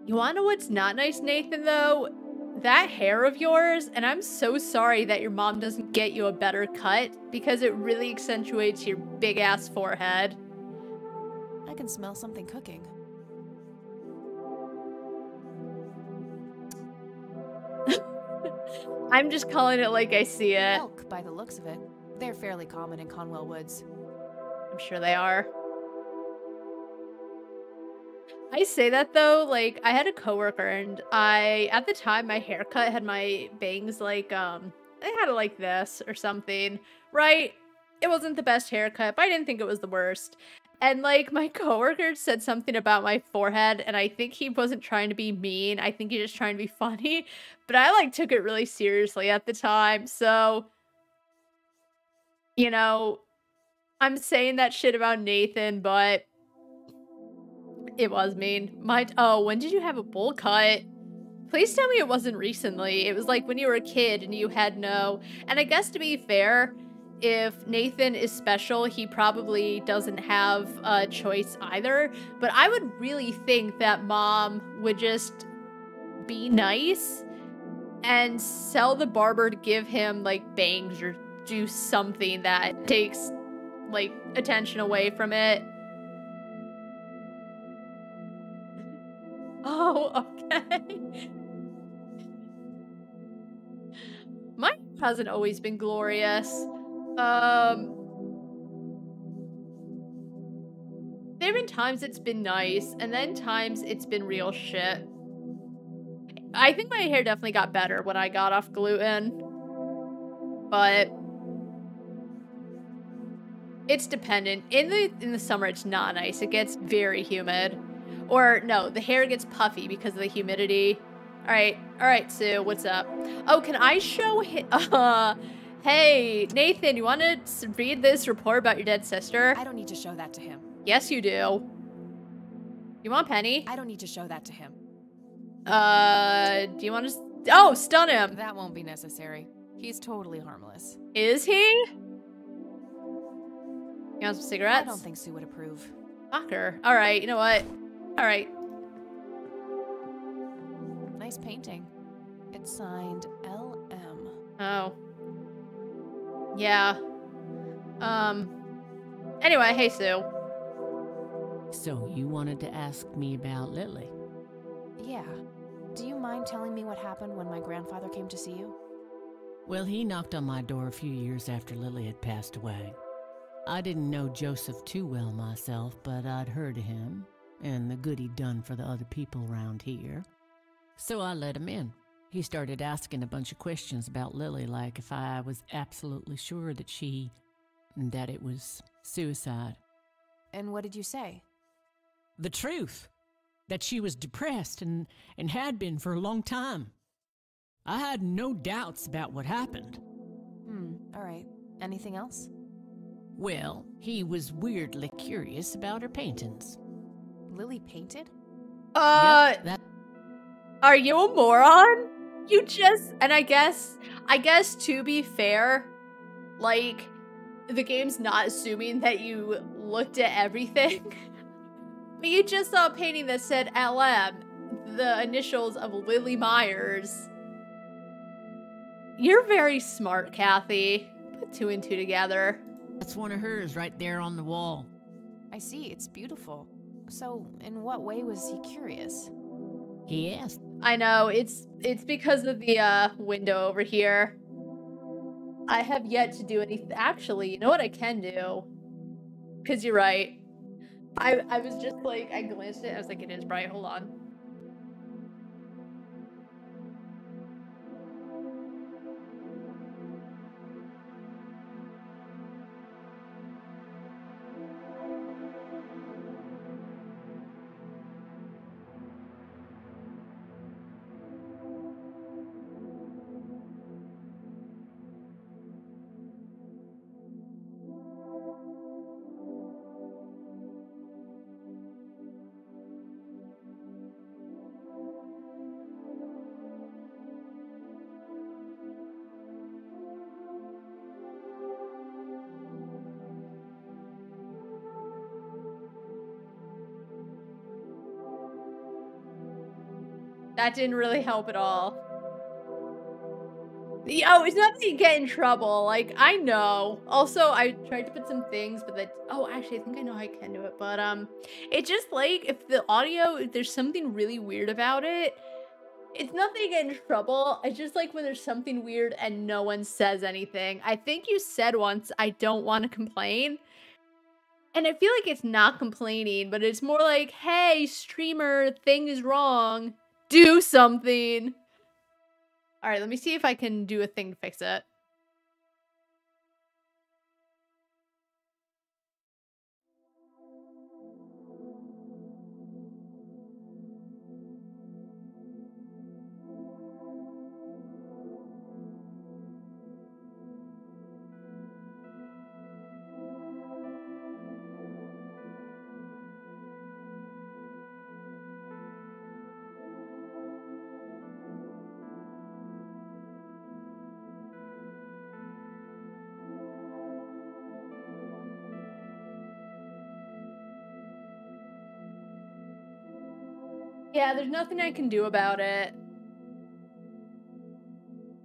You wanna know what's not nice, Nathan, though? That hair of yours, and I'm so sorry that your mom doesn't get you a better cut, because it really accentuates your big-ass forehead. I can smell something cooking. I'm just calling it like I see it. Elk, by the looks of it. They're fairly common in Conwell Woods. I'm sure they are. I say that though, like, I had a coworker and at the time, my haircut had my bangs like, I had it like this or something, right? It wasn't the best haircut, but I didn't think it was the worst. And like, my coworker said something about my forehead, and I think he wasn't trying to be mean. I think he was just trying to be funny, but I like took it really seriously at the time. So, you know, I'm saying that shit about Nathan, but It was mean. Oh, when did you have a bowl cut? Please tell me it wasn't recently. It was like when you were a kid and you had no... And I guess to be fair, if Nathan is special, he probably doesn't have a choice either. But I would really think that Mom would just be nice and tell the barber to give him, like, bangs or do something that takes, like, attention away from it. Oh, okay. Mine hasn't always been glorious. There have been times it's been nice, and then times it's been real shit. I think my hair definitely got better when I got off gluten. But it's dependent. In the summer, it's not nice. It gets very humid. Or, no, the hair gets puffy because of the humidity. Alright, Sue, what's up? Oh, can I show hey, Nathan, you want to read this report about your dead sister? I don't need to show that to him. Yes, you do. You want Penny? I don't need to show that to him. Do you want to... Oh, stun him! That won't be necessary. He's totally harmless. Is he? You want some cigarettes? I don't think Sue would approve. Fuck her. Alright, you know what? Alright. Nice painting. It's signed LM. Oh. Yeah. Anyway, hey, Sue. So, you wanted to ask me about Lily? Yeah. Do you mind telling me what happened when my grandfather came to see you? Well, he knocked on my door a few years after Lily had passed away. I didn't know Joseph too well myself, but I'd heard of him and the good he'd done for the other people around here. So I let him in. He started asking a bunch of questions about Lily, like if I was absolutely sure that it was suicide. And what did you say? The truth. That she was depressed and had been for a long time. I had no doubts about what happened. All right. Anything else? Well, he was weirdly curious about her paintings. Lily painted? Yep, Are you a moron? You just... And I guess to be fair, like, the game's not assuming that you looked at everything. But you just saw a painting that said LM, the initials of Lily Myers. You're very smart, Kathy. Put two and two together. That's one of hers right there on the wall. I see, it's beautiful. So, in what way was he curious? He asked. I know, it's because of the window over here. I have yet to do anything. Actually, you know what I can do? Because you're right. I was just like, I glanced at it, I was like, it is bright, hold on. That didn't really help at all. Oh, it's not that you get in trouble. Like, I know. Also, I tried to put some things, but that... Oh, actually, I think I know how I can do it. But, it's just like, if the audio, if there's something really weird about it, it's not that you get in trouble. It's just like when there's something weird and no one says anything. I think you said once, I don't want to complain. And I feel like it's not complaining, but it's more like, hey, streamer, thing is wrong. Do something. All right, let me see if I can do a thing to fix it. Yeah, there's nothing I can do about it.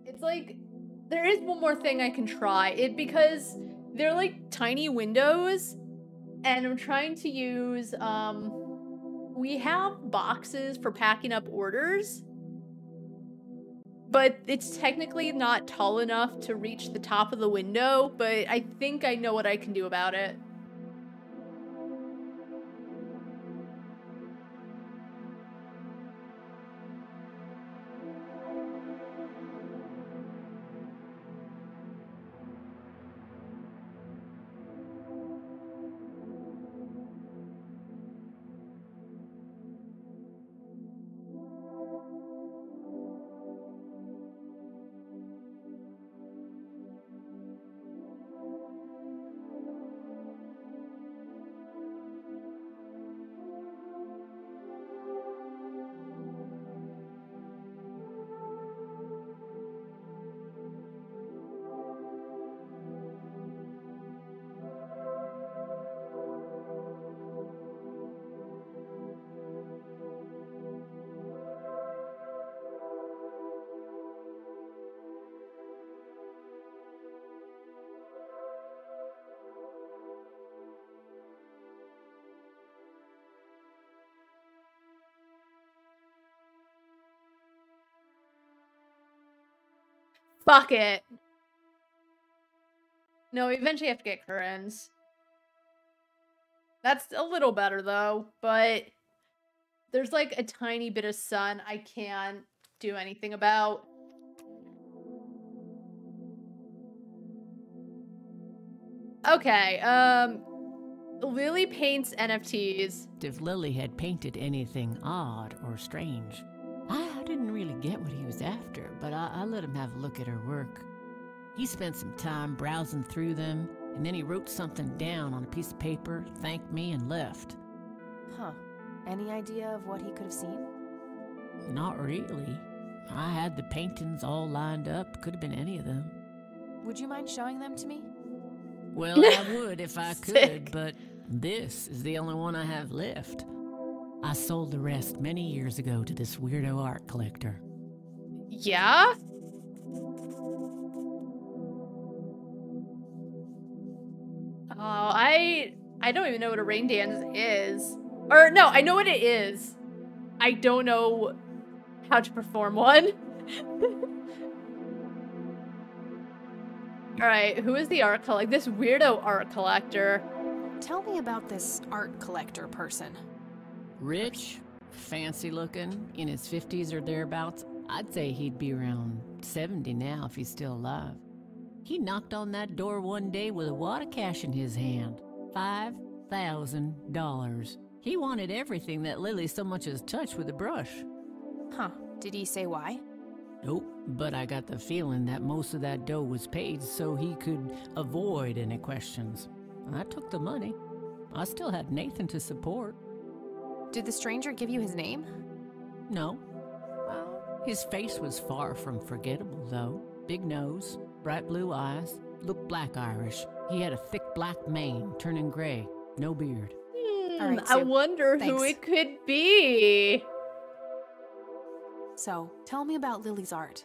It's like, there is one more thing I can try. Because they're like tiny windows, and I'm trying to use, we have boxes for packing up orders, but it's technically not tall enough to reach the top of the window, but I think I know what I can do about it. Fuck it. No, we eventually have to get currents. That's a little better though, but there's like a tiny bit of sun I can't do anything about. Okay, Lily paints NFTs. If Lily had painted anything odd or strange, I didn't really get what he was after, but I let him have a look at her work. He spent some time browsing through them, and then he wrote something down on a piece of paper, thanked me, and left. Huh. Any idea of what he could have seen? Not really. I had the paintings all lined up. Could have been any of them. Would you mind showing them to me? Well, I would if I could, but this is the only one I have left. I sold the rest many years ago to this weirdo art collector. Yeah? Oh, I don't even know what a rain dance is. Or no, I know what it is. I don't know how to perform one. Alright, who is the art collector? This weirdo art collector. Tell me about this art collector person. Rich, fancy looking, in his 50s or thereabouts. I'd say he'd be around 70 now if he's still alive. He knocked on that door one day with a wad of cash in his hand. $5,000. He wanted everything that Lily so much as touched with a brush. Huh. Did he say why? Nope, but I got the feeling that most of that dough was paid so he could avoid any questions. I took the money. I still had Nathan to support. Did the stranger give you his name? No. Well, his face was far from forgettable, though. Big nose, bright blue eyes, looked black Irish. He had a thick black mane, turning gray, no beard. Right, I wonder who it could be. So, tell me about Lily's art.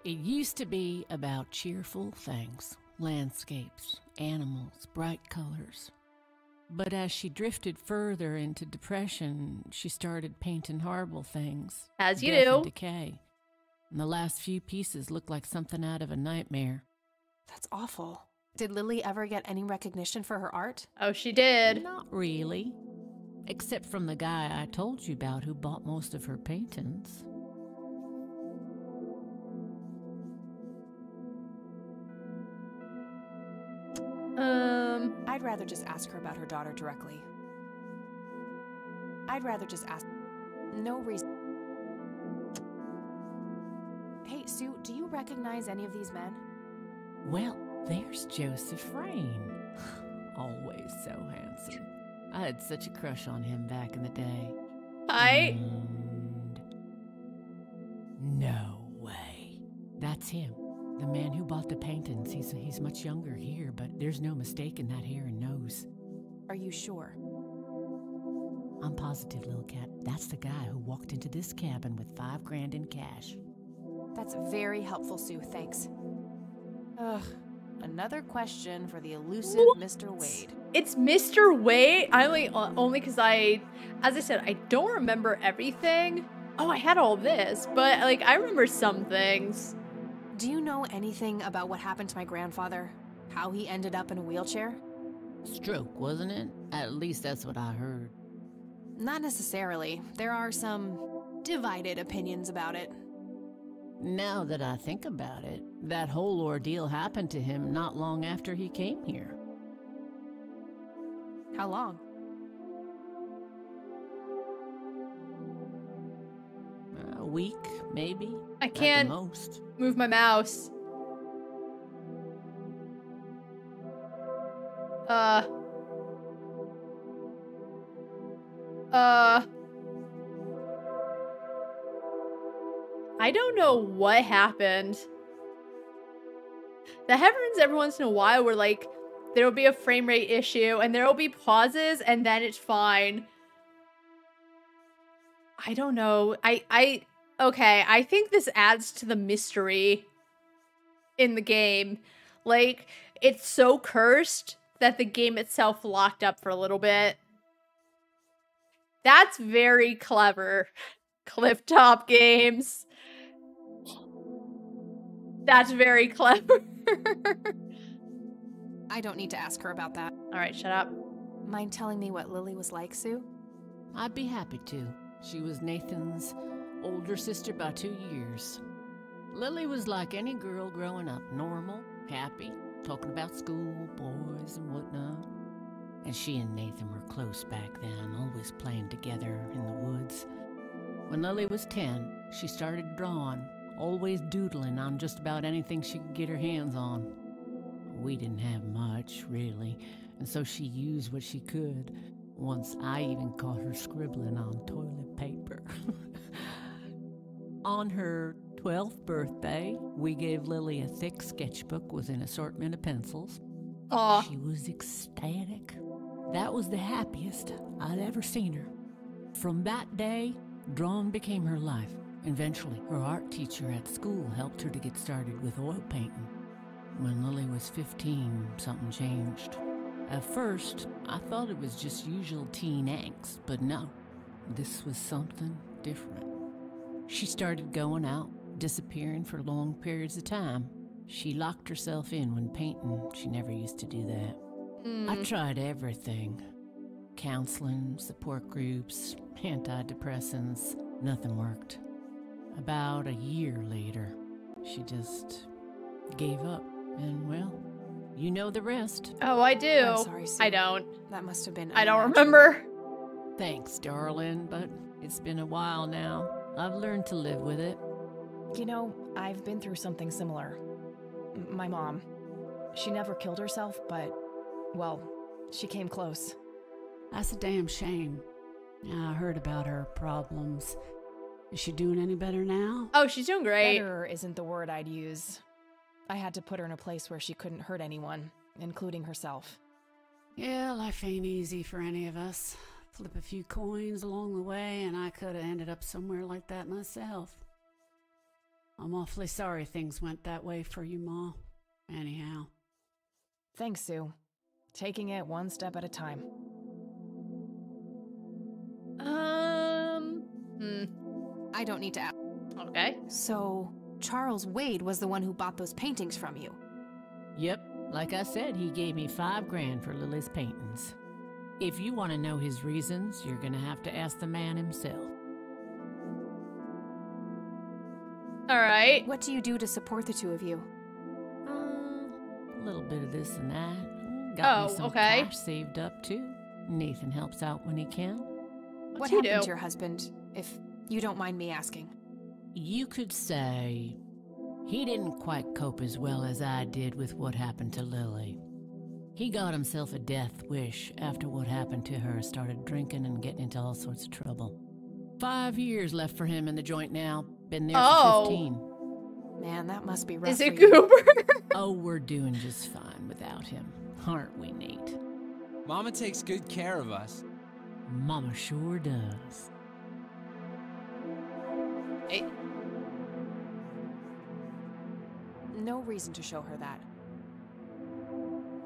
It used to be about cheerful things, landscapes, animals, bright colors. But as she drifted further into depression, she started painting horrible things. As you death do. And decay. And the last few pieces looked like something out of a nightmare. That's awful. Did Lily ever get any recognition for her art? Oh, she did. Not really. Except from the guy I told you about who bought most of her paintings. I'd rather just ask her about her daughter directly. I'd rather just ask. No reason. Hey, Sue, do you recognize any of these men? Well, there's Joseph Rain. Always so handsome. I had such a crush on him back in the day. No way. That's him. The man who bought the paintings. He's much younger here, but there's no mistaking that hair and nose. Are you sure? I'm positive, little cat. That's the guy who walked into this cabin with $5 grand in cash. That's very helpful, Sue. Thanks. Ugh. Another question for the elusive Mr. Wade. It's Mr. Wade? Only because as I said, I don't remember everything. Oh, I had all this, but like I remember some things. Do you know anything about what happened to my grandfather? How he ended up in a wheelchair? Stroke, wasn't it? At least that's what I heard. Not necessarily. There are some divided opinions about it. Now that I think about it, that whole ordeal happened to him not long after he came here. How long? A week, maybe. I can't move my mouse. I don't know what happened. The heavens every once in a while were like, there'll be a frame rate issue and there'll be pauses and then it's fine. I don't know. Okay, I think this adds to the mystery in the game. Like, it's so cursed that the game itself locked up for a little bit. That's very clever. Clifftop games. That's very clever. I don't need to ask her about that. All right, shut up. Mind telling me what Lily was like, Sue? I'd be happy to. She was Nathan's older sister by 2 years. Lily was like any girl growing up, normal, happy, talking about school, boys, and whatnot. And she and Nathan were close back then, always playing together in the woods. When Lily was 10, she started drawing, always doodling on just about anything she could get her hands on. We didn't have much, really, and so she used what she could. Once I even caught her scribbling on toilet paper. On her 12th birthday, we gave Lily a thick sketchbook with an assortment of pencils. Aww. She was ecstatic. That was the happiest I'd ever seen her. From that day, drawing became her life. Eventually, her art teacher at school helped her to get started with oil painting. When Lily was 15, something changed. At first, I thought it was just usual teen angst, but no, this was something different. She started going out, disappearing for long periods of time. She locked herself in when painting. She never used to do that. I tried everything. Counseling, support groups, antidepressants. Nothing worked. About a year later, she just gave up. And, well, you know the rest. Oh, I do. I'm sorry, Sue. I don't. That must have been I don't remember. Thanks, darling, but it's been a while now. I've learned to live with it. You know, I've been through something similar. My mom. She never killed herself, but, well, she came close. That's a damn shame. I heard about her problems. Is she doing any better now? Oh, she's doing great. Better isn't the word I'd use. I had to put her in a place where she couldn't hurt anyone, including herself. Yeah, life ain't easy for any of us. Flip a few coins along the way, and I could have ended up somewhere like that myself. I'm awfully sorry things went that way for you, Ma. Anyhow. Thanks, Sue. Taking it one step at a time. I don't need to ask. Okay. So, Charles Wade was the one who bought those paintings from you? Yep. Like I said, he gave me $5 grand for Lily's paintings. If you want to know his reasons, you're gonna have to ask the man himself. Alright. What do you do to support the two of you? A little bit of this and that. Got me some cash saved up, too. Nathan helps out when he can. What happened to your husband, if you don't mind me asking? You could say he didn't quite cope as well as I did with what happened to Lily. He got himself a death wish after what happened to her, started drinking and getting into all sorts of trouble. 5 years left for him in the joint now. Been there for 15. Man, that must be rough. Is it Goober? Oh, we're doing just fine without him. Aren't we, Nate? Mama takes good care of us. Mama sure does. Hey. No reason to show her that.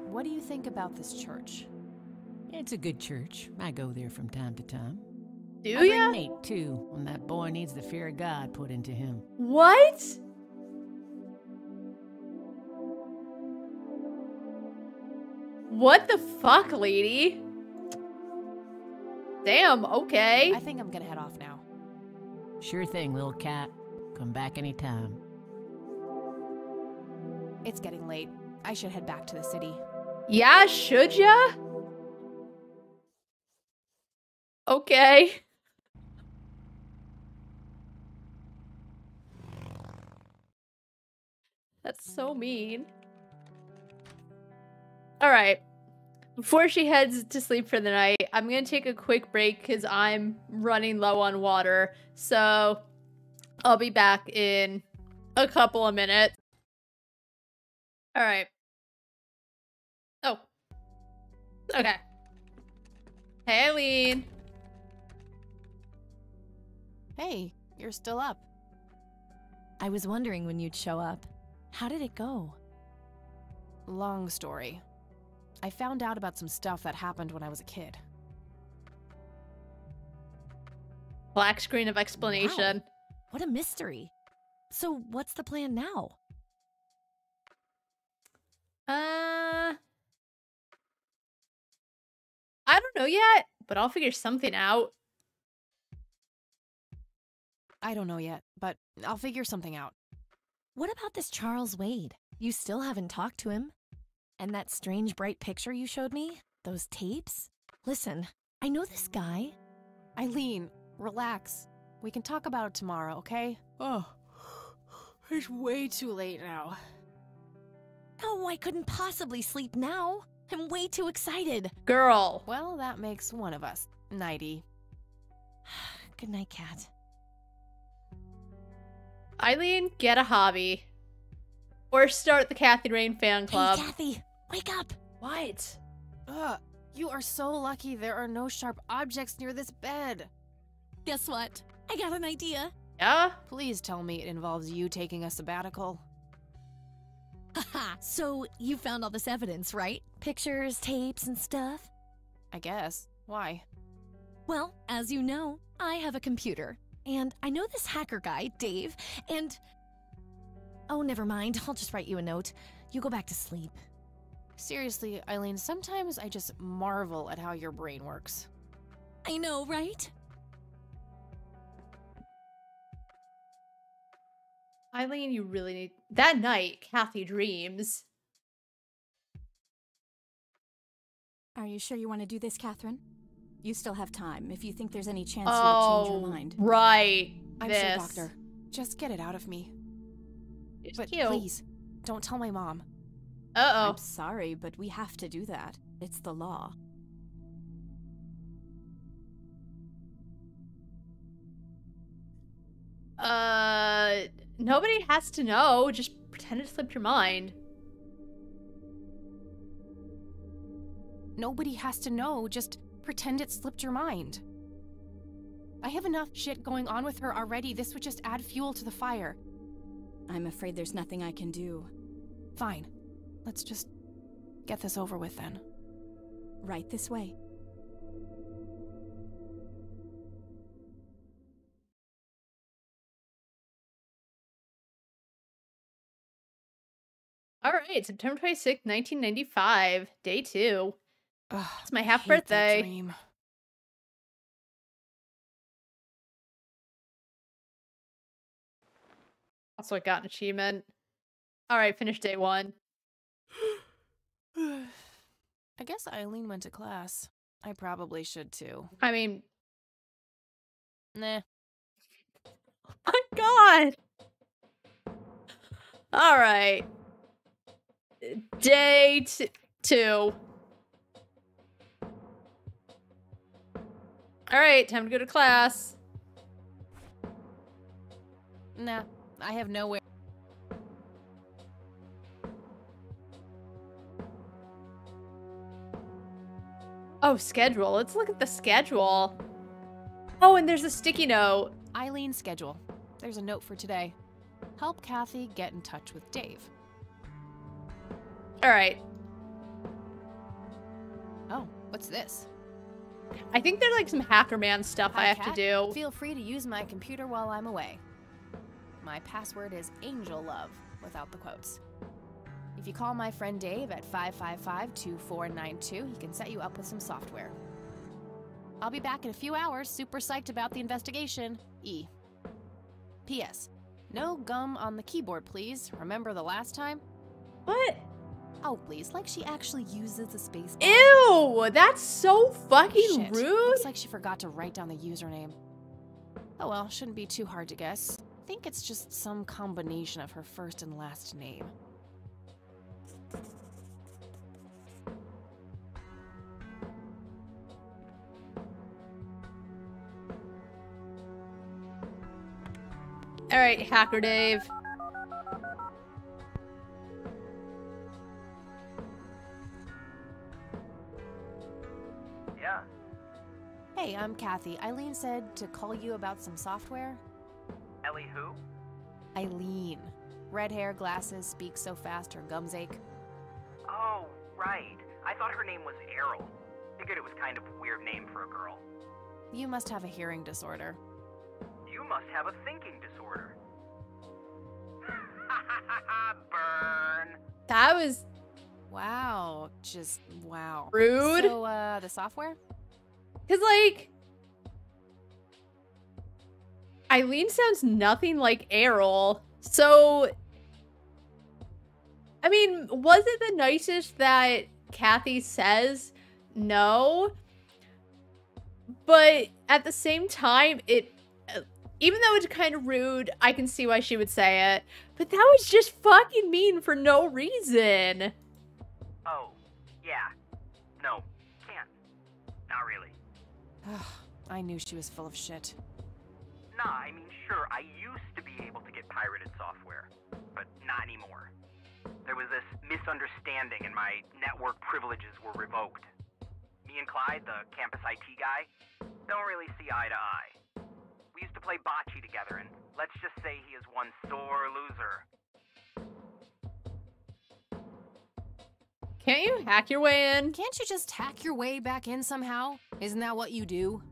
What do you think about this church? It's a good church. I go there from time to time. Do I bring ya? Nate, too, when that boy needs the fear of God put into him. What? What the fuck, lady? Damn, okay. I think I'm gonna head off now. Sure thing, little cat. Come back anytime. It's getting late. I should head back to the city. Yeah, should ya? Okay. That's so mean. Alright. Before she heads to sleep for the night, I'm gonna take a quick break because I'm running low on water. So I'll be back in a couple of minutes. Alright. Oh. Okay. Hey, Eileen. Hey, you're still up. I was wondering when you'd show up. How did it go? Long story. I found out about some stuff that happened when I was a kid. Black screen of explanation. Wow. What a mystery. So what's the plan now? I don't know yet, but I'll figure something out. I don't know yet, but I'll figure something out. What about this Charles Wade? You still haven't talked to him. And that strange bright picture you showed me? Those tapes? Listen, I know this guy. Eileen, relax. We can talk about it tomorrow, okay? Oh, it's way too late now. Oh, I couldn't possibly sleep now. I'm way too excited. Girl. Well, that makes one of us. Nighty. Good night, Cat. Eileen, get a hobby. Or start the Kathy Rain fan club. Hey, Kathy, wake up. What? Ugh, you are so lucky there are no sharp objects near this bed. Guess what? I got an idea. Yeah? Please tell me it involves you taking a sabbatical. Haha, so you found all this evidence, right? Pictures, tapes, and stuff? I guess. Why? Well, as you know, I have a computer. And I know this hacker guy, Dave, and... Oh, never mind. I'll just write you a note. You go back to sleep. Seriously, Eileen, sometimes I just marvel at how your brain works. I know, right? Eileen, you really need... That night, Kathy dreams. Are you sure you want to do this, Catherine? You still have time, if you think there's any chance you would change your mind. Right. I'm sure, Doctor. Just get it out of me. But cute. Please, don't tell my mom. Uh-oh. I'm sorry, but we have to do that. It's the law. Nobody has to know. Just pretend it slipped your mind. Nobody has to know. Just pretend it slipped your mind. I have enough shit going on with her already. This would just add fuel to the fire. I'm afraid there's nothing I can do. Fine. Let's just get this over with then. Right this way. All right, September 26th, 1995, day 2. Ugh, it's my half birthday. Dream. Also, I got an achievement. All right, finished day 1. I guess Eileen went to class. I probably should too. I mean... Nah. Oh my god! All right. Day 2. All right, time to go to class. Nah, I have nowhere. Oh, schedule. Let's look at the schedule. Oh, and there's a sticky note. Eileen's schedule. There's a note for today. Help Kathy get in touch with Dave. All right. Oh, what's this? I think there's like some Hacker Man stuff I have Kat, to do. Feel free to use my computer while I'm away. My password is Angel Love, without the quotes. If you call my friend Dave at 555-2492, he can set you up with some software. I'll be back in a few hours, super psyched about the investigation. E. P.S. No gum on the keyboard, please. Remember the last time? What? Oh, please, like she actually uses the space bar. Ew, that's so fucking rude. Looks like she forgot to write down the username. Oh well, shouldn't be too hard to guess. I think it's just some combination of her first and last name. All right, Hacker Dave. Yeah. Hey, I'm Kathy. Eileen said to call you about some software. Ellie who? Eileen. Red hair, glasses, speaks so fast her gums ache. Oh, right. I thought her name was Errol. Figured it was kind of a weird name for a girl. You must have a hearing disorder. You must have a thinking disorder. Burn. That was... Wow. Just wow. Rude. So, the software? Because, like... Eileen sounds nothing like Errol. So... I mean, was it the nicest that Kathy says no? But at the same time, it... Even though it's kind of rude, I can see why she would say it. But that was just fucking mean for no reason. Oh, yeah. No, can't. Not really. I knew she was full of shit. Nah, I mean, sure, I used to be able to get pirated software, but not anymore. There was this misunderstanding and my network privileges were revoked. Me and Clyde, the campus IT guy, don't really see eye to eye. We used to play bocce together, and let's just say he is one sore loser. Can't you hack your way in? Can't you just hack your way back in somehow? Isn't that what you do?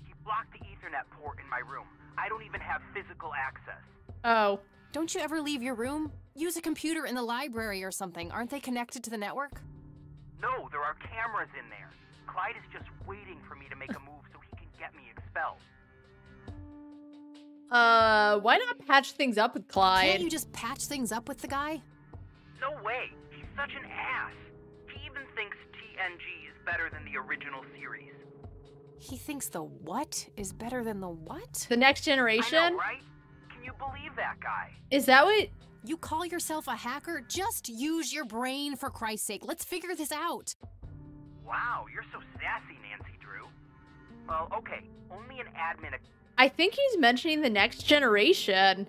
He blocked the Ethernet port in my room. I don't even have physical access. Oh. Don't you ever leave your room? Use a computer in the library or something. Aren't they connected to the network? No, there are cameras in there. Clyde is just waiting for me to make a move so he can get me expelled. Why not patch things up with Clyde? Can't you just patch things up with the guy? No way. He's such an ass. He even thinks TNG is better than the original series. He thinks the what is better than the what? The Next Generation? I know, right? Can you believe that guy? Is that what... You call yourself a hacker? Just use your brain, for Christ's sake. Let's figure this out. Wow, you're so sassy, Nancy Drew. Well, okay. Only an admin... I think he's mentioning the Next Generation.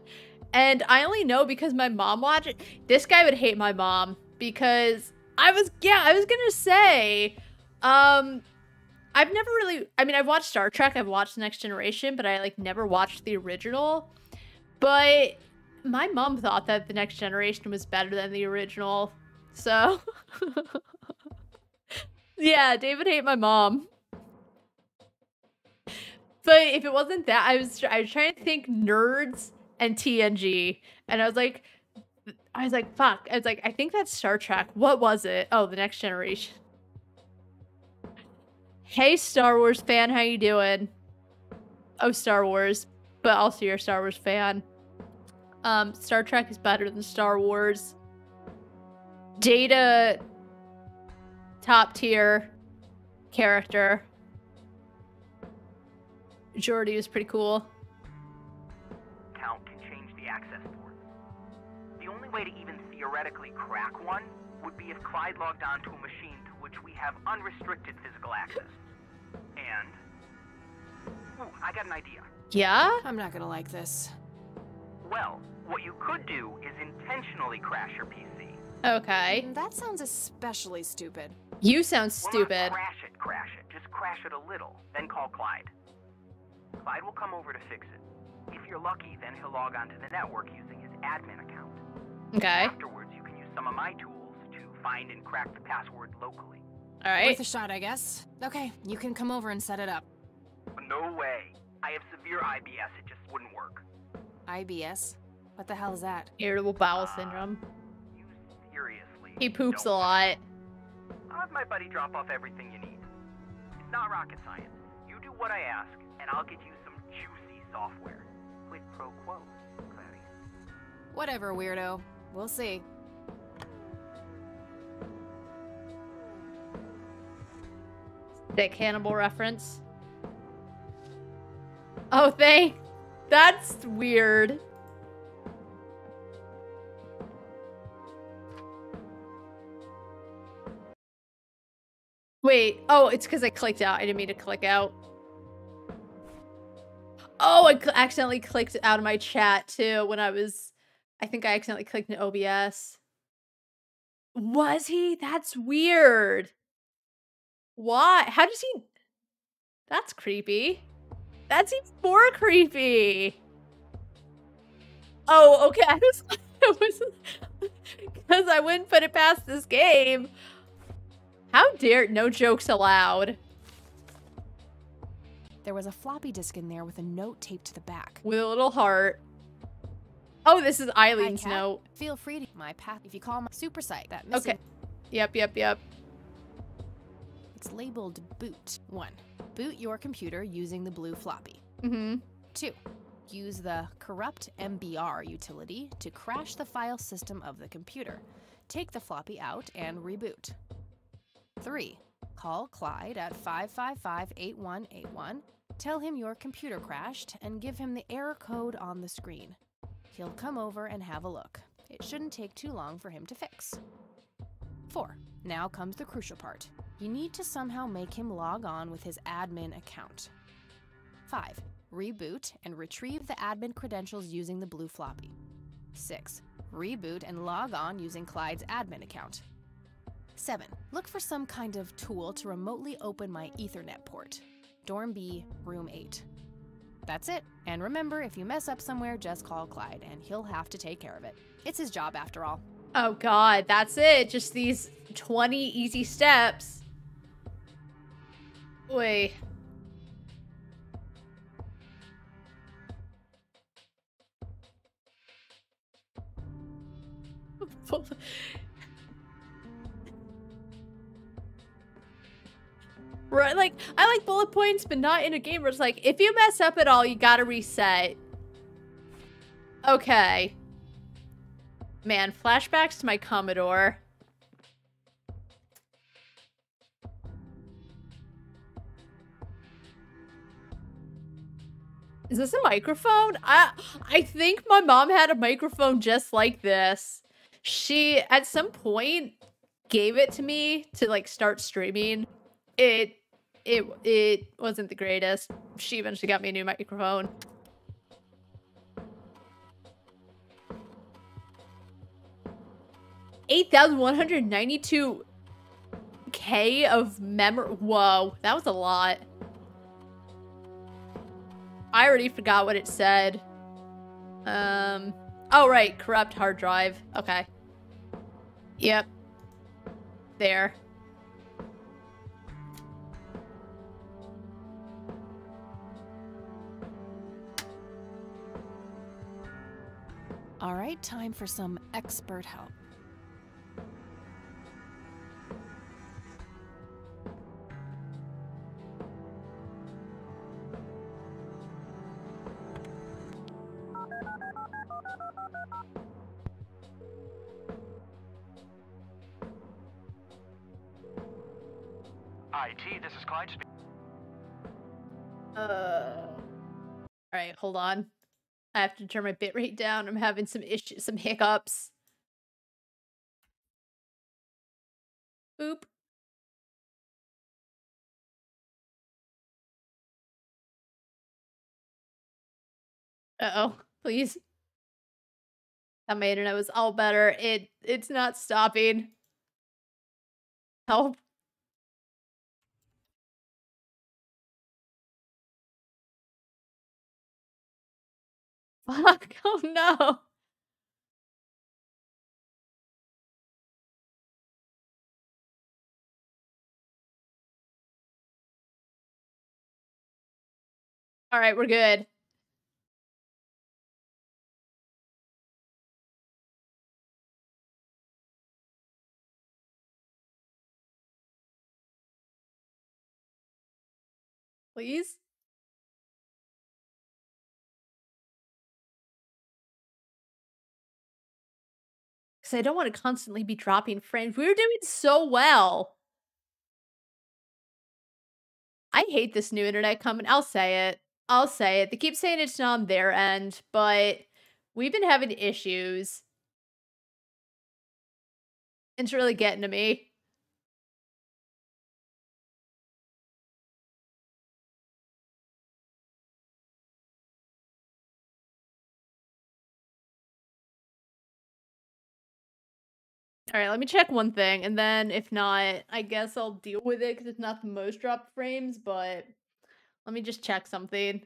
And I only know because my mom watched it. This guy would hate my mom. Because I was gonna say... I've never really... I mean, I've watched Star Trek. I've watched Next Generation. But I, like, never watched the original. But my mom thought that the Next Generation was better than the original. So... yeah, David hate my mom. But if it wasn't that, I was trying to think nerds and TNG. And I was like, fuck. I was like, I think that's Star Trek. What was it? Oh, the Next Generation. Hey, Star Wars fan, how you doing? Oh, Star Wars. But also you're a Star Wars fan. Star Trek is better than Star Wars. Data, top tier character. Geordi was pretty cool. Count can change the access ports. The only way to even theoretically crack one would be if Clyde logged onto a machine to which we have unrestricted physical access. And... ooh, I got an idea. Yeah? I'm not gonna like this. Well, what you could do is intentionally crash your PC. Okay. That sounds especially stupid. You sound stupid. Well, not crash it. it a little, then call Clyde. Clyde will come over to fix it. If you're lucky, then he'll log onto the network using his admin account. Okay. Afterwards, you can use some of my tools to find and crack the password locally. All right. Worth a shot, I guess. Okay, you can come over and set it up. No way. I have severe IBS. It just wouldn't work. IBS? What the hell is that? Irritable bowel syndrome. Seriously. He poops a lot. I'll have my buddy drop off everything you need. It's not rocket science. You do what I ask, and I'll get you some juicy software. Quid pro quo, Clary. Whatever, weirdo. We'll see. That cannibal reference. Oh, that's weird. Wait, oh, it's because I clicked out. I didn't mean to click out. Oh, I accidentally clicked out of my chat too when I think I accidentally clicked in OBS. Was he? That's weird. Why? How does he? That's creepy. That's even more creepy. Oh, okay. I was because I wouldn't put it past this game. How dare, no jokes allowed. There was a floppy disk in there with a note taped to the back. With a little heart. Oh, this is Eileen's Hi, Kat. note. Feel free to my path if you call my super site that missing. Okay. Yep. It's labeled boot. 1. Boot your computer using the blue floppy. 2. Use the corrupt MBR utility to crash the file system of the computer. Take the floppy out and reboot. 3. Call Clyde at 555-8181. Tell him your computer crashed and give him the error code on the screen. He'll come over and have a look. It shouldn't take too long for him to fix. 4. Now comes the crucial part. You need to somehow make him log on with his admin account. 5. Reboot and retrieve the admin credentials using the blue floppy. 6. Reboot and log on using Clyde's admin account. 7. Look for some kind of tool to remotely open my Ethernet port. Dorm B, room 8. That's it. And remember, if you mess up somewhere, just call Clyde, and he'll have to take care of it. It's his job after all. Oh god, that's it. Just these 20 easy steps. Wait. Right, like, I like bullet points, but not in a game where it's like, if you mess up at all, you gotta reset. Okay. Man, flashbacks to my Commodore. Is this a microphone? I think my mom had a microphone just like this. She, at some point, gave it to me to, like, start streaming. It wasn't the greatest. She eventually got me a new microphone. $8,192K of memory. Whoa, that was a lot. I already forgot what it said. Oh right, corrupt hard drive. Okay. Yep. There. All right, time for some expert help. IT, this is Clyde speaking. Alright, hold on. I have to turn my bitrate down. I'm having some issues, some hiccups. Boop. Uh-oh, please. Thought my internet was all better. It's not stopping. Help. Fuck. Oh no. All right, we're good. Please? Because I don't want to constantly be dropping frames. We were doing so well. I hate this new internet coming. I'll say it. I'll say it. They keep saying it's not on their end, but we've been having issues. It's really getting to me. All right, let me check one thing, and then if not, I guess I'll deal with it because it's not the most dropped frames, but let me just check something.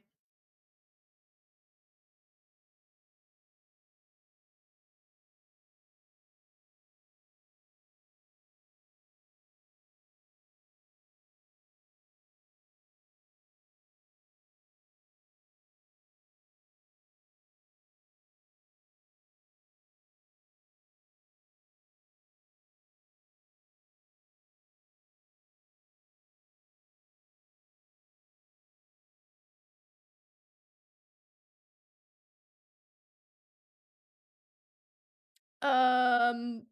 Um,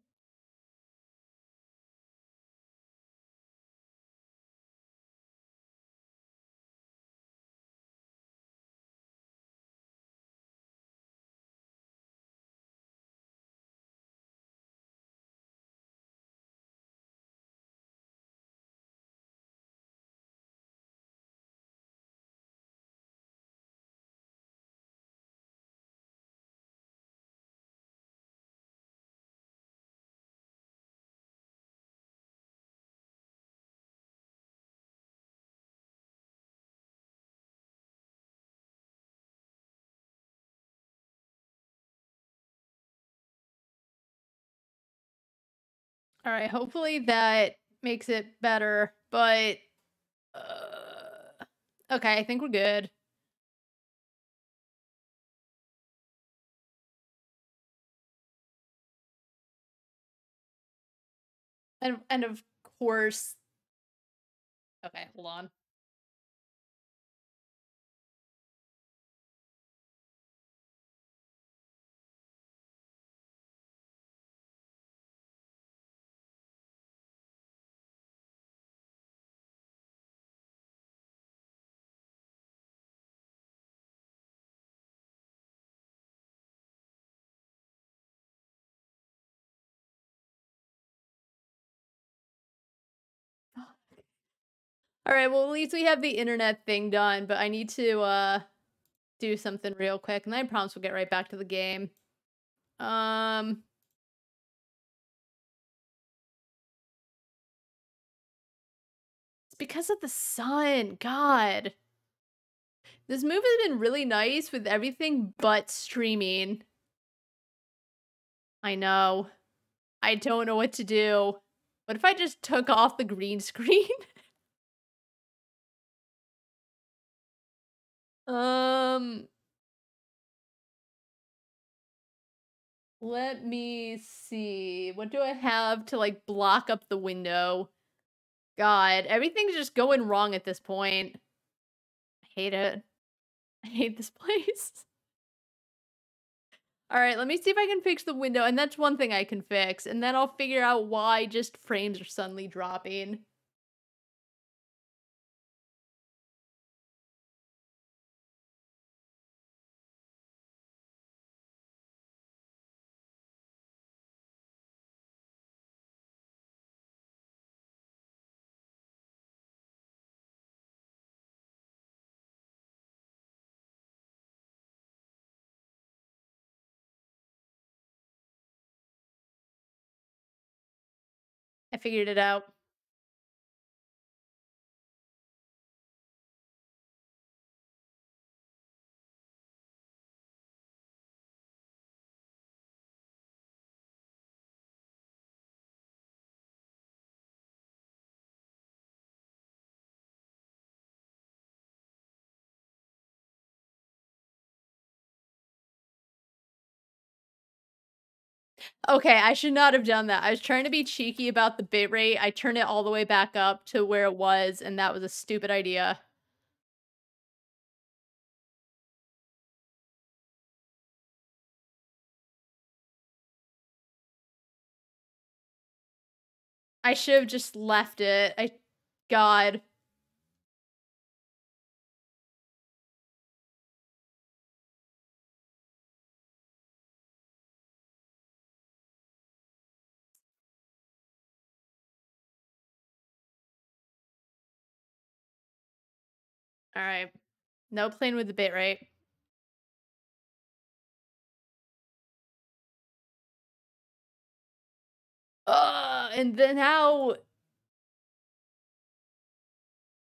all right, hopefully that makes it better, but okay, I think we're good. And of course, okay, hold on. All right, well, at least we have the internet thing done, but I need to do something real quick, and then I promise we'll get right back to the game. It's because of the sun. God. This move has been really nice with everything but streaming. I know. I don't know what to do. What if I just took off the green screen? Let me see. What do I have to, like, block up the window? God, everything's just going wrong at this point. I hate it. I hate this place. Alright, let me see if I can fix the window, and that's one thing I can fix, and then I'll figure out why just frames are suddenly dropping. I figured it out. Okay, I should not have done that. I was trying to be cheeky about the bitrate. I turned it all the way back up to where it was, and that was a stupid idea. I should have just left it. God. Alright. No playing with the bitrate. And then now...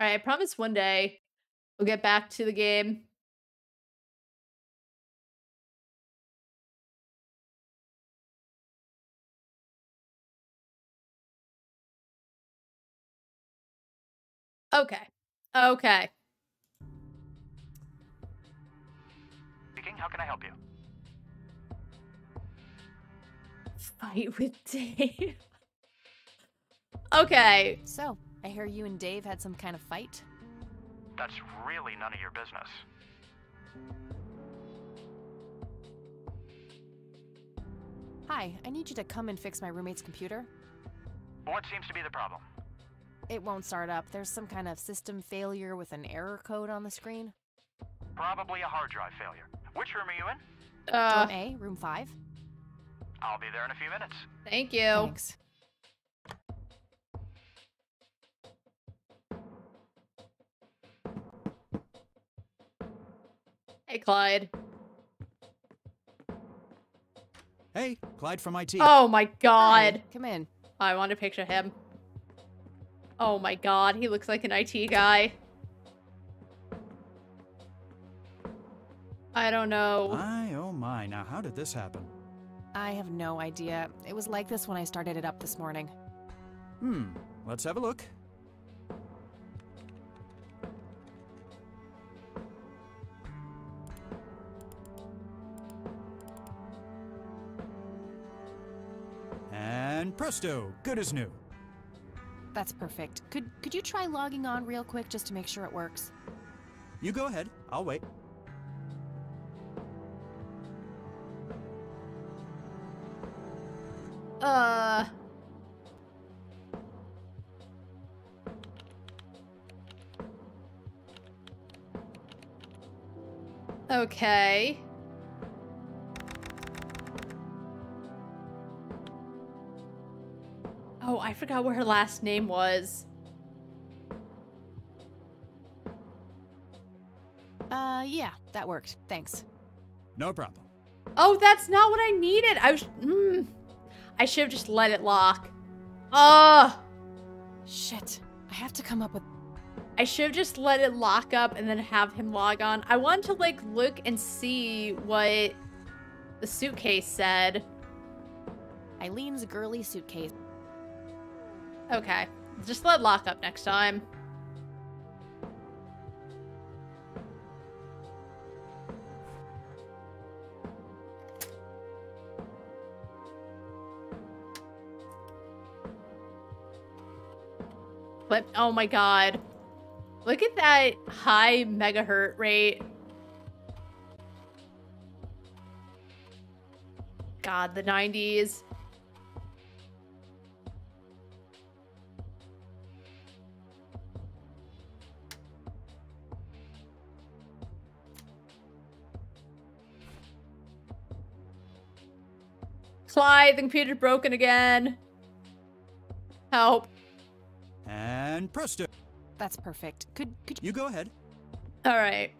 Alright, I promise one day we'll get back to the game. Okay. Okay. Speaking, how can I help you? Fight with Dave. Okay. So, I hear you and Dave had some kind of fight? That's really none of your business. Hi, I need you to come and fix my roommate's computer. What seems to be the problem? It won't start up. There's some kind of system failure with an error code on the screen. Probably a hard drive failure. Which room are you in? Dorm A, room 5. I'll be there in a few minutes. Thank you. Thanks. Hey, Clyde. Hey, Clyde from IT. Oh my god. Hi, come in. I want to picture him. Oh my god, he looks like an IT guy. I don't know. My, oh my, now how did this happen? I have no idea. It was like this when I started it up this morning. Let's have a look. And presto, good as new. That's perfect. Could you try logging on real quick just to make sure it works? You go ahead, I'll wait. Okay. Oh, I forgot what her last name was. Yeah, that worked. Thanks. No problem. Oh, that's not what I needed. I should have just let it lock. Shit. I have to come up with... I should have just let it lock up and then have him log on. I wanted to, like, look and see what the suitcase said. Eileen's girly suitcase. Okay. Just let it lock up next time. But, oh my god. Look at that high megahertz rate. God, the 90s. Clyde, the computer's broken again. Help. And presto. That's perfect. Could you go ahead? All right.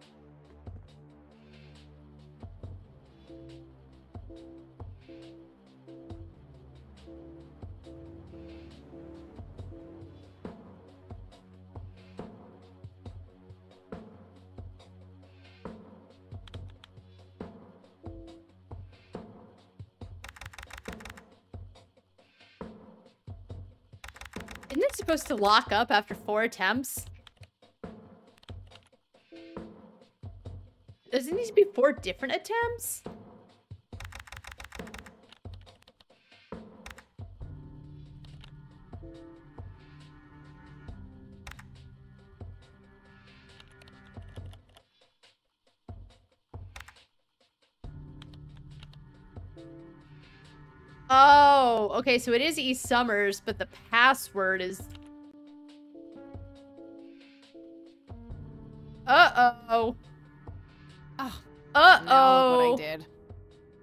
Isn't it supposed to lock up after 4 attempts? Doesn't it need to be 4 different attempts? Oh, okay, so it is E. Summers, but the password is... Uh-oh. Oh. Uh-oh. Now look what I did.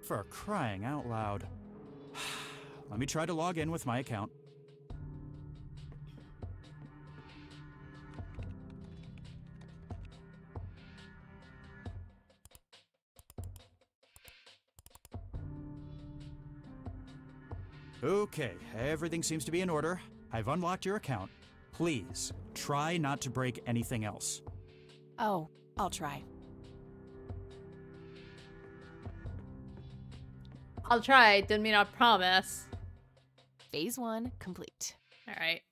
For crying out loud. Let me try to log in with my account. Okay, everything seems to be in order. I've unlocked your account. Please, try not to break anything else. Oh, I'll try. I'll try, didn't mean I'll promise. Phase 1 complete. Alright.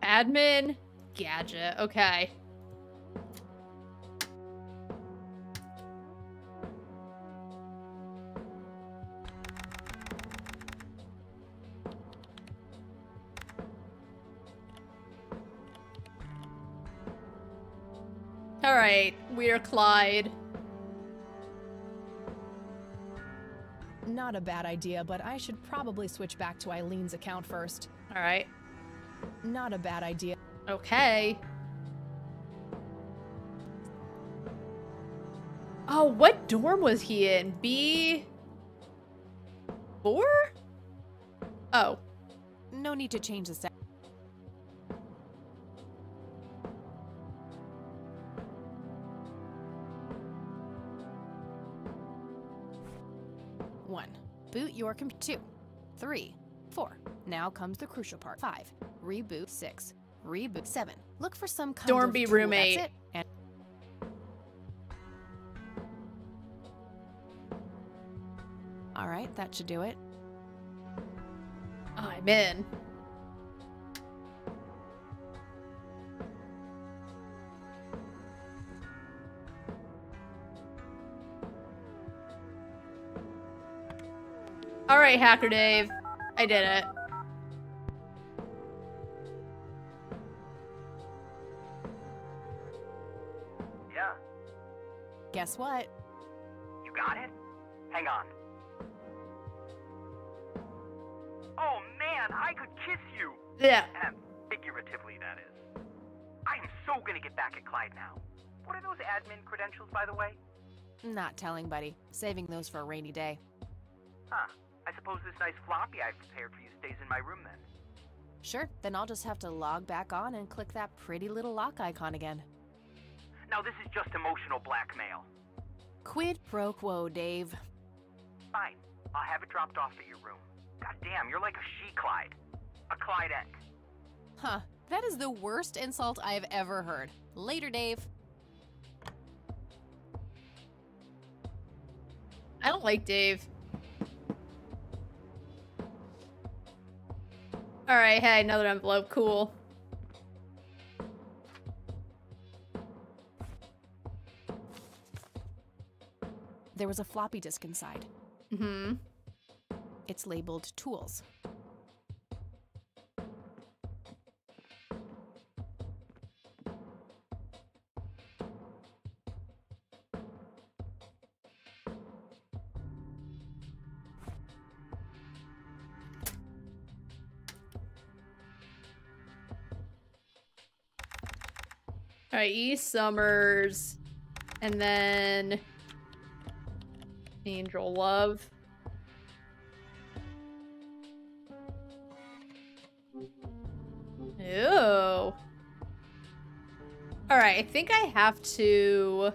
Admin gadget. Okay. All right, we're Clyde. Not a bad idea, but I should probably switch back to Eileen's account first. All right. Not a bad idea. Okay. Oh, what dorm was he in? B4? Oh. No need to change the set. One. Boot your computer. 2. 3. 4. Now comes the crucial part. 5. Reboot. 6. Reboot. 7. Look for some kind Dorm of B tool. roommate. That's it. And all right, that should do it. I'm in. All right, Hacker Dave. I did it. Yeah. Guess what? You got it? Hang on. Oh man, I could kiss you! Yeah. Figuratively, that is. I am so gonna get back at Clyde now. What are those admin credentials, by the way? Not telling, buddy. Saving those for a rainy day. Huh. I suppose this nice floppy I've prepared for you stays in my room then. Sure, then I'll just have to log back on and click that pretty little lock icon again. Now this is just emotional blackmail. Quid pro quo, Dave. Fine. I'll have it dropped off at your room. God damn, you're like a she-Clyde. A Clydette. Huh. That is the worst insult I've ever heard. Later, Dave. I don't like Dave. All right, hey, another envelope. Cool. There was a floppy disk inside. Mm-hmm. It's labeled Tools. All right, E. Summers, and then Angel Love. Ew. All right, I think I have to...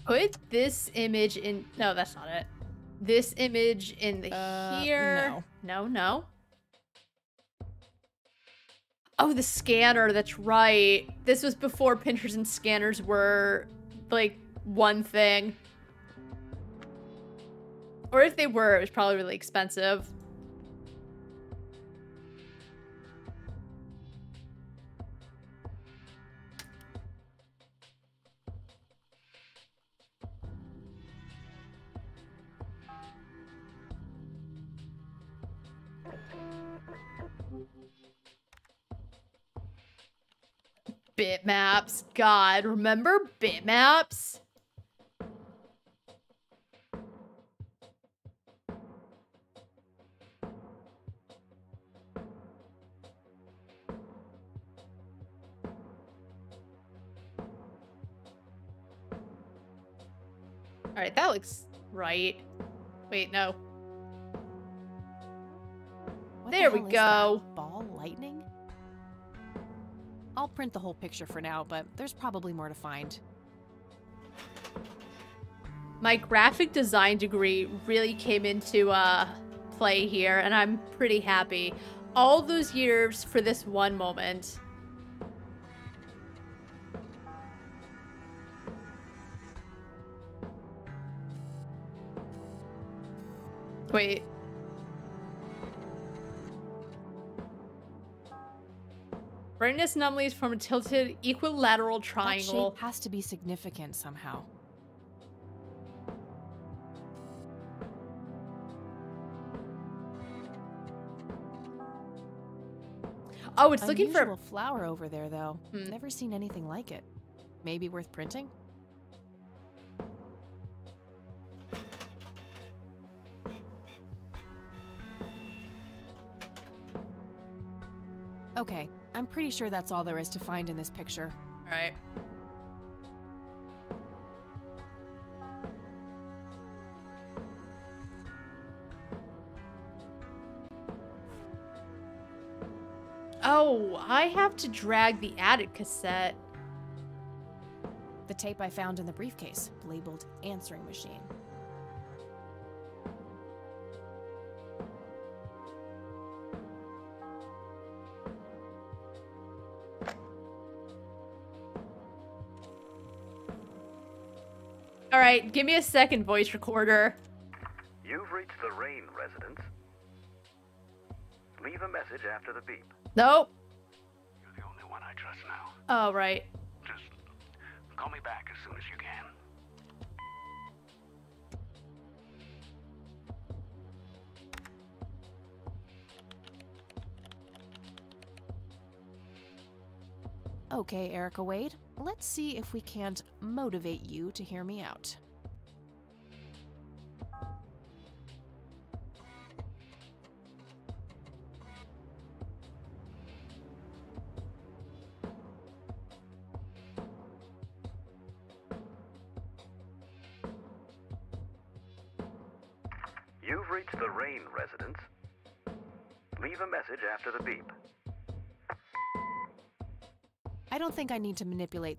put this image in... No, that's not it. This image in the here. No. Oh, the scanner, that's right. This was before printers and scanners were, like, one thing. Or if they were, it was probably really expensive. Bitmaps. God, remember bitmaps? Alright, that looks right. Wait, no. What There the we hell is go. that? Ball lightning? I'll print the whole picture for now, but there's probably more to find. My graphic design degree really came into play here, and I'm pretty happy. All those years for this one moment. Wait. Brightness anomalies from a tilted equilateral triangle. That shape has to be significant somehow. Oh, it's looking for a flower over there, though. Never seen anything like it. Maybe worth printing? Okay, I'm pretty sure that's all there is to find in this picture. All right. Oh, I have to drag the added cassette. The tape I found in the briefcase, labeled answering machine. All right, give me a second, voice recorder. You've reached the Rain residence. Leave a message after the beep. Nope. You're the only one I trust now. Oh, right. Just call me back as soon as you can. Okay, Erica Wade, let's see if we can't motivate you to hear me out. You've reached the Rain residence. Leave a message after the beep. I don't think I need to manipulate.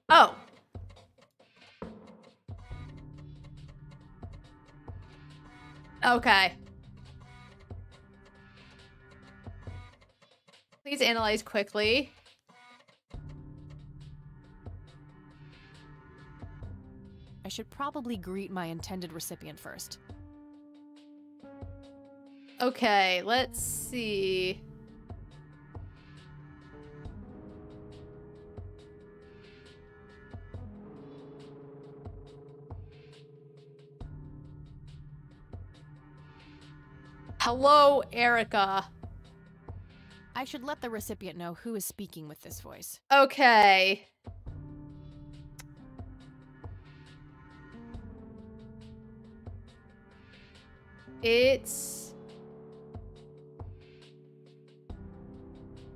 Oh. Okay. Please analyze quickly. I should probably greet my intended recipient first. Okay, let's see. Hello, Erica. I should let the recipient know who is speaking with this voice. Okay. It's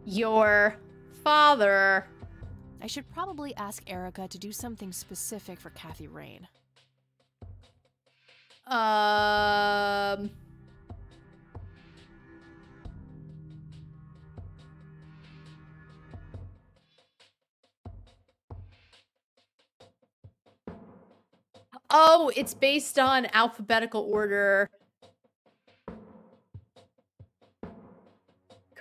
your father. I should probably ask Erica to do something specific for Kathy Rain. Oh, it's based on alphabetical order.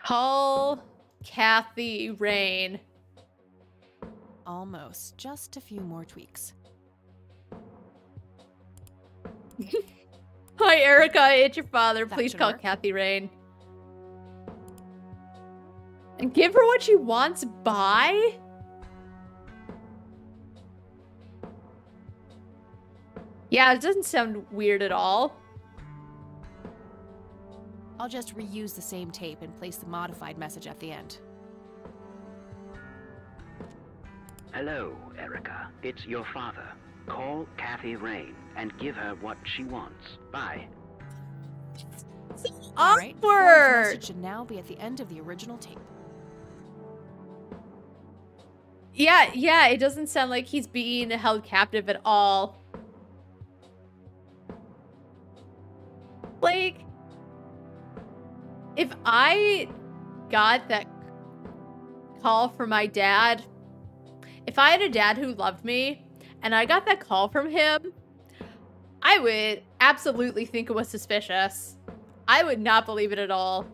Call Kathy Rain. Almost. Just a few more tweaks. Hi, Erica. It's your father. That Please should call work. Kathy Rain. And give her what she wants. Bye? Yeah, it doesn't sound weird at all. I'll just reuse the same tape and place the modified message at the end. Hello, Erica. It's your father. Call Kathy Rain and give her what she wants. Bye. All right, the forged message should now be at the end of the original tape. Yeah, it doesn't sound like he's being held captive at all. Like, if I got that call from my dad, if I had a dad who loved me and I got that call from him, I would absolutely think it was suspicious. I would not believe it at all.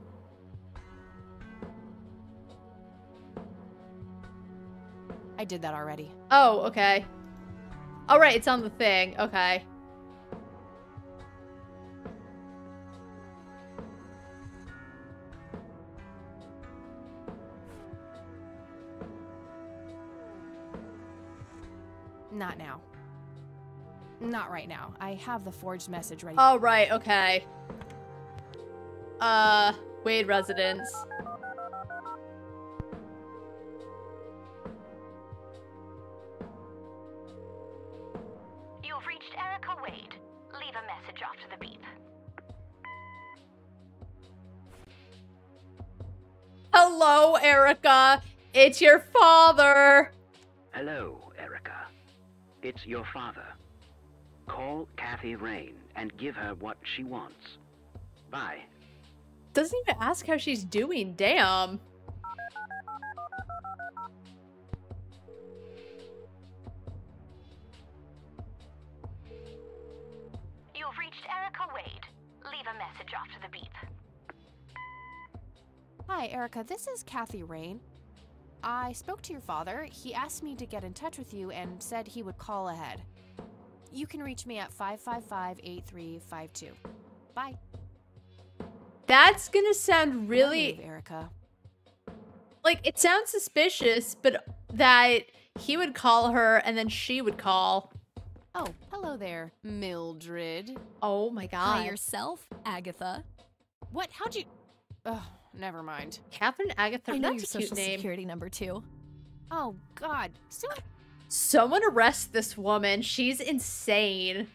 I did that already. Oh, okay. All right, it's on the thing. Okay. Not now. Not right now. I have the forged message ready. Oh, right, okay. Wade residence. You've reached Erica Wade. Leave a message after the beep. Hello, Erica. It's your father. Hello, Erica. It's your father. Call Kathy Rain and give her what she wants. Bye. Doesn't even ask how she's doing. Damn. You've reached Erica Wade. Leave a message after the beep. Hi, Erica. This is Kathy Rain. I spoke to your father. He asked me to get in touch with you and said he would call ahead. You can reach me at 555-8352. Bye. That's gonna sound really... Move, Erica. Like, it sounds suspicious, but that he would call her and then she would call. Oh, hello there, Mildred. Oh my god. Hi yourself, Agatha. What? How'd you... Oh, never mind. Catherine Agatha, I know your that's a cute social name. security number too. Oh, God. Someone arrest this woman. She's insane.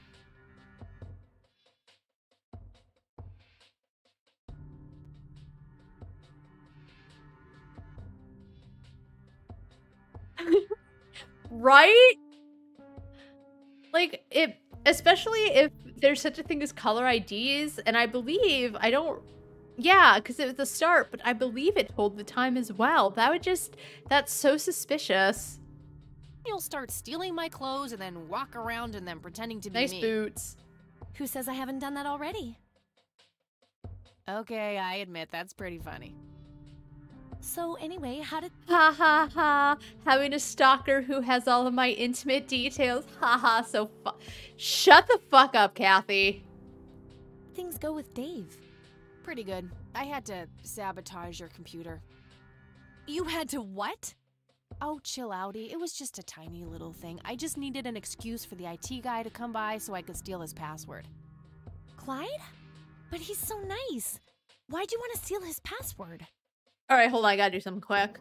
Right? Like, especially if there's such a thing as caller IDs, and I believe, yeah, because it was the start, but I believe it told the time as well. That's so suspicious. You'll start stealing my clothes and then walk around in them pretending to be Nice me. boots. Who says I haven't done that already? Okay, I admit that's pretty funny. So anyway, how did... Ha ha ha. Having a stalker who has all of my intimate details. Ha ha, so shut the fuck up, Kathy. things go with Dave? Pretty good. I had to sabotage your computer. You had to what? Oh, chill outy. It was just a tiny little thing. I just needed an excuse for the IT guy to come by so I could steal his password. Clyde? But he's so nice. Why'd you want to steal his password? All right, hold on. I gotta do something quick.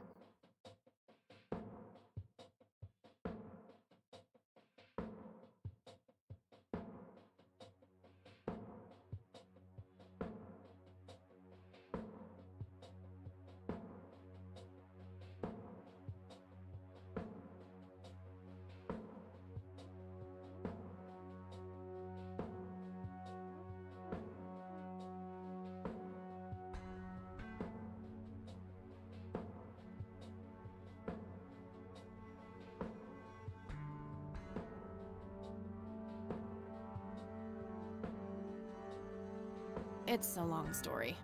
It's a long story.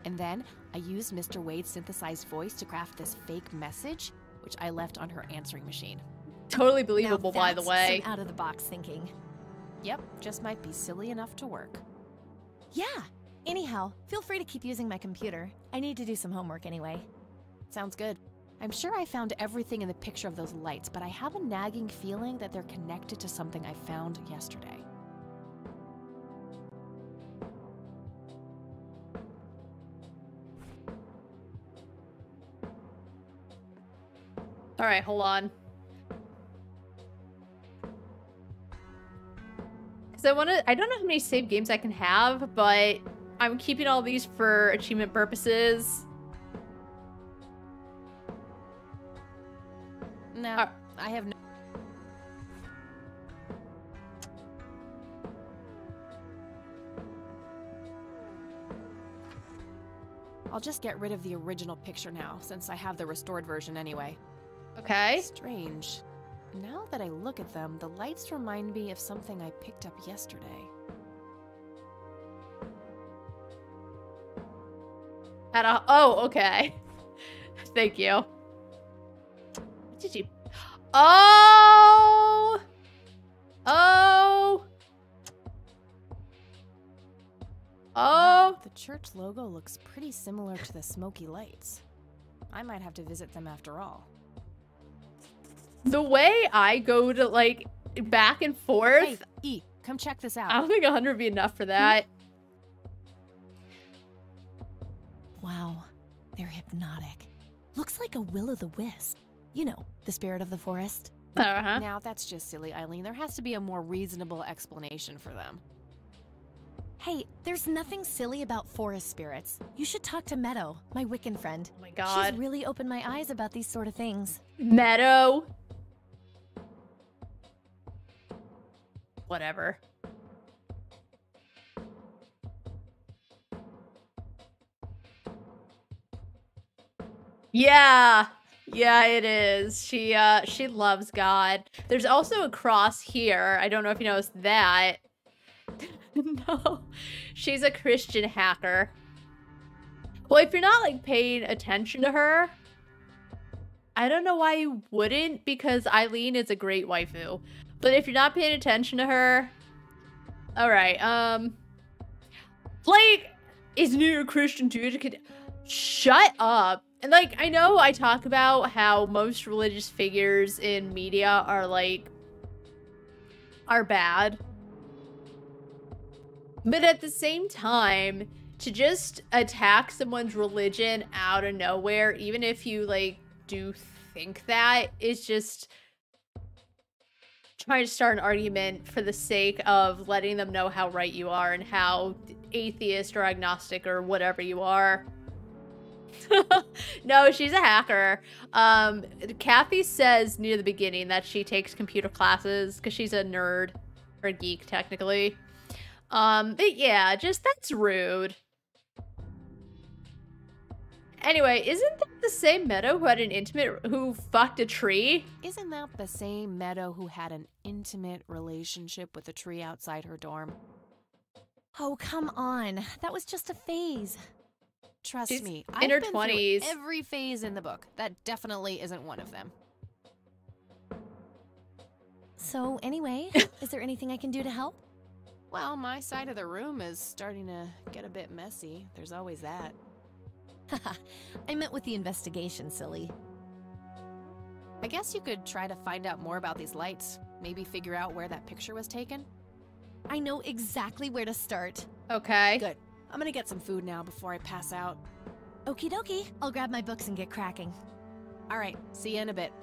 And then I used Mr. Wade's synthesized voice to craft this fake message. which I left on her answering machine. Totally believable, by the way. Some out-of-the-box thinking. Yep, just might be silly enough to work. Yeah. Anyhow, feel free to keep using my computer. I need to do some homework anyway. Sounds good. I'm sure I found everything in the picture of those lights, but I have a nagging feeling that they're connected to something I found yesterday. All right, hold on. Because I don't know how many save games I can have, but I'm keeping all these for achievement purposes. No, I have no... I'll just get rid of the original picture now, since I have the restored version anyway. Okay. Strange. Now that I look at them, the lights remind me of something I picked up yesterday. Oh, okay. Thank you. What did you... Oh! Oh! Oh! The church logo looks pretty similar to the smoky lights. I might have to visit them after all. The way I go to, like, back and forth... Hey, E, come check this out. I don't think 100 would be enough for that. Wow, they're hypnotic. Looks like a will-o'-the-wisp. You know, the spirit of the forest. Uh-huh. Now, that's just silly, Eileen. There has to be a more reasonable explanation for them. Hey, there's nothing silly about forest spirits. You should talk to Meadow, my Wiccan friend. Oh my god. She's really opened my eyes about these sort of things. Meadow. Whatever. Yeah. Yeah, it is. She loves God. There's also a cross here. I don't know if you noticed that. No. She's a Christian hacker. Well, if you're not, like, paying attention to her, I don't know why you wouldn't, because Eileen is a great waifu. But if you're not paying attention to her... Alright, like, isn't it a Christian dude? Shut up. And, like, I know I talk about how most religious figures in media are, like, are bad. But at the same time, to just attack someone's religion out of nowhere, even if you, like, do think that, is just trying to start an argument for the sake of letting them know how right you are and how atheist or agnostic or whatever you are. No, she's a hacker. Kathy says near the beginning that she takes computer classes because she's a nerd, or a geek, technically. But yeah, just that's rude. Anyway, isn't that the same Meadow who fucked a tree? Isn't that the same Meadow who had an intimate relationship with a tree outside her dorm? Oh, come on. That was just a phase. Trust me, in her I've been 20s. through every phase in the book. That definitely isn't one of them. So, anyway, is there anything I can do to help? Well, my side of the room is starting to get a bit messy. There's always that. Haha, I meant with the investigation, silly. I guess you could try to find out more about these lights. Maybe figure out where that picture was taken. I know exactly where to start. Okay. Good. I'm gonna get some food now before I pass out. Okie dokie. I'll grab my books and get cracking. Alright, see you in a bit.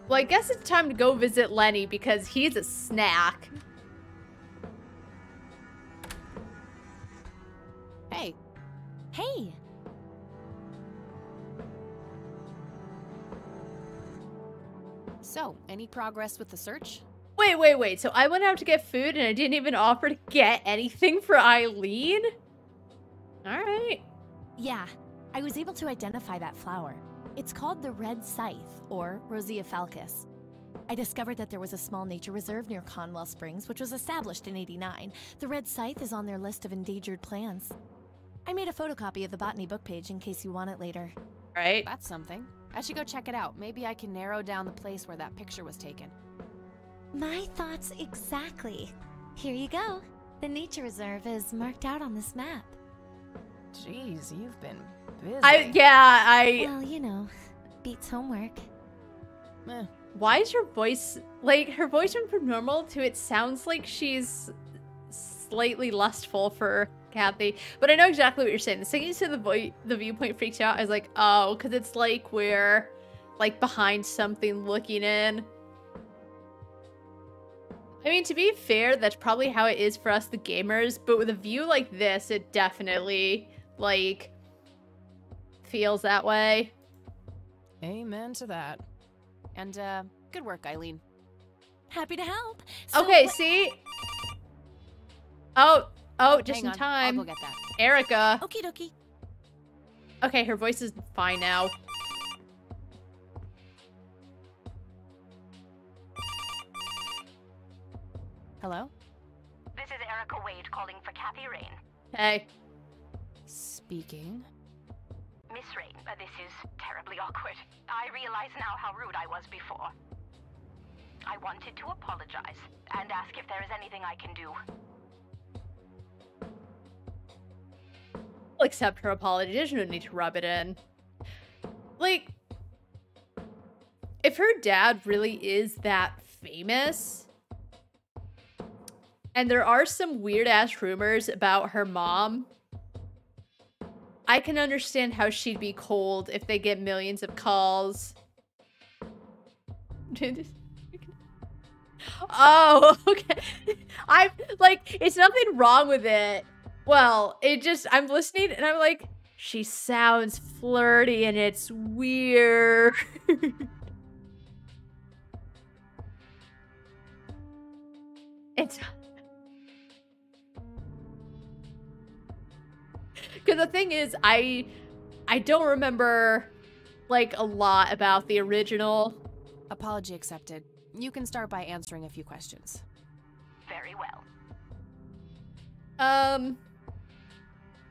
Well, I guess it's time to go visit Lenny because he's a snack. Hey. Hey. So, any progress with the search? Wait. So I went out to get food and I didn't even offer to get anything for Eileen? Alright. Yeah, I was able to identify that flower. It's called the red scythe, or Rosea falcus. I discovered that there was a small nature reserve near Conwell Springs, which was established in '89. The red scythe is on their list of endangered plants. I made a photocopy of the botany book page in case you want it later. Right. That's something. I should go check it out. Maybe I can narrow down the place where that picture was taken. My thoughts exactly. Here you go. The nature reserve is marked out on this map. Jeez, you've been busy. Well, you know, beats homework. Why is your voice, like, her voice went from normal to it sounds like she's slightly lustful for Kathy. But I know exactly what you're saying. The second you said the viewpoint freaks you out, I was like, oh, because it's like we're, like, behind something looking in. I mean, to be fair, that's probably how it is for us, the gamers, but with a view like this, it definitely, like, feels that way. Amen to that. And, good work, Eileen. Happy to help. So okay, see? Oh, just in time. I'll go get that. Erica. Okie dokie. Okay, her voice is fine now. Hello? This is Erica Wade calling for Kathy Rain. Hey. Speaking. Miss Rain, this is terribly awkward. I realize now how rude I was before. I wanted to apologize and ask if there is anything I can do. I'll accept her apology. There's no need to rub it in. Like, if her dad really is that famous, and there are some weird-ass rumors about her mom, I can understand how she'd be cold if they get millions of calls. Oh, okay. I'm like, it's nothing wrong with it. Well, it just, I'm listening and I'm like, she sounds flirty and it's weird. It's... Because the thing is, I don't remember, like, a lot about the original. Apology accepted. You can start by answering a few questions. Very well.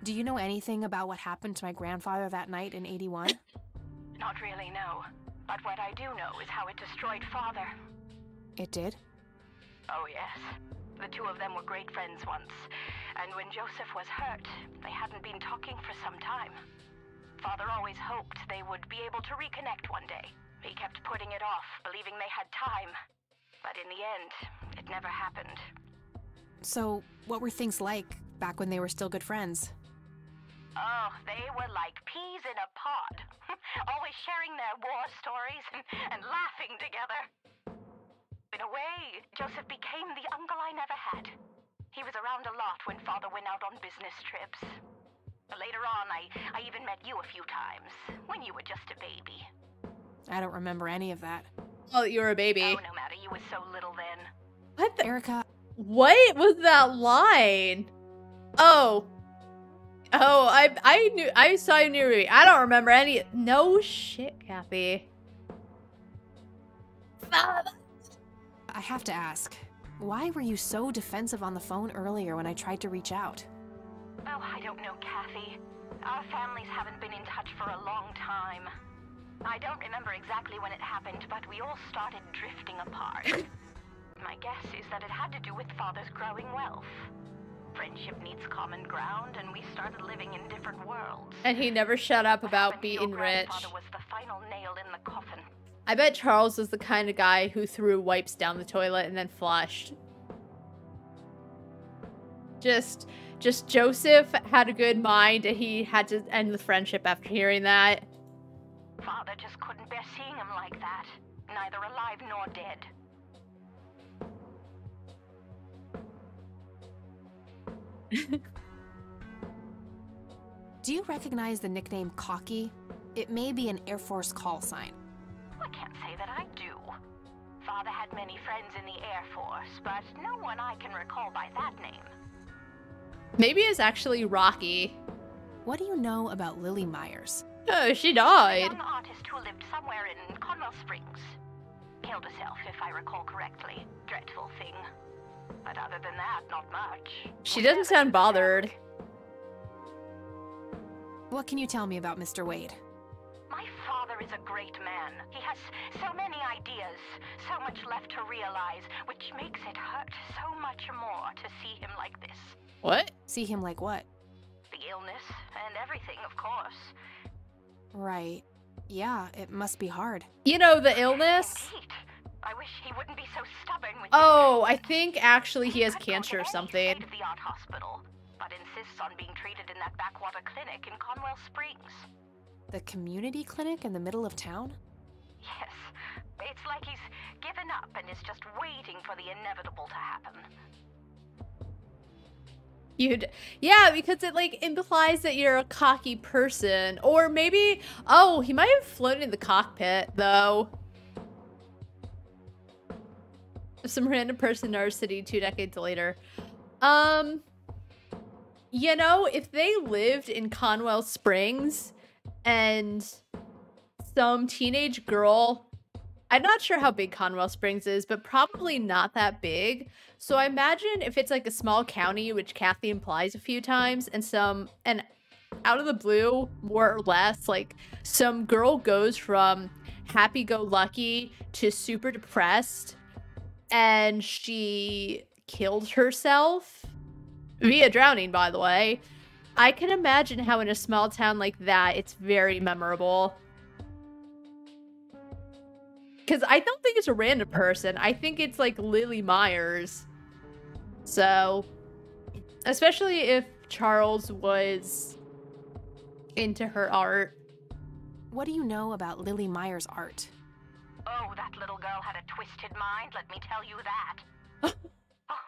Do you know anything about what happened to my grandfather that night in '81? Not really, no. But what I do know is how it destroyed Father. It did? Oh, yes. The two of them were great friends once. And when Joseph was hurt, they hadn't been talking for some time. Father always hoped they would be able to reconnect one day. He kept putting it off, believing they had time. But in the end, it never happened. So, what were things like back when they were still good friends? Oh, they were like peas in a pod. Always sharing their war stories and laughing together. In a way, Joseph became the uncle I never had. He was around a lot when Father went out on business trips. Later on, I even met you a few times, when you were just a baby. I don't remember any of that. Oh, you were a baby. Oh, no matter, you were so little then. What the? Erica. What was that line? Oh, I saw you near me. I don't remember any. No shit, Kathy. I have to ask, why were you so defensive on the phone earlier when I tried to reach out? Oh, I don't know, Kathy. Our families haven't been in touch for a long time. I don't remember exactly when it happened, but we all started drifting apart. My guess is that it had to do with Father's growing wealth. Friendship needs common ground, and we started living in different worlds. And he never shut up about being rich. Grandfather was the final nail in the coffin. I bet Charles was the kind of guy who threw wipes down the toilet and then flushed. Just Joseph had a good mind, and he had to end the friendship after hearing that. Father just couldn't bear seeing him like that, neither alive nor dead. Do you recognize the nickname Cocky? It may be an Air Force call sign. I can't say that I do. Father had many friends in the Air Force, but no one I can recall by that name. Maybe it's actually Rocky. What do you know about Lily Myers? Oh, she died. A young artist who lived somewhere in Conwell Springs. Killed herself, if I recall correctly. Dreadful thing. But other than that, not much. She doesn't sound bothered. What can you tell me about Mr. Wade? My father father is a great man. He has so many ideas, so much left to realize, which makes it hurt so much more to see him like this. What? See him like what? The illness and everything, of course. Right. Yeah, it must be hard. You know, the illness? Indeed. I wish he wouldn't be so stubborn with Oh, I think actually he has cancer or something. the art hospital, but insists on being treated in that backwater clinic in Conwell Springs. The community clinic in the middle of town? Yes. It's like he's given up and is just waiting for the inevitable to happen. Yeah, because it like implies that you're a cocky person, or maybe he might have flown in the cockpit though. Some random person in our city 2 decades later. You know, if they lived in Conwell Springs and some teenage girl, I'm not sure how big Conwell Springs is, but probably not that big. So I imagine if it's like a small county, which Kathy implies a few times, and out of the blue, more or less, like some girl goes from happy-go-lucky to super depressed, and she killed herself via drowning, by the way. I can imagine how in a small town like that, it's very memorable. Because I don't think it's a random person. I think it's like Lily Myers. So, especially if Charles was into her art. What do you know about Lily Myers' art? Oh, that little girl had a twisted mind, let me tell you that.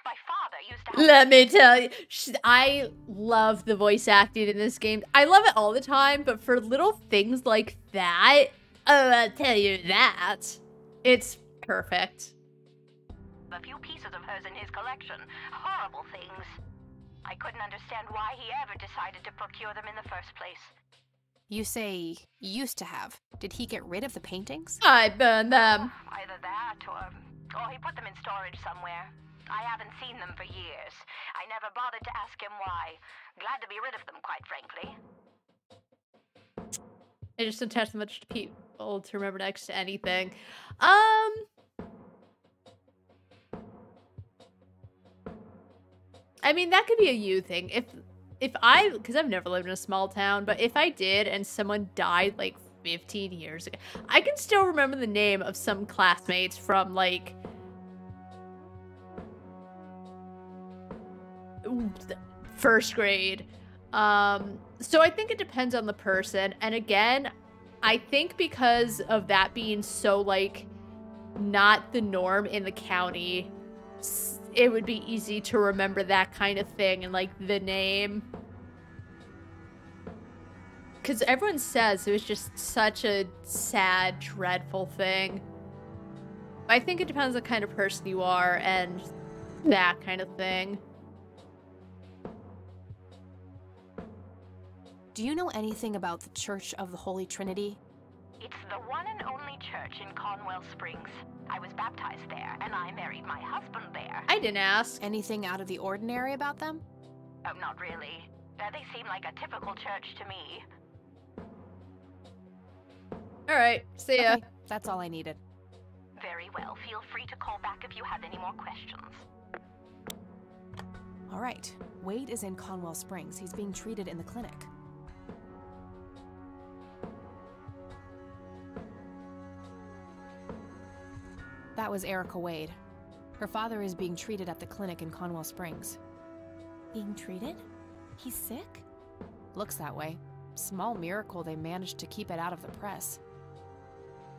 My father used to have... Let me tell you, I love the voice acting in this game. I love it all the time, but for little things like that, I'll tell you that. It's perfect. A few pieces of hers in his collection. Horrible things. I couldn't understand why he ever decided to procure them in the first place. You say used to have. Did he get rid of the paintings? I burned them. Either that or he put them in storage somewhere. I haven't seen them for years. I never bothered to ask him why. Glad to be rid of them, quite frankly. It just attached much to people to remember next to anything. I mean, that could be a you thing. Because I've never lived in a small town, but if I did and someone died like 15 years ago, I can still remember the name of some classmates from like first grade. So I think it depends on the person. And again, I think because of that being so like not the norm in the county, it would be easy to remember that kind of thing and like the name. Because everyone says it was just such a sad, dreadful thing. I think it depends on the kind of person you are and that kind of thing. Do you know anything about the Church of the Holy Trinity? It's the one and only church in Conwell Springs. I was baptized there, and I married my husband there. I didn't ask. Anything out of the ordinary about them? Oh, not really. They seem like a typical church to me. Alright, see ya. Okay, that's all I needed. Very well. Feel free to call back if you have any more questions. All right. Wade is in Conwell Springs. He's being treated in the clinic. That was Erica Wade. Her father is being treated at the clinic in Conwell Springs. Being treated? He's sick? Looks that way. Small miracle they managed to keep it out of the press.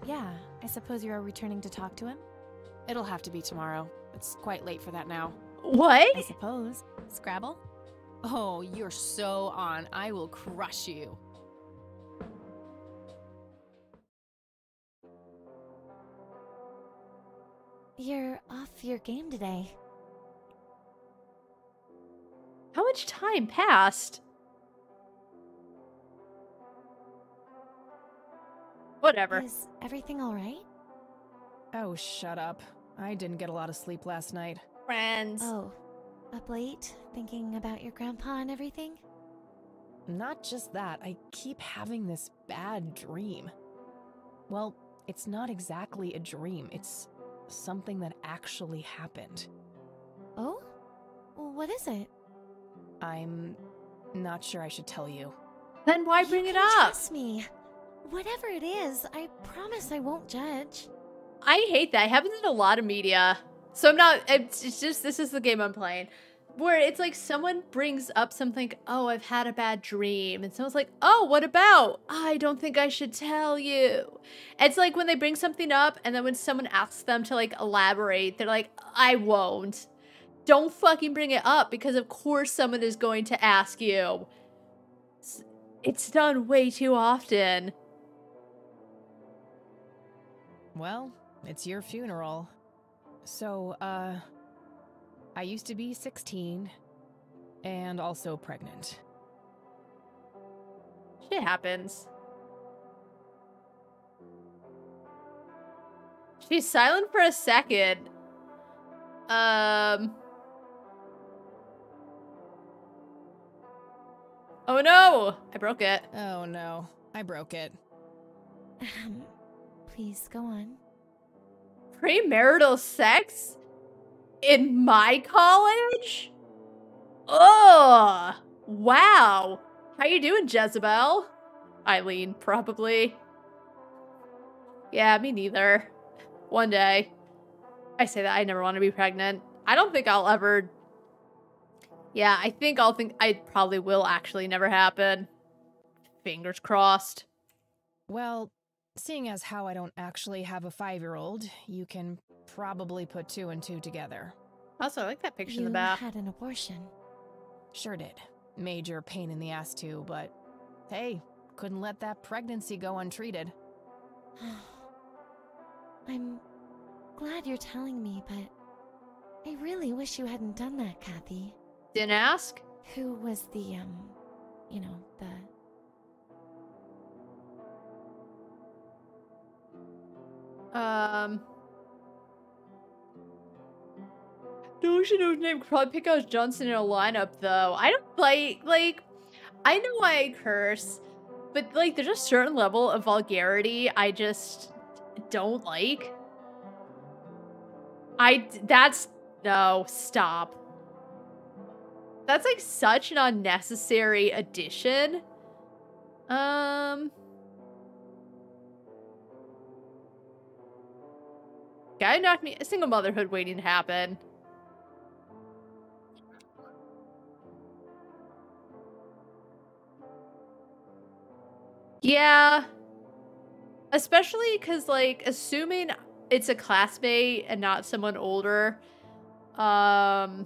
Yeah, I suppose you are returning to talk to him? It'll have to be tomorrow. It's quite late for that now. What? I suppose. Scrabble? Oh, you're so on. I will crush you. You're off your game today. How much time passed? Whatever. Is everything all right? Oh, shut up. I didn't get a lot of sleep last night. Friends. Oh, up late, thinking about your grandpa and everything? Not just that, I keep having this bad dream. Well, it's not exactly a dream. It's something that actually happened. Oh? What is it? I'm not sure I should tell you. Then why bring it up? Trust me. Whatever it is, I promise I won't judge. I hate that. It happens in a lot of media. So I'm not, it's just, this is the game I'm playing. Where it's like someone brings up something, oh, I've had a bad dream. And someone's like, oh, what about? I don't think I should tell you. It's like when they bring something up and then when someone asks them to like elaborate, they're like, I won't. Don't fucking bring it up because of course someone is going to ask you. It's done way too often. Well, it's your funeral. So, I used to be 16 and also pregnant. Shit happens. She's silent for a second. Oh no! I broke it. Oh no, I broke it. Please, go on. Premarital sex? In my college? Ugh! Wow! How you doing, Jezebel? Eileen, probably. Yeah, me neither. One day. I say that I never want to be pregnant. I don't think I'll ever... Yeah, I probably will actually never happen. Fingers crossed. Well, seeing as how I don't actually have a 5-year-old, you can probably put 2 and 2 together. Also, I like that picture in the back. You had an abortion. Sure did. Major pain in the ass too, but hey, couldn't let that pregnancy go untreated. I'm glad you're telling me, but I really wish you hadn't done that, Kathy. Didn't ask? Who was the, you know, the... No one should know his name. Could probably pick out Johnson in a lineup, though. I don't like, I know I curse, but, like, there's a certain level of vulgarity I just don't like. No, stop. That's, like, such an unnecessary addition. Guy knocked me. A single motherhood waiting to happen. Yeah. Especially because, like, assuming it's a classmate and not someone older, I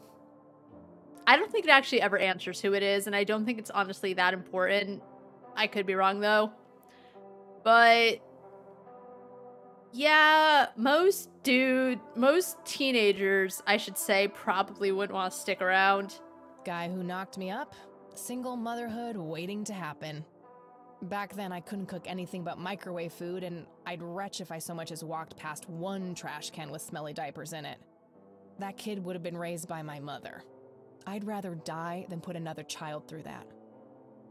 don't think it actually ever answers who it is, and I don't think it's honestly that important. I could be wrong, though. But... yeah, most teenagers, I should say, probably wouldn't want to stick around. Guy who knocked me up, single motherhood waiting to happen. Back then, I couldn't cook anything but microwave food, and I'd retch if I so much as walked past one trash can with smelly diapers in it. That kid would have been raised by my mother. I'd rather die than put another child through that.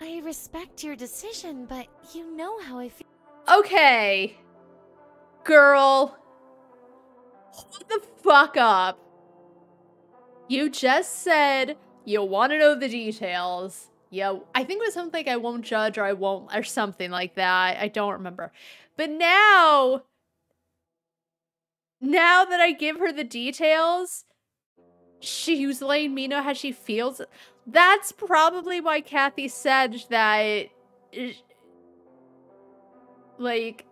I respect your decision, but you know how I feel. Okay. Girl. Hold the fuck up. You just said you want to know the details. Yeah, I think it was something like I won't judge or I won't, or something like that. I don't remember. But now that I give her the details, she was letting me know how she feels. That's probably why Kathy said that, like,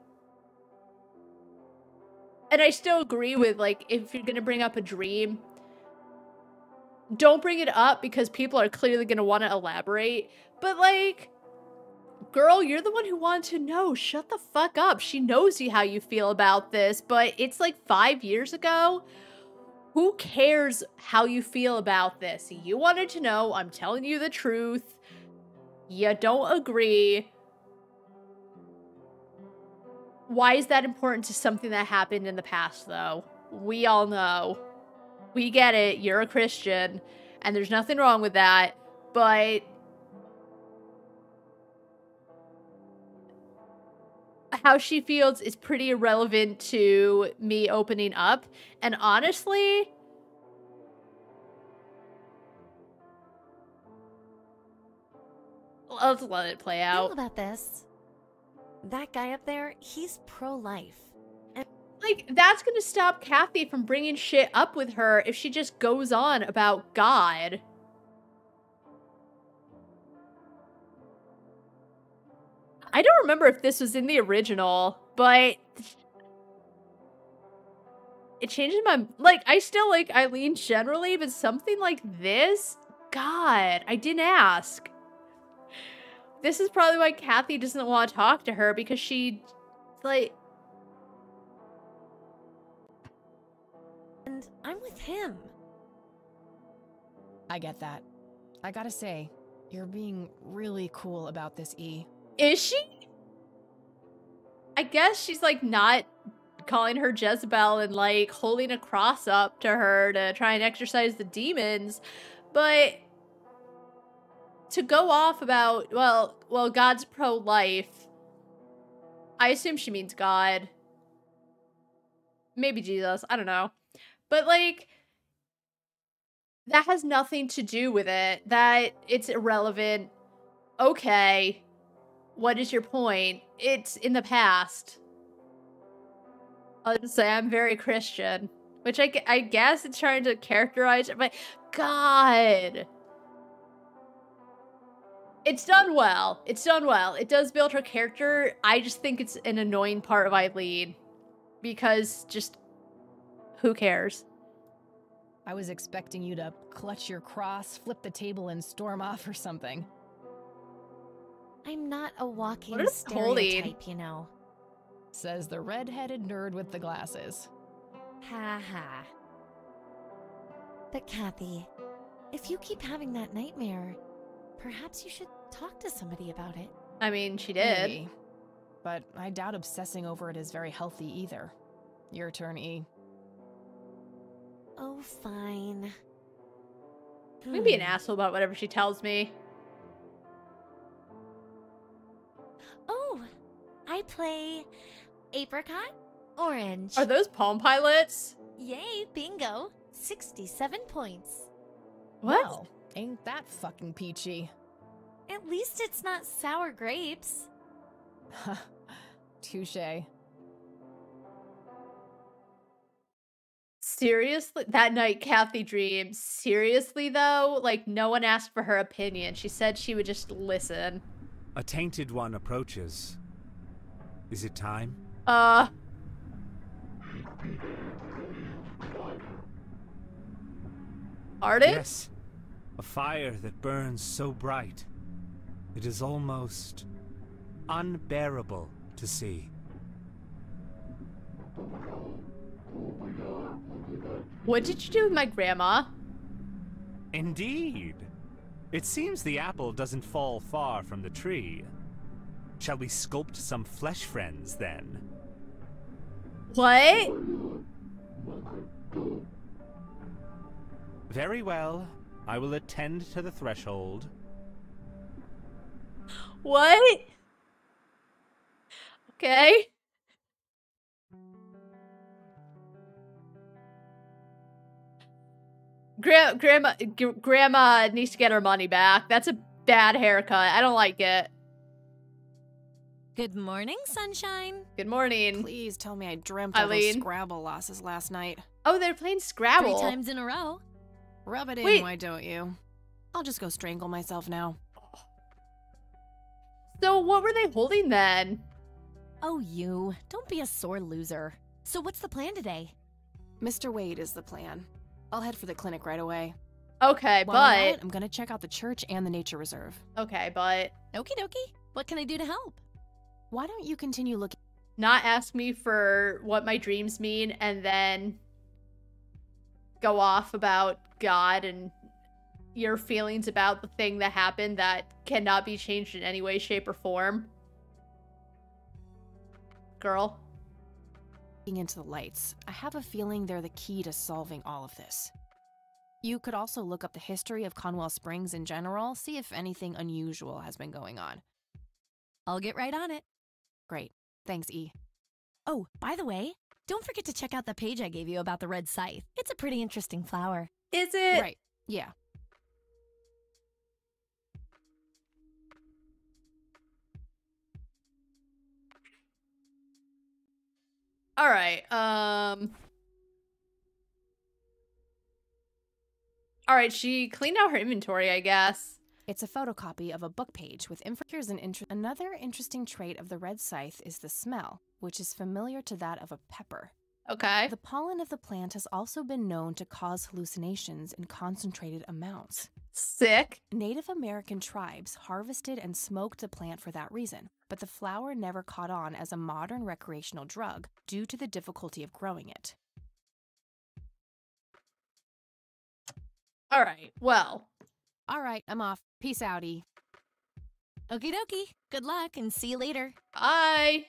and I still agree with, like, if you're gonna bring up a dream, don't bring it up because people are clearly going to want to elaborate. But, like, girl, you're the one who wanted to know. Shut the fuck up. She knows how you feel about this, but it's like 5 years ago. Who cares how you feel about this? You wanted to know. I'm telling you the truth. You don't agree. Why is that important to something that happened in the past, though? We all know. We get it, you're a Christian, and there's nothing wrong with that, but how she feels is pretty irrelevant to me opening up. And honestly, let's let it play out. Think about this. That guy up there, he's pro-life. Like, that's gonna stop Kathy from bringing shit up with her if she just goes on about God. I don't remember if this was in the original, but it changes my... Like, I still like Eileen generally, but something like this? God, I didn't ask. This is probably why Kathy doesn't want to talk to her, because she, like... And I'm with him. I get that. I gotta say, you're being really cool about this, E. Is she? I guess she's, like, not calling her Jezebel and, like, holding a cross up to her to try and exorcise the demons, but to go off about, well, God's pro-life, I assume she means God. Maybe Jesus, I don't know. But, like, that has nothing to do with it. That it's irrelevant. Okay. What is your point? It's in the past. I'll just say I'm very Christian. Which I guess it's trying to characterize it, but God. It's done well. It's done well. It does build her character. I just think it's an annoying part of Eileen. Because just... who cares? I was expecting you to clutch your cross, flip the table, and storm off or something. I'm not a walking What is stereotype, holding? you know. Says the red-headed nerd with the glasses. Ha ha. But Kathy, if you keep having that nightmare, perhaps you should talk to somebody about it. I mean, she did. Maybe. But I doubt obsessing over it is very healthy either. Your turn, E. Oh, fine. I'm gonna be an asshole about whatever she tells me. Oh, I play apricot, orange. Are those Palm Pilots? Yay, bingo. 67 points. What? Well, ain't that fucking peachy. At least it's not sour grapes. Touché. Seriously? That night, Kathy dreams. Seriously, though? Like, no one asked for her opinion. She said she would just listen. A tainted one approaches. Is it time? Arden? Yes. A fire that burns so bright. It is almost unbearable to see. What did you do with my grandma? Indeed. It seems the apple doesn't fall far from the tree. Shall we sculpt some flesh friends, then? What? Very well. I will attend to the threshold. What? Okay. Grandma needs to get her money back. That's a bad haircut. I don't like it. Good morning, sunshine. Good morning. Please tell me I dreamt all those Scrabble losses last night. Oh, they're playing Scrabble. 3 times in a row. Rub it Wait. in, why don't you? I'll just go strangle myself now. So what were they holding then? Oh, you. Don't be a sore loser. So what's the plan today? Mr. Wade is the plan. I'll head for the clinic right away. Okay, While I'm but... out, I'm gonna check out the church and the nature reserve. Okay, but... Okie dokie. What can I do to help? Why don't you continue looking... Not ask me for what my dreams mean and then go off about God and your feelings about the thing that happened that cannot be changed in any way, shape, or form. Girl. into the lights. I have a feeling they're the key to solving all of this. You could also look up the history of Conwell Springs in general, see if anything unusual has been going on. I'll get right on it. Great. Thanks, E. Oh, by the way, don't forget to check out the page I gave you about the red scythe. It's a pretty interesting flower. Is it? Right. Yeah. All right. All right, she cleaned out her inventory, I guess. It's a photocopy of a book page with info. Here's another interesting trait of the red scythe is the smell, which is familiar to that of a pepper. Okay. The pollen of the plant has also been known to cause hallucinations in concentrated amounts. Sick. Native American tribes harvested and smoked the plant for that reason, but the flower never caught on as a modern recreational drug due to the difficulty of growing it. All right, well. All right, I'm off. Peace outie. Okie dokie. Good luck and see you later. Bye.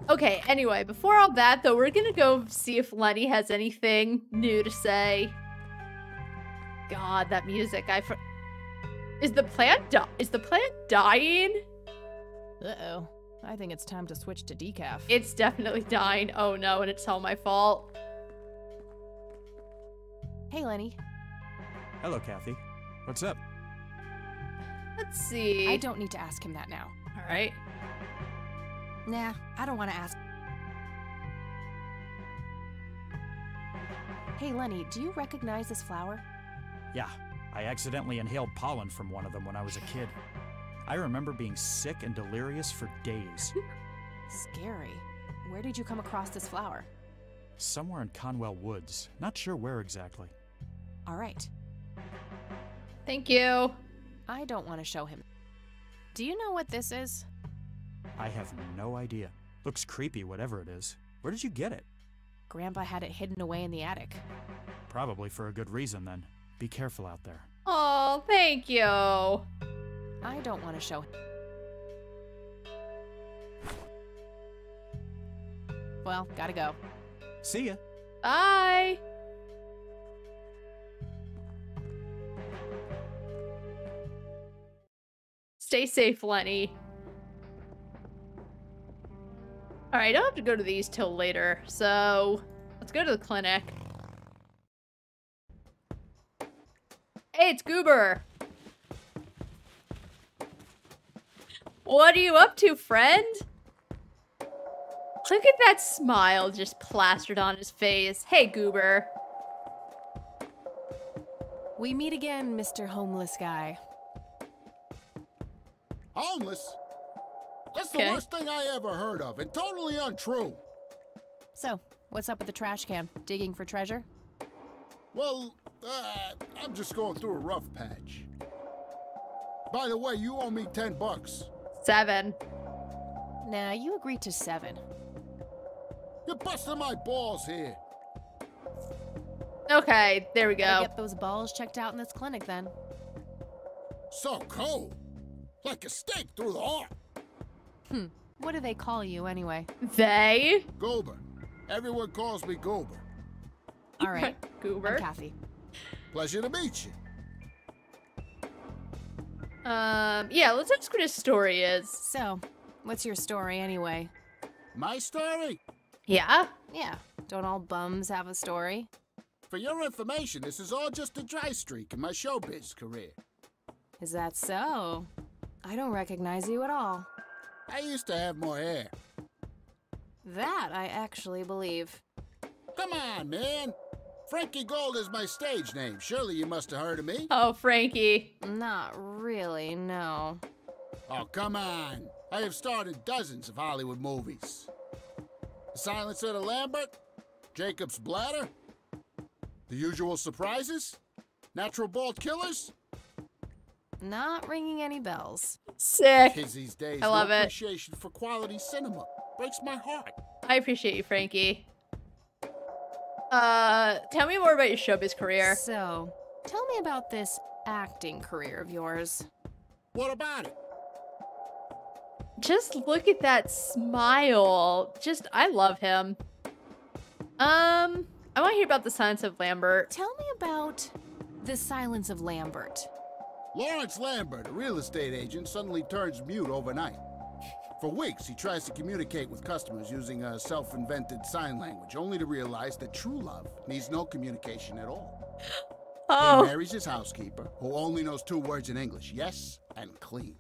Okay, anyway, before all that, though, we're gonna go see if Lenny has anything new to say. God, that music, Is the plant dying? Uh-oh. I think it's time to switch to decaf. It's definitely dying. Oh no, and it's all my fault. Hey, Lenny. Hello, Kathy. What's up? Let's see. I don't need to ask him that now. All right. Nah, I don't want to ask. Hey, Lenny, do you recognize this flower? Yeah, I accidentally inhaled pollen from one of them when I was a kid. I remember being sick and delirious for days. Scary. Where did you come across this flower? Somewhere in Conwell Woods. Not sure where exactly. All right. Thank you. I don't want to show him. Do you know what this is? I have no idea. Looks creepy, whatever it is. Where did you get it? Grandpa had it hidden away in the attic. Probably for a good reason, then. Be careful out there. Oh, thank you. I don't want to show him. Well, gotta go. See ya. Bye. Stay safe, Lenny. All right, I don't have to go to these till later, so let's go to the clinic. Hey, it's Goober. What are you up to, friend? Look at that smile just plastered on his face. Hey, Goober. We meet again, Mr. Homeless Guy. Homeless? That's the worst thing I ever heard of, and totally untrue. So, what's up with the trash can? Digging for treasure? Well, I'm just going through a rough patch. By the way, you owe me $10. 7. Nah, you agreed to 7. You're busting my balls here. Okay, there we go. Gotta get those balls checked out in this clinic, then. So cold. Like a stake through the heart. What do they call you, anyway? They? Goober. Everyone calls me Goober. All right. Goober. I'm Kathy. Pleasure to meet you. Yeah, let's ask what his story is. So, what's your story, anyway? My story? Yeah? Yeah. Don't all bums have a story? For your information, this is all just a dry streak in my showbiz career. Is that so? I don't recognize you at all. I used to have more hair. That I actually believe. Come on, man. Frankie Gold is my stage name. Surely you must have heard of me. Oh, Frankie. Not really, no. Oh, come on. I have starred in dozens of Hollywood movies. The Silence of the Lambert, Jacob's Bladder, The Usual Surprises, Natural Bald Killers. Not ringing any bells. Sick. Kids these days, I love no it. appreciation for quality cinema. Breaks my heart. I appreciate you, Frankie. Tell me more about your showbiz career. So, tell me about this acting career of yours. What about it? Just look at that smile. Just, I love him. I want to hear about the Silence of Lambert. Tell me about the Silence of Lambert. Lawrence Lambert, a real estate agent, suddenly turns mute overnight. For weeks, he tries to communicate with customers using a self-invented sign language, only to realize that true love needs no communication at all. Oh. He marries his housekeeper, who only knows 2 words in English, yes and clean.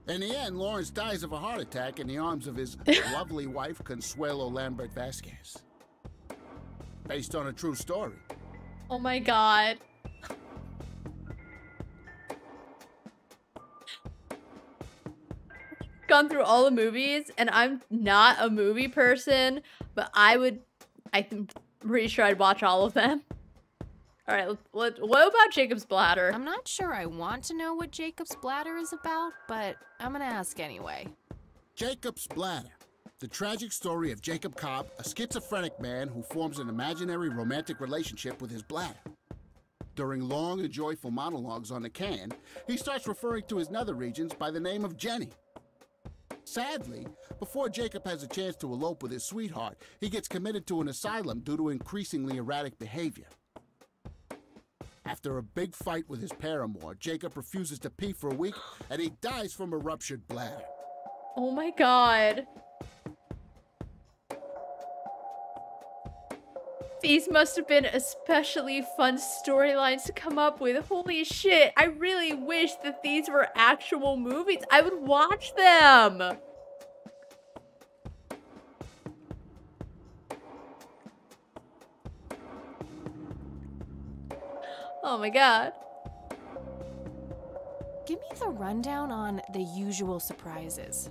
In the end, Lawrence dies of a heart attack in the arms of his lovely wife, Consuelo Lambert Vasquez. Based on a true story. Oh my god. Gone through all the movies, and I'm not a movie person, but I'm pretty sure I'd watch all of them. All right, what about Jacob's Bladder? I'm not sure I want to know what Jacob's Bladder is about, but I'm gonna ask anyway. Jacob's Bladder. The tragic story of Jacob Cobb, a schizophrenic man who forms an imaginary romantic relationship with his bladder. During long and joyful monologues on the can, he starts referring to his nether regions by the name of Jenny. Sadly, before Jacob has a chance to elope with his sweetheart, he gets committed to an asylum due to increasingly erratic behavior. After a big fight with his paramour, Jacob refuses to pee for a week, and he dies from a ruptured bladder. Oh my god. These must have been especially fun storylines to come up with. Holy shit, I really wish that these were actual movies. I would watch them. Oh my god. Give me the rundown on The Usual Surprises.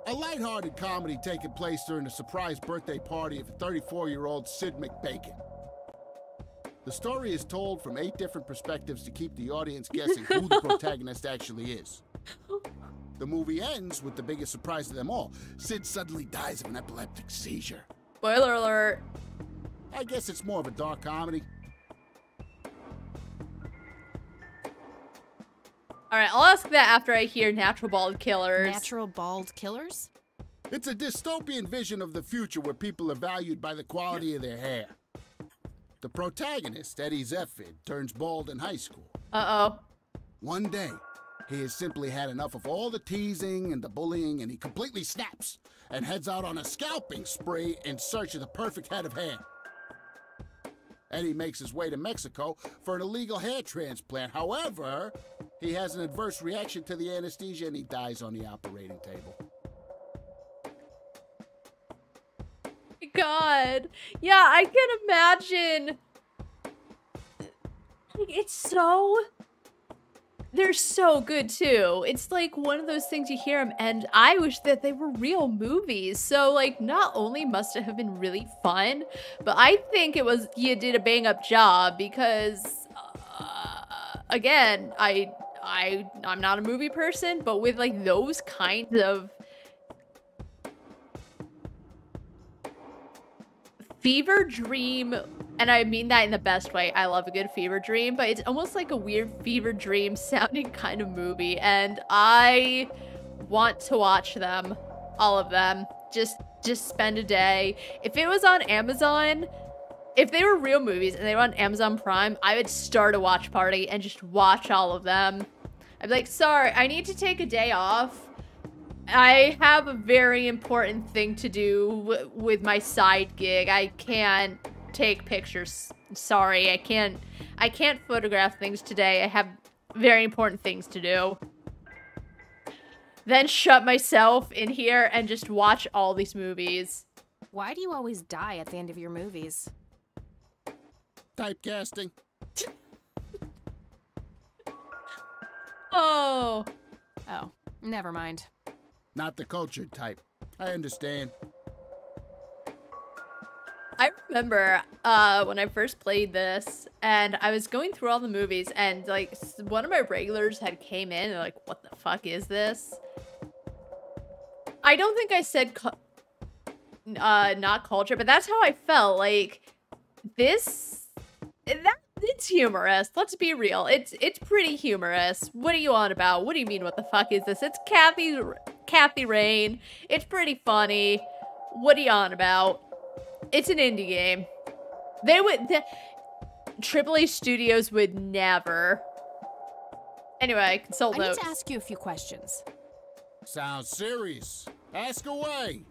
A lighthearted comedy taking place during the surprise birthday party of 34-year-old Sid McBacon. The story is told from 8 different perspectives to keep the audience guessing who the protagonist actually is. The movie ends with the biggest surprise of them all. Sid suddenly dies of an epileptic seizure. Spoiler alert. I guess it's more of a dark comedy. Alright, I'll ask that after I hear Natural Bald Killers. Natural Bald Killers? It's a dystopian vision of the future where people are valued by the quality of their hair. The protagonist, Eddie Zephyr, turns bald in high school. Uh-oh. One day, he has simply had enough of all the teasing and the bullying, and he completely snaps and heads out on a scalping spree in search of the perfect head of hair. Eddie makes his way to Mexico for an illegal hair transplant. However, he has an adverse reaction to the anesthesia and he dies on the operating table. God. Yeah, I can imagine. It's so... They're so good, too. It's like one of those things you hear them, and I wish that they were real movies. So, like, not only must it have been really fun, but I think it was, you did a bang-up job because, again, I'm not a movie person, but with, like, those kinds of fever dream, and I mean that in the best way. I love a good fever dream, but it's almost like a weird fever dream sounding kind of movie, and I want to watch them, all of them. Just spend a day. If it was on Amazon, if they were real movies and they were on Amazon Prime, I would start a watch party and just watch all of them. I'd be like, sorry, I need to take a day off. I have a very important thing to do with my side gig. I can't take pictures. Sorry, I can't photograph things today. I have very important things to do. Then shut myself in here and just watch all these movies. Why do you always die at the end of your movies? Typecasting. Oh. Oh, never mind. Not the cultured type. I understand. I remember when I first played this, and I was going through all the movies, and like one of my regulars had came in and like, what the fuck is this? I don't think I said not culture, but that's how I felt. Like that it's humorous. Let's be real. It's pretty humorous. What are you on about? What do you mean? What the fuck is this? It's Kathy Rain. It's pretty funny. What are you on about? It's an indie game. AAA studios would never. Anyway, consult notes. I need to ask you a few questions. Sounds serious. Ask away.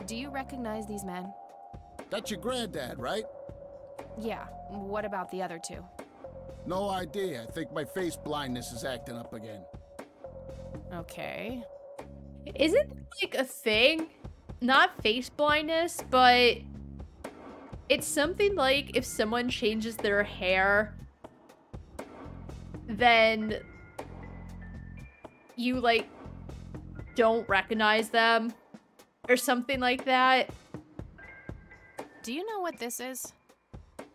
Do you recognize these men? That's your granddad, right? Yeah. What about the other two? No idea. I think my face blindness is acting up again. Okay. Isn't like a thing? Not face blindness, but it's something like if someone changes their hair, then you like don't recognize them or something like that. Do you know what this is?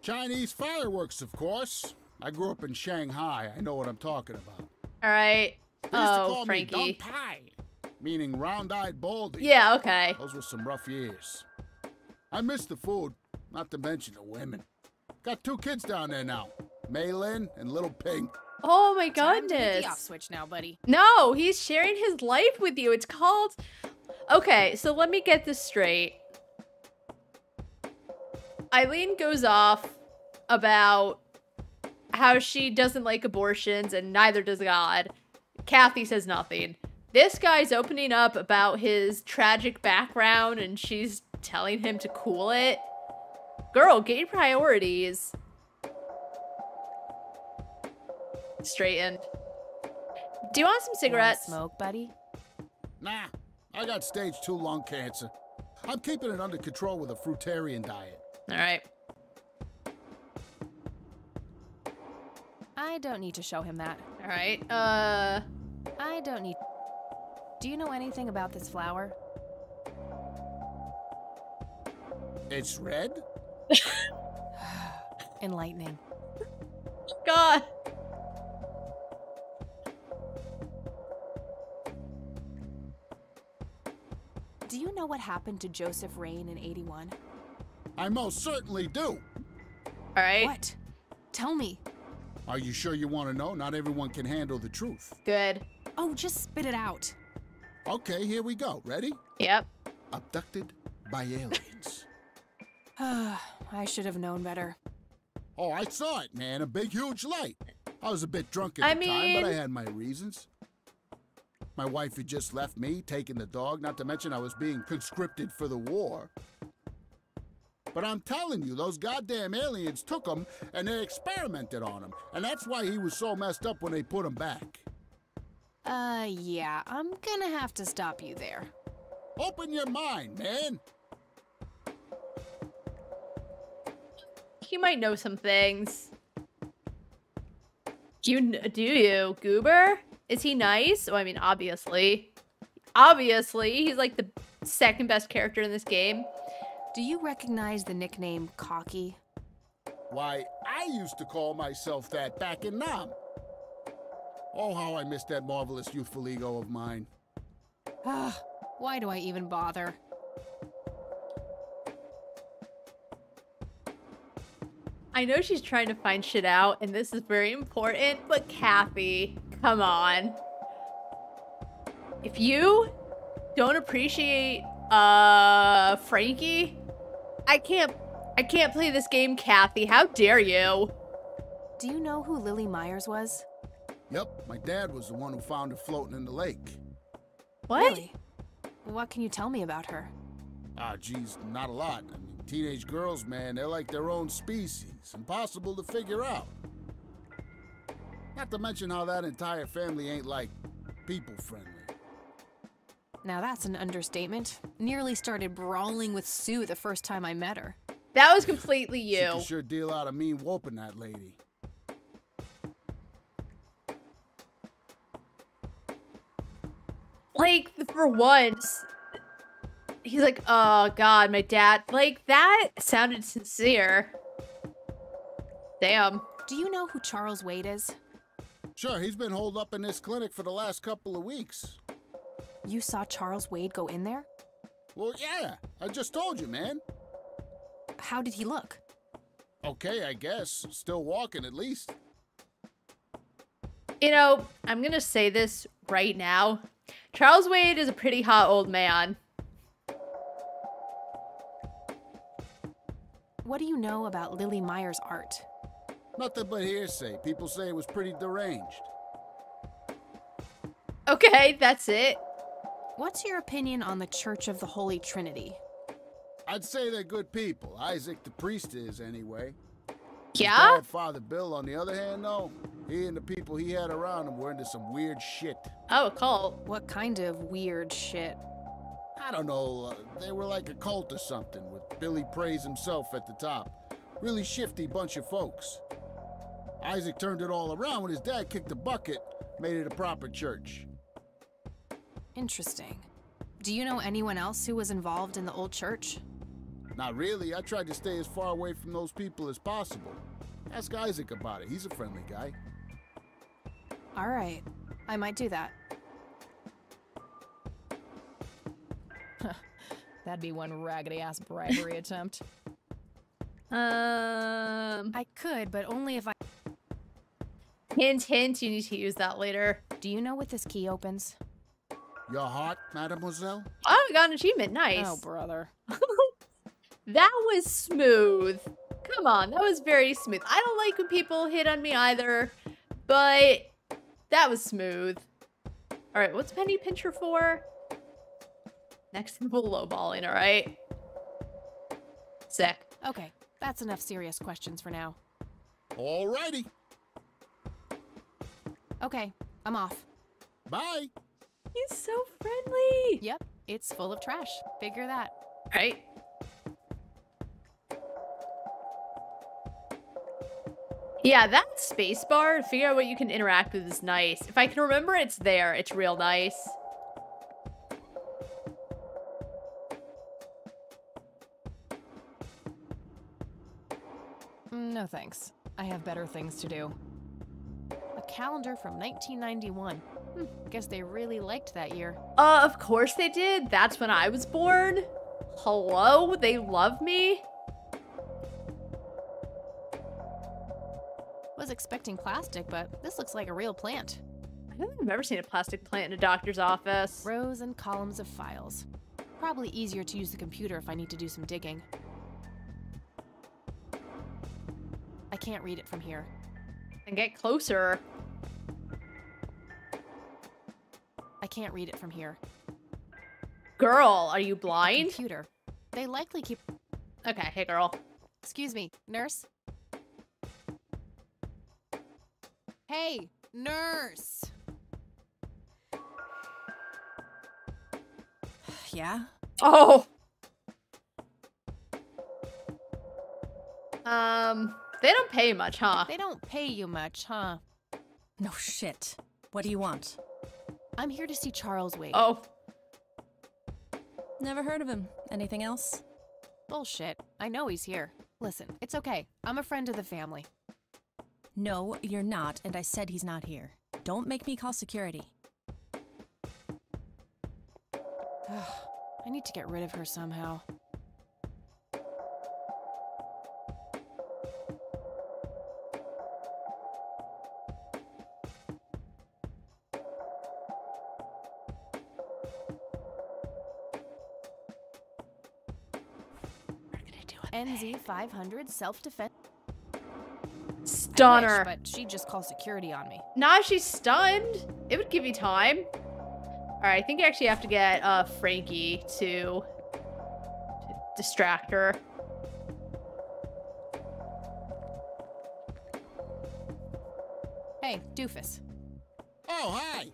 Chinese fireworks, of course. I grew up in Shanghai. I know what I'm talking about. All right. They used to call Frankie. me Dong Pai, meaning round-eyed baldy. Yeah, okay. Those were some rough years. I miss the food, not to mention the women. Got 2 kids down there now, Maylin and Little Pink. Oh my Time to hit goodness. the off switch now, buddy. No, he's sharing his life with you. It's called... Okay, so let me get this straight. Eileen goes off about how she doesn't like abortions and neither does God. Kathy says nothing. This guy's opening up about his tragic background and she's telling him to cool it. Girl, get your priorities straightened. Do you want some cigarettes? Smoke, buddy? Nah, I got stage 2 lung cancer. I'm keeping it under control with a fruitarian diet. All right. I don't need to show him that. All right. I don't need... Do you know anything about this flower? It's red? Enlightening. God. Do you know what happened to Joseph Rain in 81? I most certainly do. All right. What? Tell me. Are you sure you want to know? Not everyone can handle the truth. Good. Oh, just spit it out. Okay, here we go. Ready? Yep. Abducted by aliens. I should have known better. Oh, I saw it, man. A big, huge light. I was a bit drunk at the time, but I had my reasons. My wife had just left me, taking the dog, not to mention I was being conscripted for the war. But I'm telling you, those goddamn aliens took him and they experimented on him. And that's why he was so messed up when they put him back. Yeah, I'm gonna have to stop you there. Open your mind, man. He might know some things. Do you, Goober? Is he nice? Oh, I mean, obviously. Obviously, he's like the second best character in this game. Do you recognize the nickname Cocky? Why, I used to call myself that back in Nam. Oh, how I miss that marvelous youthful ego of mine. Why do I even bother? I know she's trying to find shit out, and this is very important, but Kathy, come on. If you don't appreciate, Frankie, I can't play this game, Kathy. How dare you? Do you know who Lily Myers was? Yep, my dad was the one who found her floating in the lake. What? Really? What can you tell me about her? Ah, geez, not a lot. I mean, teenage girls, man, they're like their own species. Impossible to figure out. Not to mention how that entire family ain't, like, people-friendly. Now that's an understatement. Nearly started brawling with Sue the first time I met her. That was completely you. She can sure deal out a mean whooping, that lady. Like, for once, he's like, oh god, my dad. Like, that sounded sincere. Damn. Do you know who Charles Wade is? Sure, he's been holed up in this clinic for the last couple of weeks. You saw Charles Wade go in there? Well, yeah. I just told you, man. How did he look? Okay, I guess. Still walking, at least. You know, I'm gonna say this right now. Charles Wade is a pretty hot old man. What do you know about Lily Meyer's art? Nothing but hearsay. People say it was pretty deranged. Okay, that's it. What's your opinion on the Church of the Holy Trinity? I'd say they're good people. Isaac the priest is, anyway. Yeah? His dad, Father Bill, on the other hand, though, he and the people he had around him were into some weird shit. Oh, a cult. What kind of weird shit? I don't know. They were like a cult or something, with Billy Praise himself at the top. Really shifty bunch of folks. Isaac turned it all around when his dad kicked the bucket, made it a proper church. Interesting. Do you know anyone else who was involved in the old church? Not really. I tried to stay as far away from those people as possible. Ask Isaac about it. He's a friendly guy. All right. I might do that. That'd be one raggedy-ass bribery attempt. I could, but only if I... Hint, hint, you need to use that later. Do you know what this key opens? Your heart, mademoiselle? Oh, I got an achievement. Nice. Oh, brother. That was smooth. Come on, that was very smooth. I don't like when people hit on me either, but that was smooth. All right, what's Penny Pincher for? Next symbol, lowballing, all right? Sick. Okay, that's enough serious questions for now. Alrighty. Okay, I'm off. Bye. He's so friendly. Yep, it's full of trash. Figure that. Right? Yeah, that space bar, figure out what you can interact with is nice. If I can remember it's there, it's real nice. No thanks. I have better things to do. A calendar from 1991. Guess they really liked that year. Of course they did. That's when I was born. Hello? They love me? Was expecting plastic, but this looks like a real plant. I don't think I've ever seen a plastic plant in a doctor's office. Rows and columns of files. Probably easier to use the computer if I need to do some digging. I can't read it from here. And get closer. I can't read it from here. Girl, are you blind? Computer. They likely keep... Okay, hey girl. Excuse me, nurse? Hey, nurse! Yeah? Oh! They don't pay much, huh? They don't pay you much, huh? No shit. What do you want? I'm here to see Charles Wade. Oh. Never heard of him. Anything else? Bullshit. I know he's here. Listen, it's okay. I'm a friend of the family. No, you're not, and I said he's not here. Don't make me call security. I need to get rid of her somehow. NZ 500 self-defense. Stun her. But she'd just call security on me. Nah, she's stunned. It would give you time. Alright, I think you actually have to get Frankie to distract her. Hey, doofus. Oh, hi.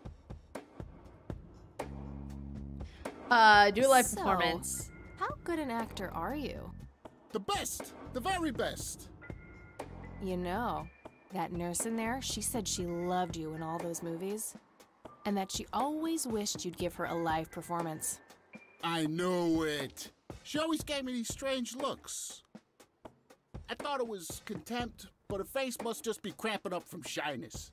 Do a live performance. How good an actor are you? The best. The very best. You know, that nurse in there, she said she loved you in all those movies. And that she always wished you'd give her a live performance. I knew it. She always gave me these strange looks. I thought it was contempt, but her face must just be cramping up from shyness.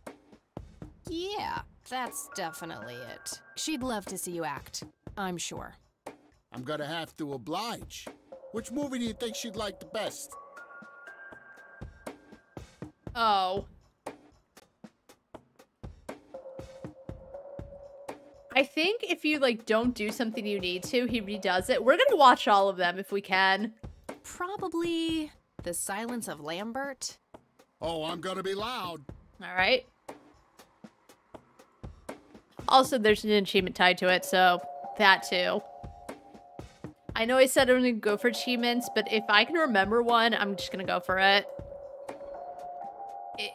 Yeah, That's definitely it. She'd love to see you act, I'm sure. I'm gonna have to oblige. Which movie do you think she'd like the best? Oh. I think if you, like, don't do something you need to, he redoes it. We're gonna watch all of them if we can. Probably The Silence of Lambert. Oh, I'm gonna be loud. All right. Also, there's an achievement tied to it, so that too. I know I said I'm gonna go for achievements, but if I can remember one, I'm just gonna go for it.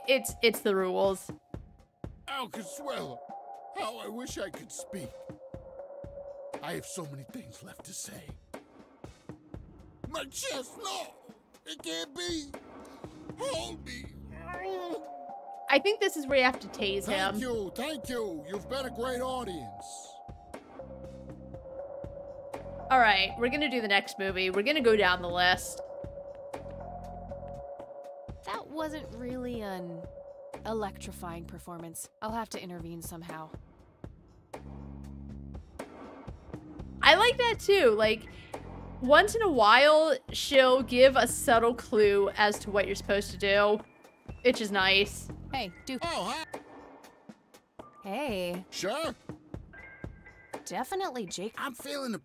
It's the rules. Oh, Consuelo, how I wish I could speak. I have so many things left to say. My chest, no! It can't be! Hold me! I think this is where you have to tase him. Thank you! You've been a great audience. Alright, we're gonna do the next movie. We're gonna go down the list. That wasn't really an electrifying performance. I'll have to intervene somehow. I like that too. Like, once in a while, she'll give a subtle clue as to what you're supposed to do, which is nice. Hey, do. Oh, hi. Hey. Sure. Definitely, Jake. I'm feeling the...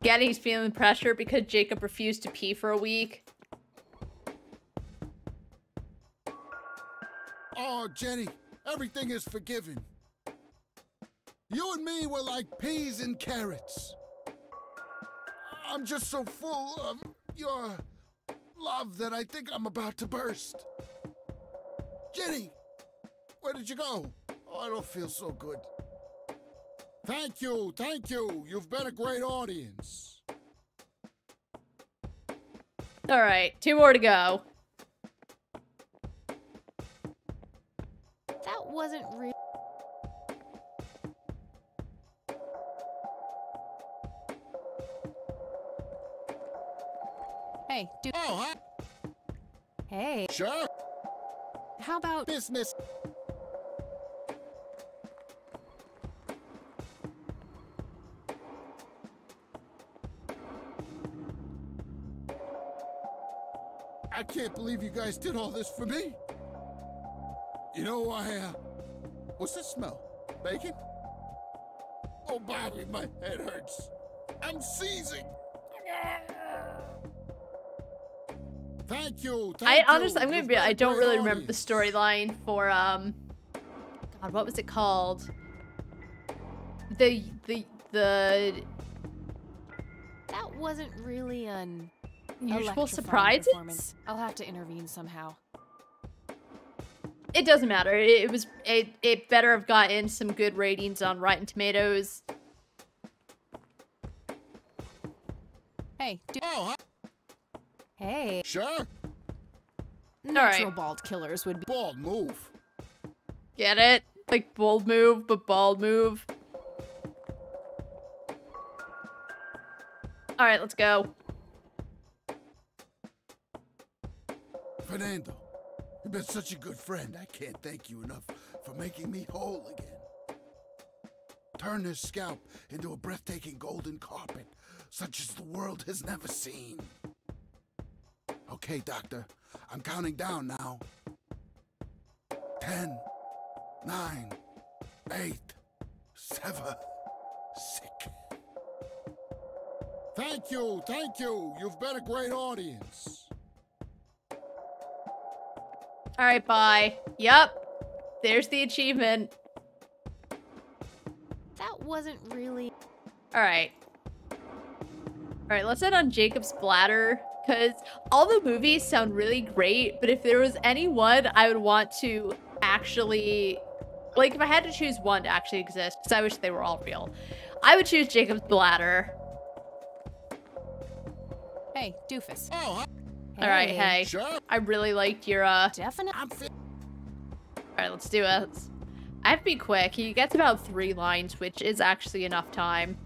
Getty's feeling pressure because Jacob refused to pee for a week. Oh, Jenny, everything is forgiven. You and me were like peas and carrots. I'm just so full of your love that I think I'm about to burst. Jenny, where did you go? Oh, I don't feel so good. Thank you. You've been a great audience. All right, 2 more to go. That wasn't real. Hey, do. Oh, hi. Hey. Sure. How about business? I can't believe you guys did all this for me. You know, what's this smell? Bacon? Oh, Bobby, my head hurts. I'm seizing. Thank you. I honestly, I'm gonna be. I don't really remember the storyline for God, what was it called? The. That wasn't really an Usual electrifying Surprises? performance. I'll have to intervene somehow. It doesn't matter. It better have gotten some good ratings on Rotten Tomatoes. Hey, do. Oh, hi. Hey. Sure. Natural bald killers would be. Bald move. Get it? Like bold move, but bald move. All right, let's go. Fernando, you've been such a good friend. I can't thank you enough for making me whole again. Turn this scalp into a breathtaking golden carpet, such as the world has never seen. Okay, Doctor, I'm counting down now. 10, 9, 8, 7, 6. Thank you. You've been a great audience. All right, bye. Yep. There's the achievement. That wasn't really. All right. All right, let's end on Jacob's bladder, because all the movies sound really great, but if there was any one I would want to actually, like, if I had to choose one to actually exist, because I wish they were all real, I would choose Jacob's bladder. Hey, doofus. Oh, all right, hey. Sure. I really liked your, Definitely. All right, let's do it. I have to be quick. He gets about 3 lines, which is actually enough time.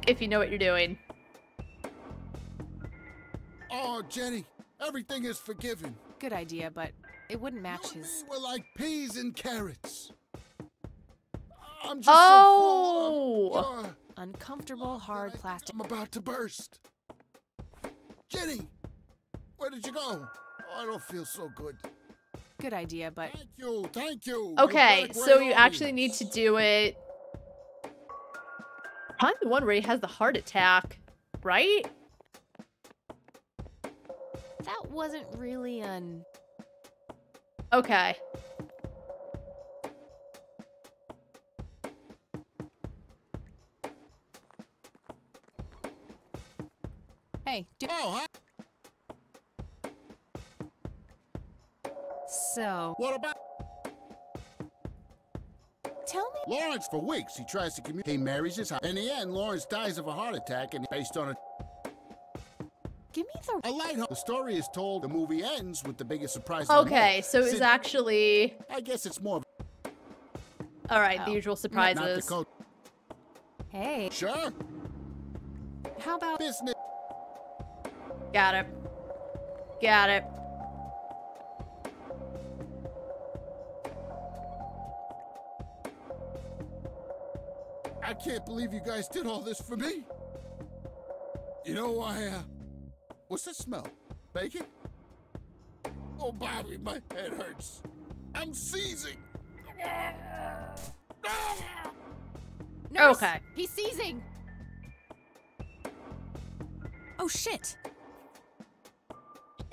If you know what you're doing. Oh, Jenny, everything is forgiven. Good idea, but It wouldn't match his... We're like peas and carrots. I'm just Oh! so full of uncomfortable, hard plastic. I'm about to burst. Jenny, where did you go? Oh, I don't feel so good. Good idea, but... Thank you. Okay, so you actually need to do it... Probably the one where he has the heart attack, right? That wasn't really an... Okay. Hey, Oh, So... What about... Tell me... Lawrence, for weeks, he tries to communicate. He marries his house. In the end, Lawrence dies of a heart attack and based on a... Give me the... A light. The story is told. The movie ends with the biggest surprise. Okay, so it's actually... I guess it's more of... Alright, the usual surprises. Hey. Sure. How about... Business. Got it. Got it. I can't believe you guys did all this for me. You know, what's that smell? Bacon? Oh, Bobby, my head hurts. I'm seizing. Nurse, okay. He's seizing. Oh, shit.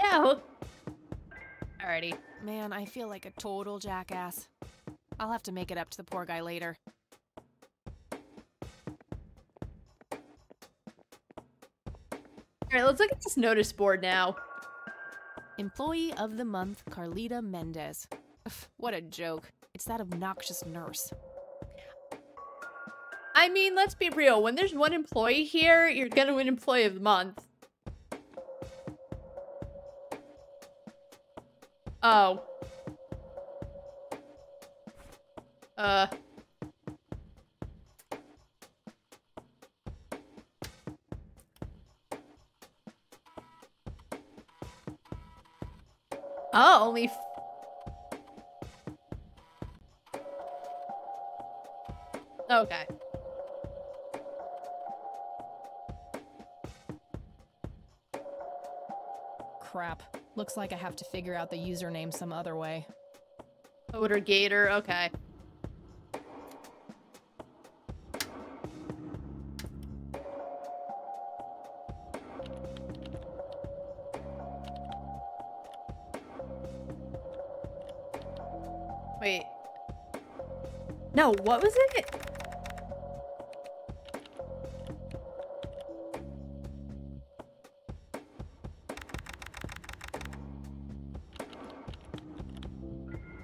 No. Alrighty. Man, I feel like a total jackass. I'll have to make it up to the poor guy later. Alright, let's look at this notice board now. Employee of the month, Carlita Mendez. Ugh, what a joke. It's that obnoxious nurse. I mean, let's be real. When there's one employee here, you're gonna win Employee of the Month. Oh. Oh, only... Okay. Crap. Looks like I have to figure out the username some other way. Odor Gator, okay. Wait. No, what was it?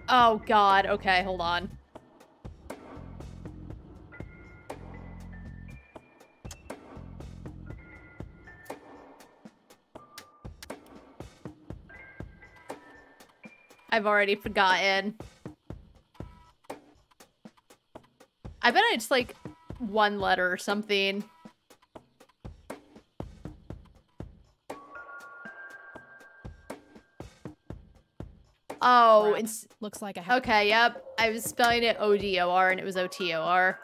Oh god, okay, hold on. I've already forgotten. I bet it's like one letter or something. Oh, Crap. it's... Looks like I have... Okay, yep. I was spelling it O-D-O-R and it was O-T-O-R.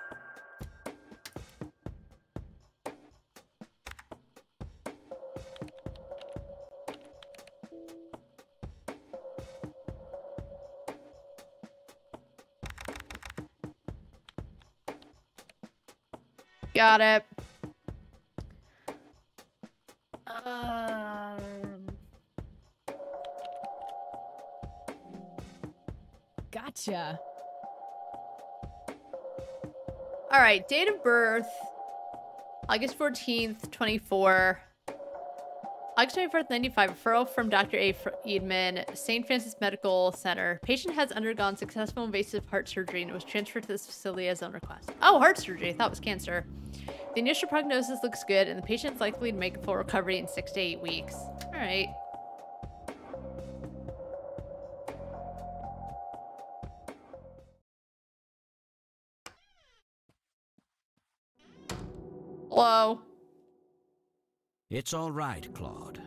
Got it. Gotcha. All right, date of birth, August 14th, 24. August 24th, 95, referral from Dr. A. Eadman, St. Francis Medical Center. Patient has undergone successful invasive heart surgery and was transferred to this facility as on request. Oh, heart surgery. I thought it was cancer. The initial prognosis looks good, and the patient is likely to make a full recovery in 6 to 8 weeks. All right. Hello. It's all right, Claude.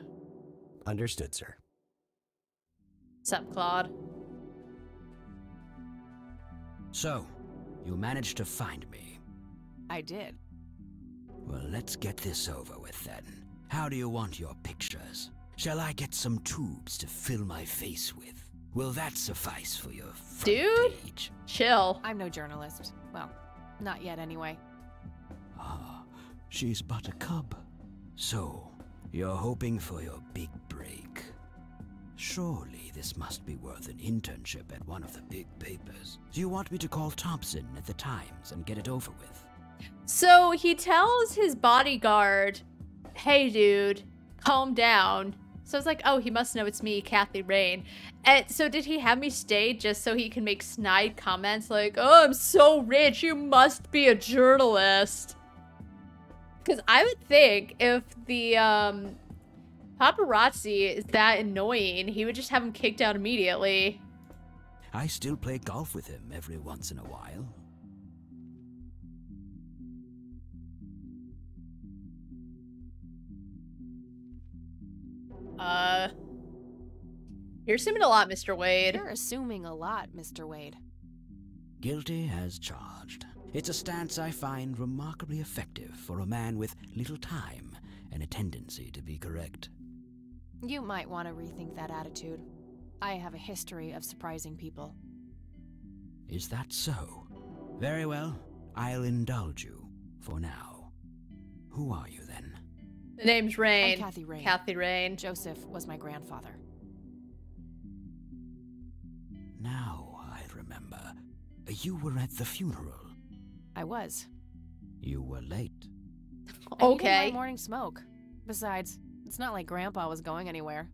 Understood, sir. What's up, Claude? So, you managed to find me. I did. Well, let's get this over with then. How do you want your pictures? Shall I get some tubes to fill my face with? Will that suffice for your front page? Chill. I'm no journalist. Well, not yet anyway. Ah, she's but a cub. So, you're hoping for your big break. Surely this must be worth an internship at one of the big papers. Do you want me to call Thompson at the Times and get it over with? So he tells his bodyguard, hey dude, calm down. So it's like, oh, he must know it's me, Kathy Rain. And so did he have me stay just so he can make snide comments like, oh, I'm so rich, you must be a journalist? Because I would think if the paparazzi is that annoying, he would just have him kicked out immediately. I still play golf with him every once in a while. You're assuming a lot, Mr. Wade. You're assuming a lot, Mr. Wade. Guilty as charged. It's a stance I find remarkably effective for a man with little time and a tendency to be correct. You might want to rethink that attitude. I have a history of surprising people. Is that so? Very well, I'll indulge you for now. Who are you then? The name's Rain. I'm Kathy Rain. Kathy Rain. Joseph was my grandfather. Now I remember. You were at the funeral. I was. You were late. Okay. I needed my morning smoke. Besides, it's not like Grandpa was going anywhere.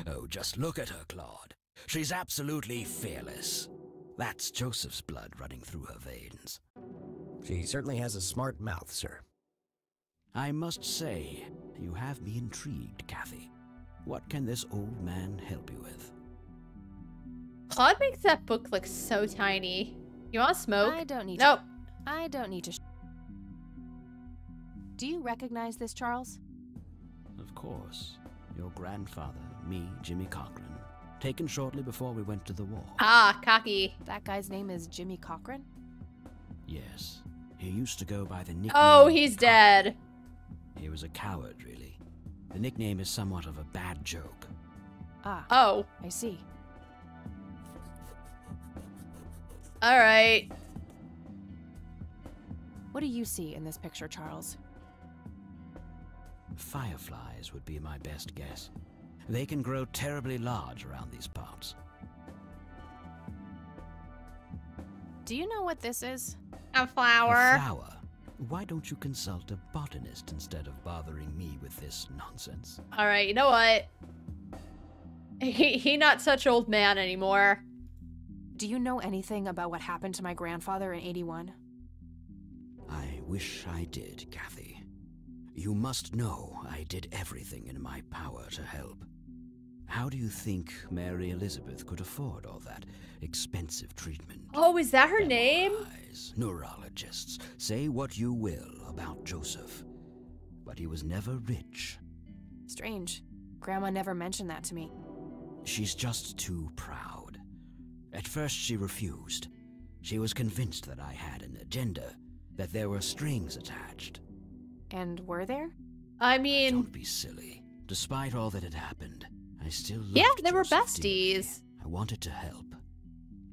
Oh, just look at her, Claude. She's absolutely fearless. That's Joseph's blood running through her veins. She certainly has a smart mouth, sir. I must say, you have me intrigued, Kathy. What can this old man help you with? Claude makes that book look so tiny. You want to smoke? I don't need Nope. to. I don't need to. Do you recognize this, Charles? Of course. Your grandfather, me, Jimmy Cochran. Taken shortly before we went to the war. Ah, cocky. That guy's name is Jimmy Cochran? Yes. He used to go by the nickname... Oh, he's dead. He was a coward, really. The nickname is somewhat of a bad joke. Ah. Oh. I see. Alright. What do you see in this picture, Charles? Fireflies would be my best guess. They can grow terribly large around these parts. Do you know what this is? A flower. A flower? Why don't you consult a botanist instead of bothering me with this nonsense? Alright, you know what? He not such old man anymore. Do you know anything about what happened to my grandfather in '81? I wish I did, Kathy. You must know I did everything in my power to help. How do you think Mary Elizabeth could afford all that expensive treatment? Oh, is that her name? MRIs, neurologists, say what you will about Joseph, but he was never rich. Strange. Grandma never mentioned that to me. She's just too proud. At first she refused. She was convinced that I had an agenda, that there were strings attached. And were there? I mean... Don't be silly. Despite all that had happened, I still loved Yeah, they were Joseph besties. dearly. I wanted to help.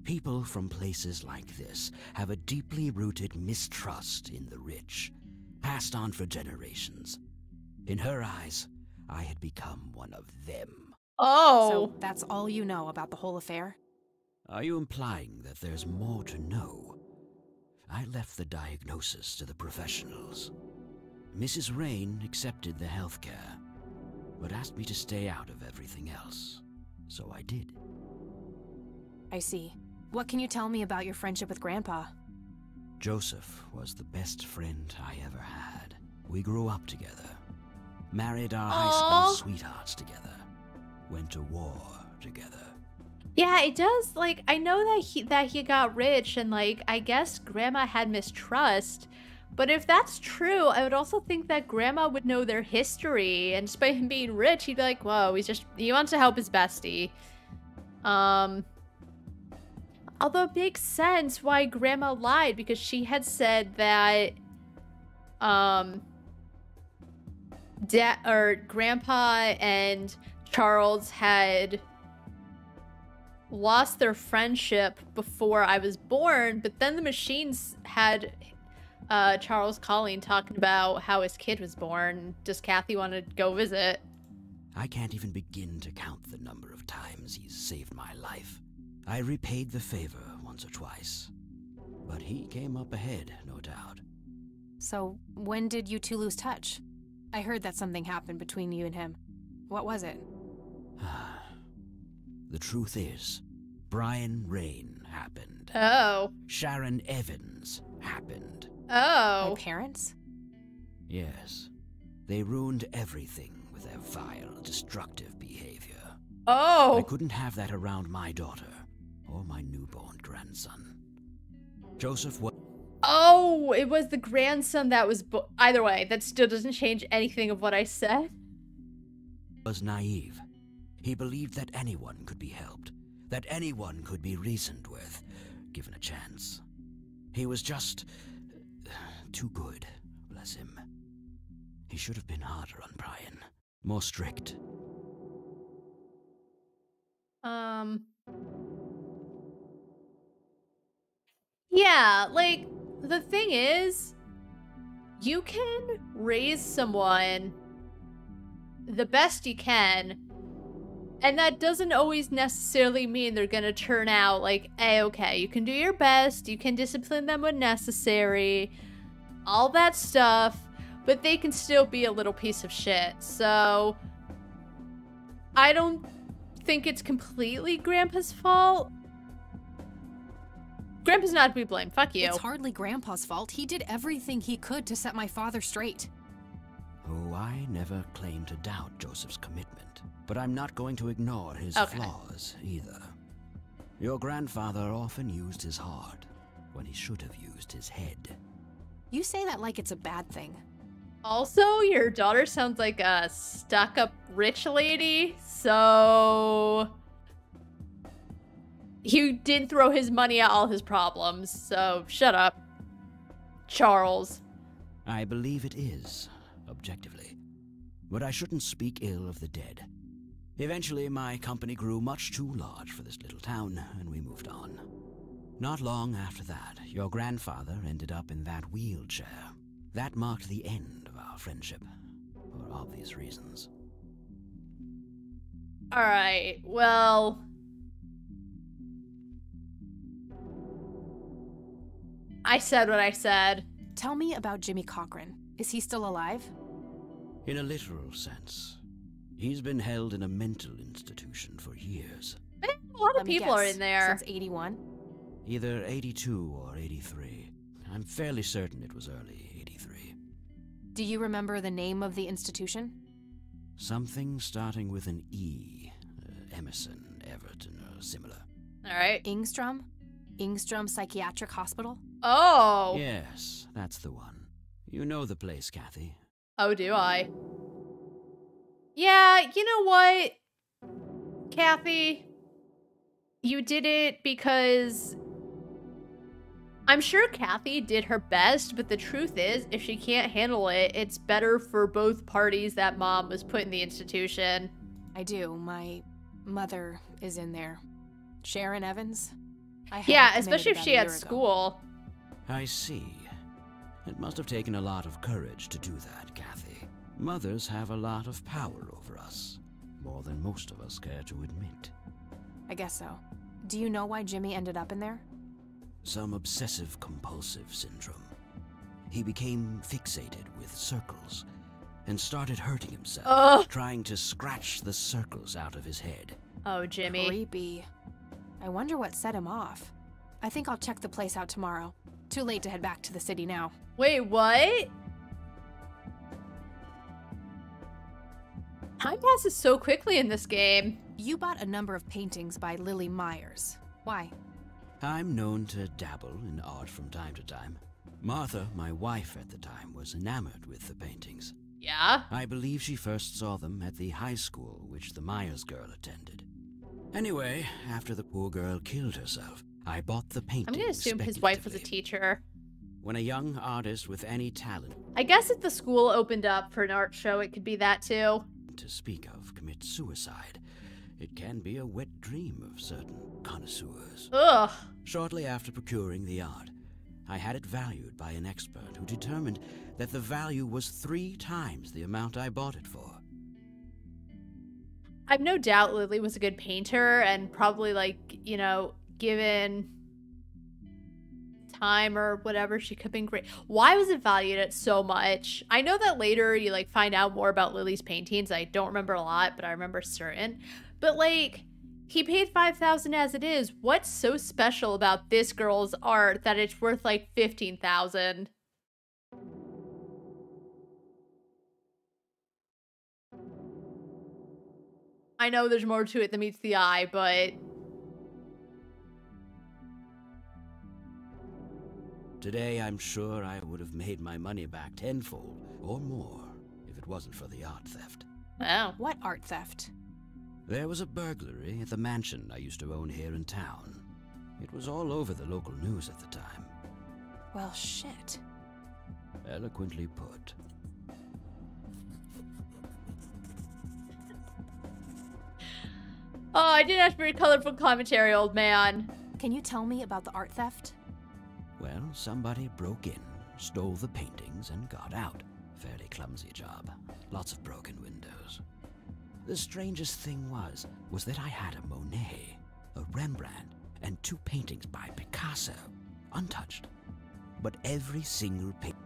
People from places like this have a deeply rooted mistrust in the rich, passed on for generations. In her eyes, I had become one of them. Oh. So that's all you know about the whole affair? Are you implying that there's more to know? I left the diagnosis to the professionals. Mrs. Rain accepted the health care, but asked me to stay out of everything else. So I did. I see. What can you tell me about your friendship with Grandpa? Joseph was the best friend I ever had. We grew up together, married our high school sweethearts together, went to war together. Yeah, it does, like, I know that he got rich and, like, I guess Grandma had mistrust. But if that's true, I would also think that Grandma would know their history. And despite him being rich, he'd be like, whoa, he wants to help his bestie. Although it makes sense why Grandma lied, because she had said that Grandpa and Charles had lost their friendship before I was born, but then the machines had Charles calling, talking about how his kid was born. Does Kathy want to go visit? I can't even begin to count the number of times he's saved my life. I repaid the favor once or twice, but he came up ahead, no doubt. So, when did you two lose touch? I heard that something happened between you and him. What was it? The truth is, Brian Rain happened. Oh. Sharon Evans happened. Oh. My parents? Yes. They ruined everything with their vile, destructive behavior. Oh. I couldn't have that around my daughter or my newborn grandson. Joseph was... Oh, it was the grandson that was... Either way, that still doesn't change anything of what I said. ...was naive. He believed that anyone could be helped, that anyone could be reasoned with, given a chance. He was just... too good, bless him. He should have been harder on Brian, more strict. Yeah, like, the thing is, you can raise someone the best you can, and that doesn't always necessarily mean they're gonna turn out like A-okay. You can do your best, you can discipline them when necessary, all that stuff, but they can still be a little piece of shit. So, I don't think it's completely Grandpa's fault. Grandpa's not to be blamed. Fuck you. It's hardly Grandpa's fault. He did everything he could to set my father straight. Oh, I never claimed to doubt Joseph's commitment, but I'm not going to ignore his flaws either. Your grandfather often used his heart when he should have used his head. You say that like it's a bad thing. Also, your daughter sounds like a stuck-up rich lady, so... He didn't throw his money at all his problems, so shut up, Charles. I believe it is, objectively. But I shouldn't speak ill of the dead. Eventually, my company grew much too large for this little town, and we moved on. Not long after that, your grandfather ended up in that wheelchair. That marked the end of our friendship, for obvious reasons. Alright, well... I said what I said. Tell me about Jimmy Cochran. Is he still alive? In a literal sense. He's been held in a mental institution for years. A lot of people are in there. Since 81? Either 82 or 83. I'm fairly certain it was early 83. Do you remember the name of the institution? Something starting with an E. Emerson, Everton, or similar. Alright. Ingstrom? Ingstrom Psychiatric Hospital? Oh! Yes, that's the one. You know the place, Kathy. Oh, do I? Yeah, you know what, Kathy? You did it because... I'm sure Kathy did her best, but the truth is, if she can't handle it, it's better for both parties that Mom was put in the institution. I do. My mother is in there. Sharon Evans? Yeah, especially if she had school. I see. It must have taken a lot of courage to do that, Kathy. Mothers have a lot of power over us. More than most of us care to admit. I guess so. Do you know why Jimmy ended up in there? Some obsessive-compulsive syndrome. He became fixated with circles and started hurting himself, trying to scratch the circles out of his head. Oh, Jimmy. Creepy. I wonder what set him off. I think I'll check the place out tomorrow. Too late to head back to the city now. Wait, what? Time passes so quickly in this game. You bought a number of paintings by Lily Myers. Why? I'm known to dabble in art from time to time. Martha, my wife at the time, was enamored with the paintings. Yeah? I believe she first saw them at the high school which the Myers girl attended. Anyway, after the poor girl killed herself, I bought the painting. I'm gonna assume his wife was a teacher. When a young artist with any talent, I guess if the school opened up for an art show, it could be that too. to speak of, commits suicide, it can be a wet dream of certain connoisseurs. Ugh. Shortly after procuring the art, I had it valued by an expert who determined that the value was 3 times the amount I bought it for. I've no doubt Lily was a good painter and probably, like, you know, given time or whatever, she could have been great. Why was it valued at so much? I know that later you, like, find out more about Lily's paintings. I don't remember a lot, but I remember certain. But, like, he paid $5,000 as it is. What's so special about this girl's art that it's worth, like, $15,000? I know there's more to it than meets the eye, but... Today, I'm sure I would have made my money back tenfold or more if it wasn't for the art theft. Oh. What art theft? There was a burglary at the mansion I used to own here in town. It was all over the local news at the time. Well, shit. Eloquently put. Oh, I didn't have to read colorful commentary, old man. Can you tell me about the art theft? Well, somebody broke in, stole the paintings, and got out. Fairly clumsy job. Lots of broken windows. The strangest thing was that I had a Monet, a Rembrandt, and 2 paintings by Picasso, untouched. But every single painting...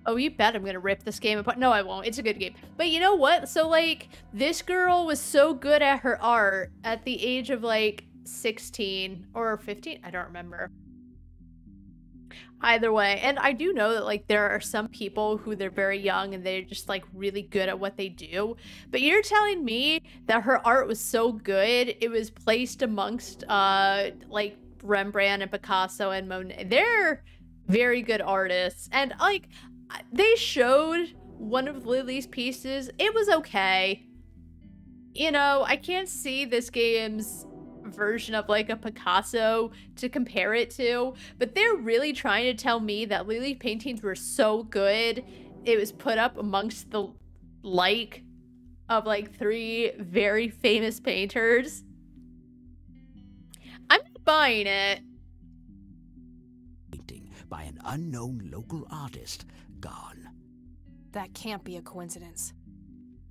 Oh, you bet I'm gonna rip this game apart. No, I won't. It's a good game. But you know what? So, like, this girl was so good at her art at the age of, like, 16 or 15. I don't remember. Either way. And I do know that, like, there are some people who they're very young and they're just, like, really good at what they do. But you're telling me that her art was so good, it was placed amongst, like, Rembrandt and Picasso and Monet. They're very good artists. And, like... they showed one of Lily's pieces. It was okay. You know, I can't see this game's version of like a Picasso to compare it to, but they're really trying to tell me that Lily's paintings were so good. It was put up amongst the like of like 3 very famous painters. I'm not buying it. Painting by an unknown local artist. Gone. That can't be a coincidence.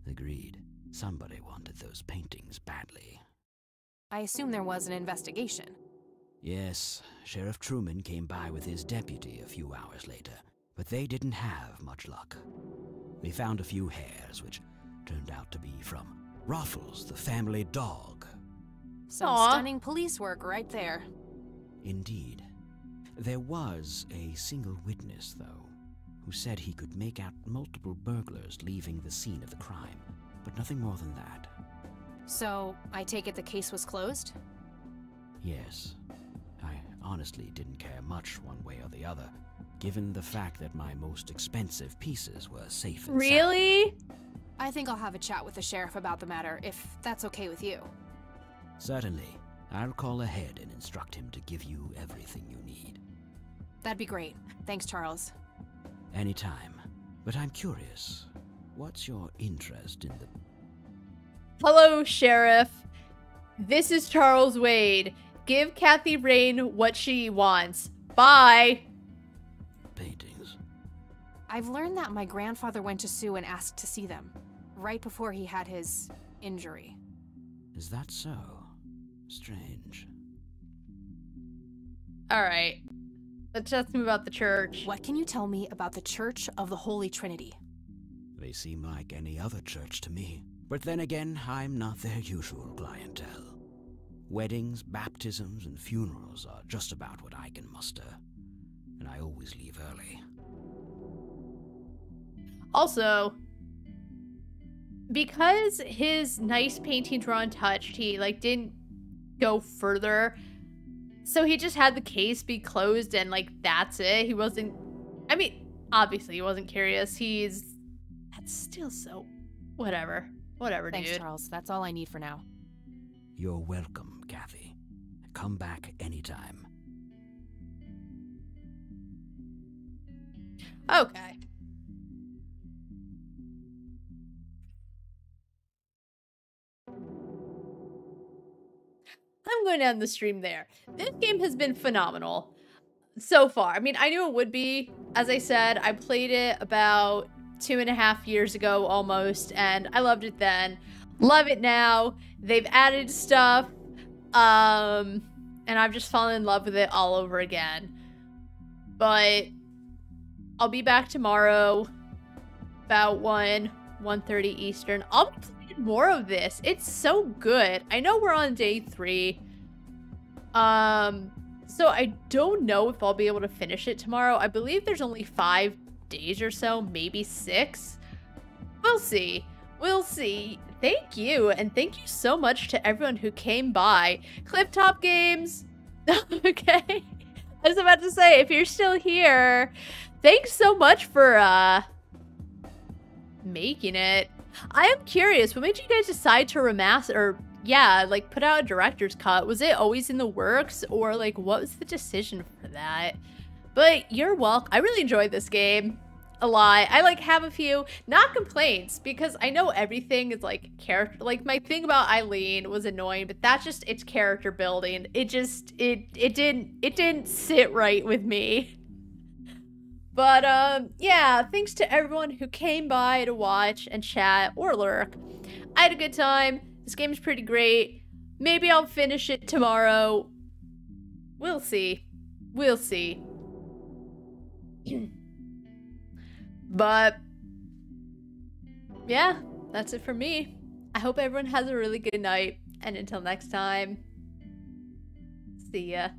Agreed. Somebody wanted those paintings badly. I assume there was an investigation. Yes, Sheriff Truman came by with his deputy a few hours later, but they didn't have much luck. They found a few hairs, which turned out to be from Ruffles, the family dog. Some stunning police work right there. Indeed. There was a single witness, though, who said he could make out multiple burglars leaving the scene of the crime, but nothing more than that. So, I take it the case was closed? Yes. I honestly didn't care much one way or the other, given the fact that my most expensive pieces were safe and Really? I think I'll have a chat with the sheriff about the matter, if that's okay with you. Certainly. I'll call ahead and instruct him to give you everything you need. That'd be great. Thanks, Charles. Anytime. But I'm curious, what's your interest in the... Hello, Sheriff. This is Charles Wade. Give Kathy Rain what she wants. Bye. Paintings. I've learned that my grandfather went to Sue and asked to see them, right before he had his injury. Is that so? Strange. Alright. Let's just move out the church. What can you tell me about the Church of the Holy Trinity? They seem like any other church to me. But then again, I'm not their usual clientele. Weddings, baptisms, and funerals are just about what I can muster. And I always leave early. Also, because his nice paintings were untouched, he, like, didn't go further. So he just had the case be closed and, like, that's it. He wasn't... I mean, obviously he wasn't curious. That's still so Whatever. Whatever, Thanks, dude. Charles. That's all I need for now. You're welcome, Kathy. Come back anytime. Okay. I'm going to end the stream there. This game has been phenomenal so far. I mean, I knew it would be. As I said, I played it about 2.5 years ago almost, and I loved it then. Love it now. They've added stuff, and I've just fallen in love with it all over again. But I'll be back tomorrow about 1:30 Eastern. I'll be playing more of this. It's so good. I know we're on day 3. So I don't know if I'll be able to finish it tomorrow. I believe there's only 5 days or so, maybe 6. We'll see. We'll see. Thank you, and thank you so much to everyone who came by. Clifftop Games. Okay. I was about to say, if you're still here, thanks so much for making it. I am curious, what made you guys decide to remaster, or yeah, like put out a director's cut? Was it always in the works, or like what was the decision for that? But you're welcome. I really enjoyed this game a lot. I like have a few, not complaints, because I know everything is like character. Like my thing about Eileen was annoying, but that's just its character building. It just it didn't sit right with me. But yeah, thanks to everyone who came by to watch and chat or lurk. I had a good time. This game is pretty great. Maybe I'll finish it tomorrow. We'll see. We'll see. But yeah, that's it for me. I hope everyone has a really good night. And until next time, see ya.